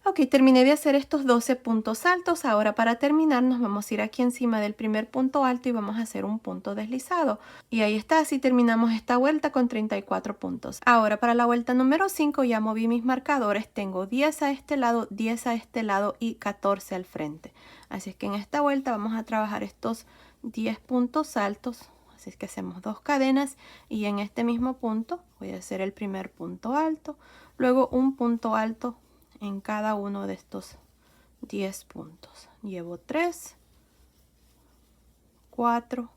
Ok, terminé de hacer estos 12 puntos altos. Ahora para terminar nos vamos a ir aquí encima del primer punto alto y vamos a hacer un punto deslizado. Y ahí está, así terminamos esta vuelta con 34 puntos. Ahora para la vuelta número 5 ya moví mis marcadores. Tengo 10 a este lado, 10 a este lado y 14 al frente. Así es que en esta vuelta vamos a trabajar estos 10 puntos altos. Así es que hacemos 2 cadenas y en este mismo punto voy a hacer el primer punto alto, luego un punto alto en cada uno de estos 10 puntos. Llevo 3, 4,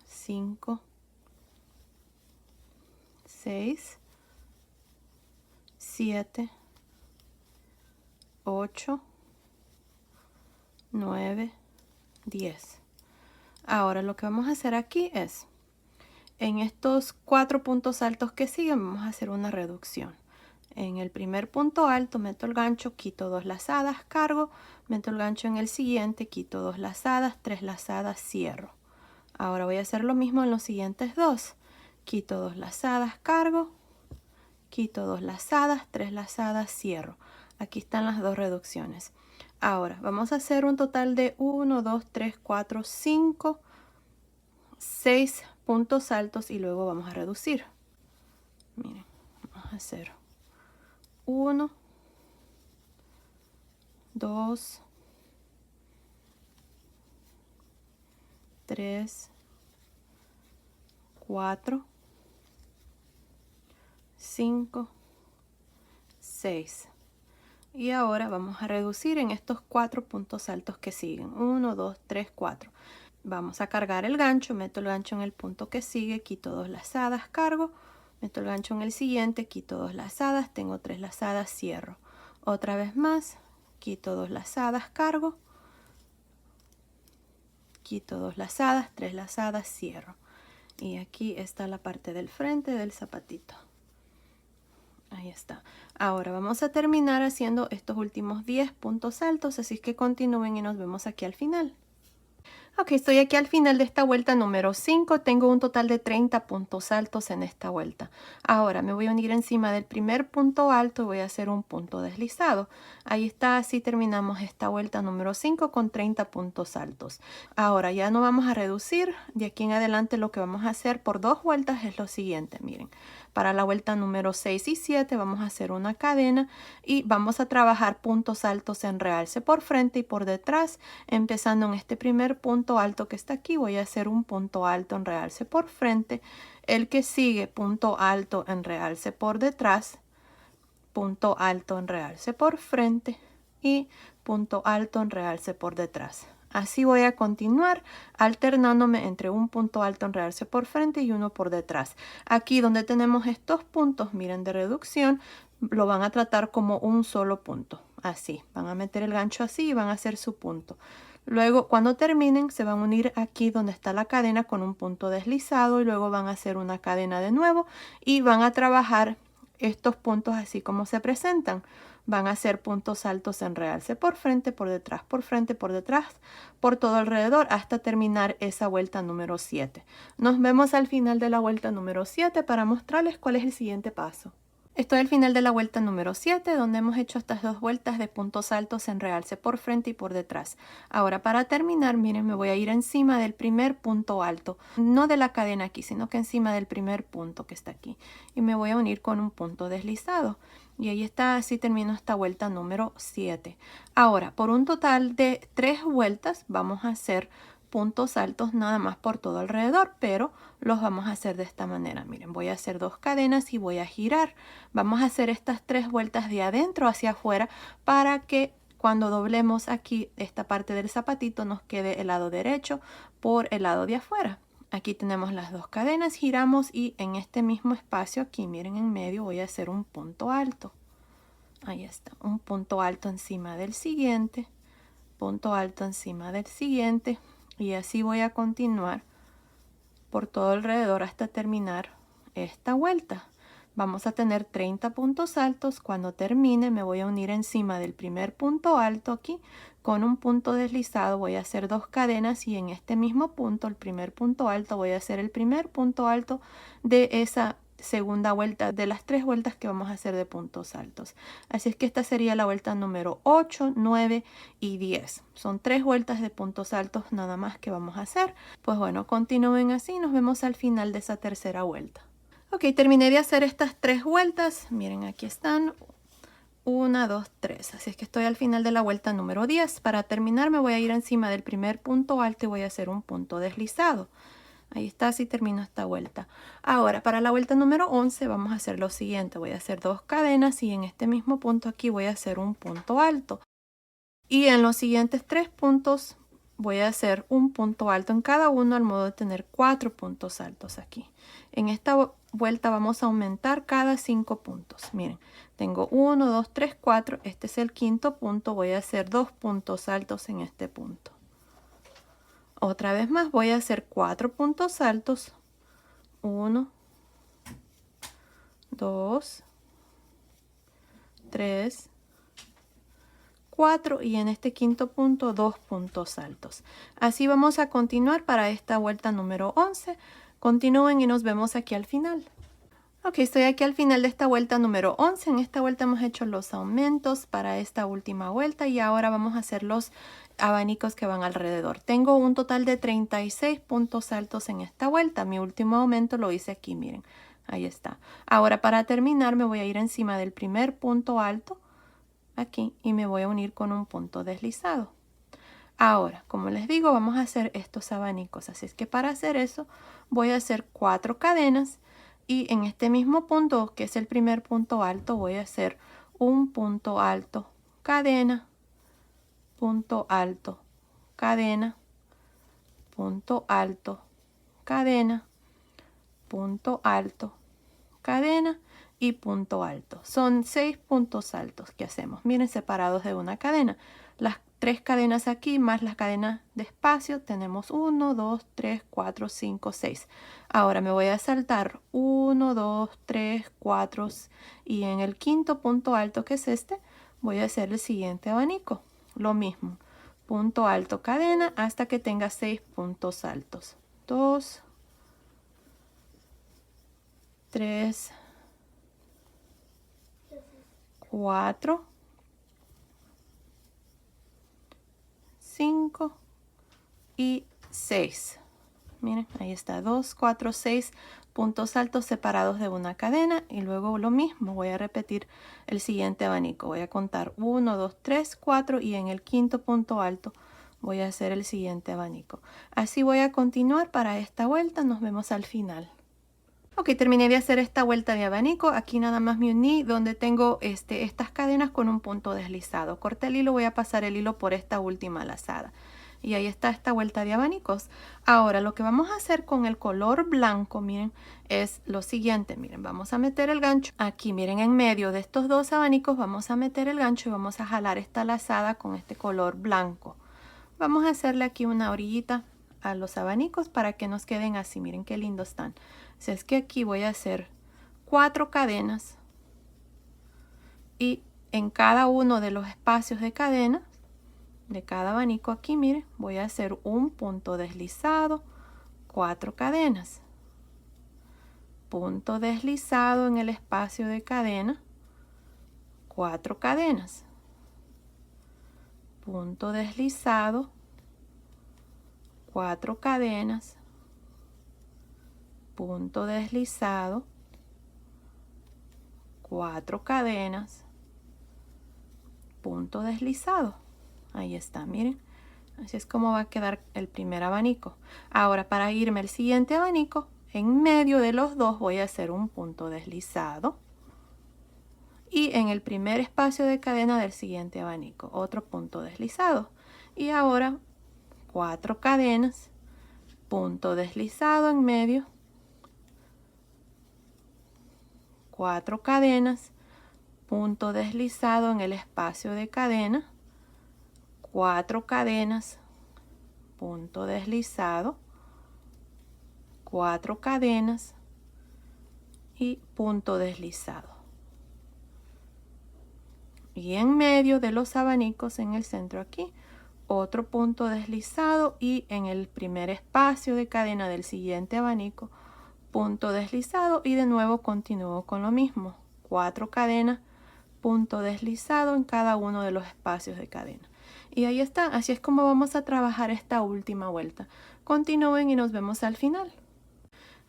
5, 6, 7, 8, 9, 10. Ahora lo que vamos a hacer aquí es, en estos 4 puntos altos que siguen, vamos a hacer una reducción. En el primer punto alto meto el gancho, quito 2 lazadas, cargo, meto el gancho en el siguiente, quito 2 lazadas, 3 lazadas, cierro. Ahora voy a hacer lo mismo en los siguientes 2. Quito 2 lazadas, cargo, quito 2 lazadas, 3 lazadas, cierro. Aquí están las 2 reducciones. Ahora vamos a hacer un total de 1, 2, 3, 4, 5, 6 puntos altos y luego vamos a reducir. Miren, vamos a hacer 1, 2, 3, 4, 5, 6. Y ahora vamos a reducir en estos 4 puntos altos que siguen. 1, 2, 3, 4. Vamos a cargar el gancho, meto el gancho en el punto que sigue, quito 2 lazadas, cargo, meto el gancho en el siguiente, quito 2 lazadas, tengo 3 lazadas, cierro. Otra vez más, quito 2 lazadas, cargo, quito 2 lazadas, 3 lazadas, cierro. Y aquí está la parte del frente del zapatito. Ahí está. Ahora vamos a terminar haciendo estos últimos 10 puntos altos, así que continúen y nos vemos aquí al final. Ok, estoy aquí al final de esta vuelta número 5. Tengo un total de 30 puntos altos en esta vuelta. Ahora me voy a unir encima del primer punto alto y voy a hacer un punto deslizado. Ahí está, así terminamos esta vuelta número 5 con 30 puntos altos. Ahora ya no vamos a reducir. De aquí en adelante lo que vamos a hacer por 2 vueltas es lo siguiente. Miren, para la vuelta número 6 y 7 vamos a hacer una cadena y vamos a trabajar puntos altos en realce por frente y por detrás. Empezando en este primer punto alto que está aquí, voy a hacer un punto alto en realce por frente. El que sigue, punto alto en realce por detrás, punto alto en realce por frente y punto alto en realce por detrás. Así voy a continuar alternándome entre un punto alto en realce por frente y uno por detrás. Aquí donde tenemos estos puntos, miren, de reducción, lo van a tratar como un solo punto. Así, van a meter el gancho así y van a hacer su punto. Luego, cuando terminen, se van a unir aquí donde está la cadena con un punto deslizado y luego van a hacer una cadena de nuevo y van a trabajar estos puntos así como se presentan. Van a hacer puntos altos en realce por frente, por detrás, por frente, por detrás, por todo alrededor hasta terminar esa vuelta número 7. Nos vemos al final de la vuelta número 7 para mostrarles cuál es el siguiente paso. Estoy al final de la vuelta número 7, donde hemos hecho estas 2 vueltas de puntos altos en realce por frente y por detrás. Ahora para terminar, miren, me voy a ir encima del primer punto alto, no de la cadena aquí, sino que encima del primer punto que está aquí. Y me voy a unir con un punto deslizado. Y ahí está, así termino esta vuelta número 7. Ahora, por un total de 3 vueltas, vamos a hacer puntos altos nada más por todo alrededor, pero los vamos a hacer de esta manera. Miren, voy a hacer 2 cadenas y voy a girar. Vamos a hacer estas 3 vueltas de adentro hacia afuera para que cuando doblemos aquí esta parte del zapatito nos quede el lado derecho por el lado de afuera. Aquí tenemos las 2 cadenas, giramos y en este mismo espacio aquí, miren, en medio voy a hacer un punto alto. Ahí está, un punto alto encima del siguiente, punto alto encima del siguiente, y así voy a continuar por todo alrededor hasta terminar esta vuelta. Vamos a tener 30 puntos altos. Cuando termine me voy a unir encima del primer punto alto aquí con un punto deslizado. Voy a hacer 2 cadenas y en este mismo punto, el primer punto alto, voy a hacer el primer punto alto de esa segunda vuelta, de las 3 vueltas que vamos a hacer de puntos altos. Así es que esta sería la vuelta número 8, 9 y 10. Son 3 vueltas de puntos altos nada más que vamos a hacer. Pues bueno, continúen así, nos vemos al final de esa tercera vuelta. Ok, terminé de hacer estas 3 vueltas. Miren, aquí están. 1, 2, 3. Así es que estoy al final de la vuelta número 10. Para terminar me voy a ir encima del primer punto alto y voy a hacer un punto deslizado. Ahí está, así termino esta vuelta. Ahora, para la vuelta número 11 vamos a hacer lo siguiente. Voy a hacer 2 cadenas y en este mismo punto aquí voy a hacer un punto alto. Y en los siguientes 3 puntos voy a hacer un punto alto en cada uno al modo de tener 4 puntos altos aquí. En esta vuelta vamos a aumentar cada 5 puntos. Miren, tengo 1, 2, 3, 4. Este es el quinto punto. Voy a hacer 2 puntos altos en este punto. Otra vez más voy a hacer 4 puntos altos. 1, 2, 3, 4 y en este quinto punto 2 puntos altos. Así vamos a continuar para esta vuelta número 11. Continúen y nos vemos aquí al final. Ok, estoy aquí al final de esta vuelta número 11. En esta vuelta hemos hecho los aumentos para esta última vuelta y ahora vamos a hacer los abanicos que van alrededor. Tengo un total de 36 puntos altos en esta vuelta. Mi último aumento lo hice aquí, miren. Ahí está. Ahora para terminar me voy a ir encima del primer punto alto aquí y me voy a unir con un punto deslizado. Ahora, como les digo, vamos a hacer estos abanicos. Así es que para hacer eso voy a hacer 4 cadenas. Y en este mismo punto, que es el primer punto alto, voy a hacer un punto alto, cadena, punto alto, cadena, punto alto, cadena, punto alto, cadena y punto alto. Son 6 puntos altos que hacemos. Miren, separados de una cadena. Las 3 cadenas aquí más las cadenas de espacio tenemos 1, 2, 3, 4, 5, 6. Ahora me voy a saltar 1, 2, 3, 4 y en el quinto punto alto, que es este, voy a hacer el siguiente abanico. Lo mismo, punto alto, cadena hasta que tenga 6 puntos altos. 2, 3, 4, 5 y 6. Miren, ahí está, 2, 4, 6 puntos altos separados de una cadena y luego lo mismo, voy a repetir el siguiente abanico. Voy a contar 1, 2, 3, 4 y en el quinto punto alto voy a hacer el siguiente abanico. Así voy a continuar para esta vuelta. Nos vemos al final. Ok, terminé de hacer esta vuelta de abanico. Aquí nada más me uní donde tengo estas cadenas con un punto deslizado. Corté el hilo, voy a pasar el hilo por esta última lazada. Y ahí está esta vuelta de abanicos. Ahora lo que vamos a hacer con el color blanco, miren, es lo siguiente. Miren, vamos a meter el gancho aquí, miren, en medio de estos 2 abanicos vamos a meter el gancho y vamos a jalar esta lazada con este color blanco. Vamos a hacerle aquí una orillita a los abanicos para que nos queden así. Miren qué lindos están. Así es que aquí voy a hacer 4 cadenas y en cada uno de los espacios de cadena de cada abanico aquí, miren, voy a hacer un punto deslizado, 4 cadenas, punto deslizado en el espacio de cadena, 4 cadenas, punto deslizado, 4 cadenas, punto deslizado, 4 cadenas, punto deslizado. Ahí está, miren. Así es como va a quedar el primer abanico. Ahora, para irme al siguiente abanico, en medio de los 2 voy a hacer un punto deslizado. Y en el primer espacio de cadena del siguiente abanico, otro punto deslizado. Y ahora 4 cadenas, punto deslizado en medio, 4 cadenas, punto deslizado en el espacio de cadena, 4 cadenas, punto deslizado, 4 cadenas y punto deslizado. Y en medio de los abanicos, en el centro aquí, otro punto deslizado, y en el primer espacio de cadena del siguiente abanico, punto deslizado, y de nuevo continúo con lo mismo, 4 cadenas, punto deslizado en cada uno de los espacios de cadena. Y ahí está, así es como vamos a trabajar esta última vuelta. Continúen y nos vemos al final.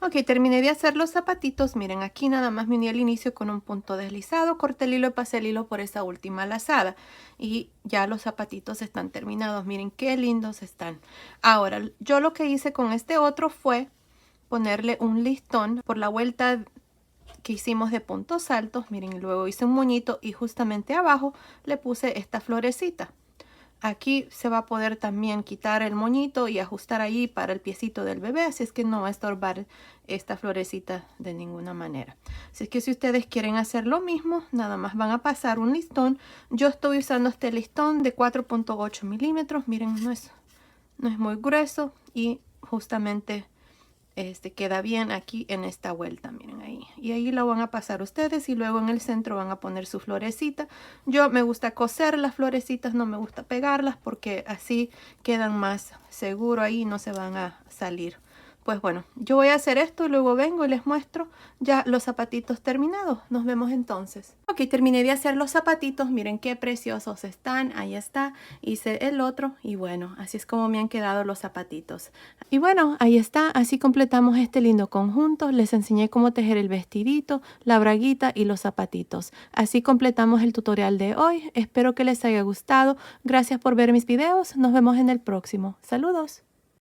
Ok, terminé de hacer los zapatitos. Miren, aquí nada más me uní al inicio con un punto deslizado, corté el hilo y pasé el hilo por esa última lazada. Y ya los zapatitos están terminados. Miren qué lindos están. Ahora, yo lo que hice con este otro fue ponerle un listón por la vuelta que hicimos de puntos altos. Miren, luego hice un moñito y justamente abajo le puse esta florecita. Aquí se va a poder también quitar el moñito y ajustar ahí para el piecito del bebé, así es que no va a estorbar esta florecita de ninguna manera. Así es que si ustedes quieren hacer lo mismo, nada más van a pasar un listón. Yo estoy usando este listón de 4.8 milímetros. Miren, no es muy grueso y justamente queda bien aquí en esta vuelta, miren ahí. Y ahí lo van a pasar ustedes y luego en el centro van a poner su florecita. Yo me gusta coser las florecitas, no me gusta pegarlas porque así quedan más seguro ahí, no se van a salir. Pues bueno, yo voy a hacer esto y luego vengo y les muestro ya los zapatitos terminados. Nos vemos entonces. Ok, terminé de hacer los zapatitos. Miren qué preciosos están. Ahí está. Hice el otro y bueno, así es como me han quedado los zapatitos. Y bueno, ahí está. Así completamos este lindo conjunto. Les enseñé cómo tejer el vestidito, la braguita y los zapatitos. Así completamos el tutorial de hoy. Espero que les haya gustado. Gracias por ver mis videos. Nos vemos en el próximo. Saludos.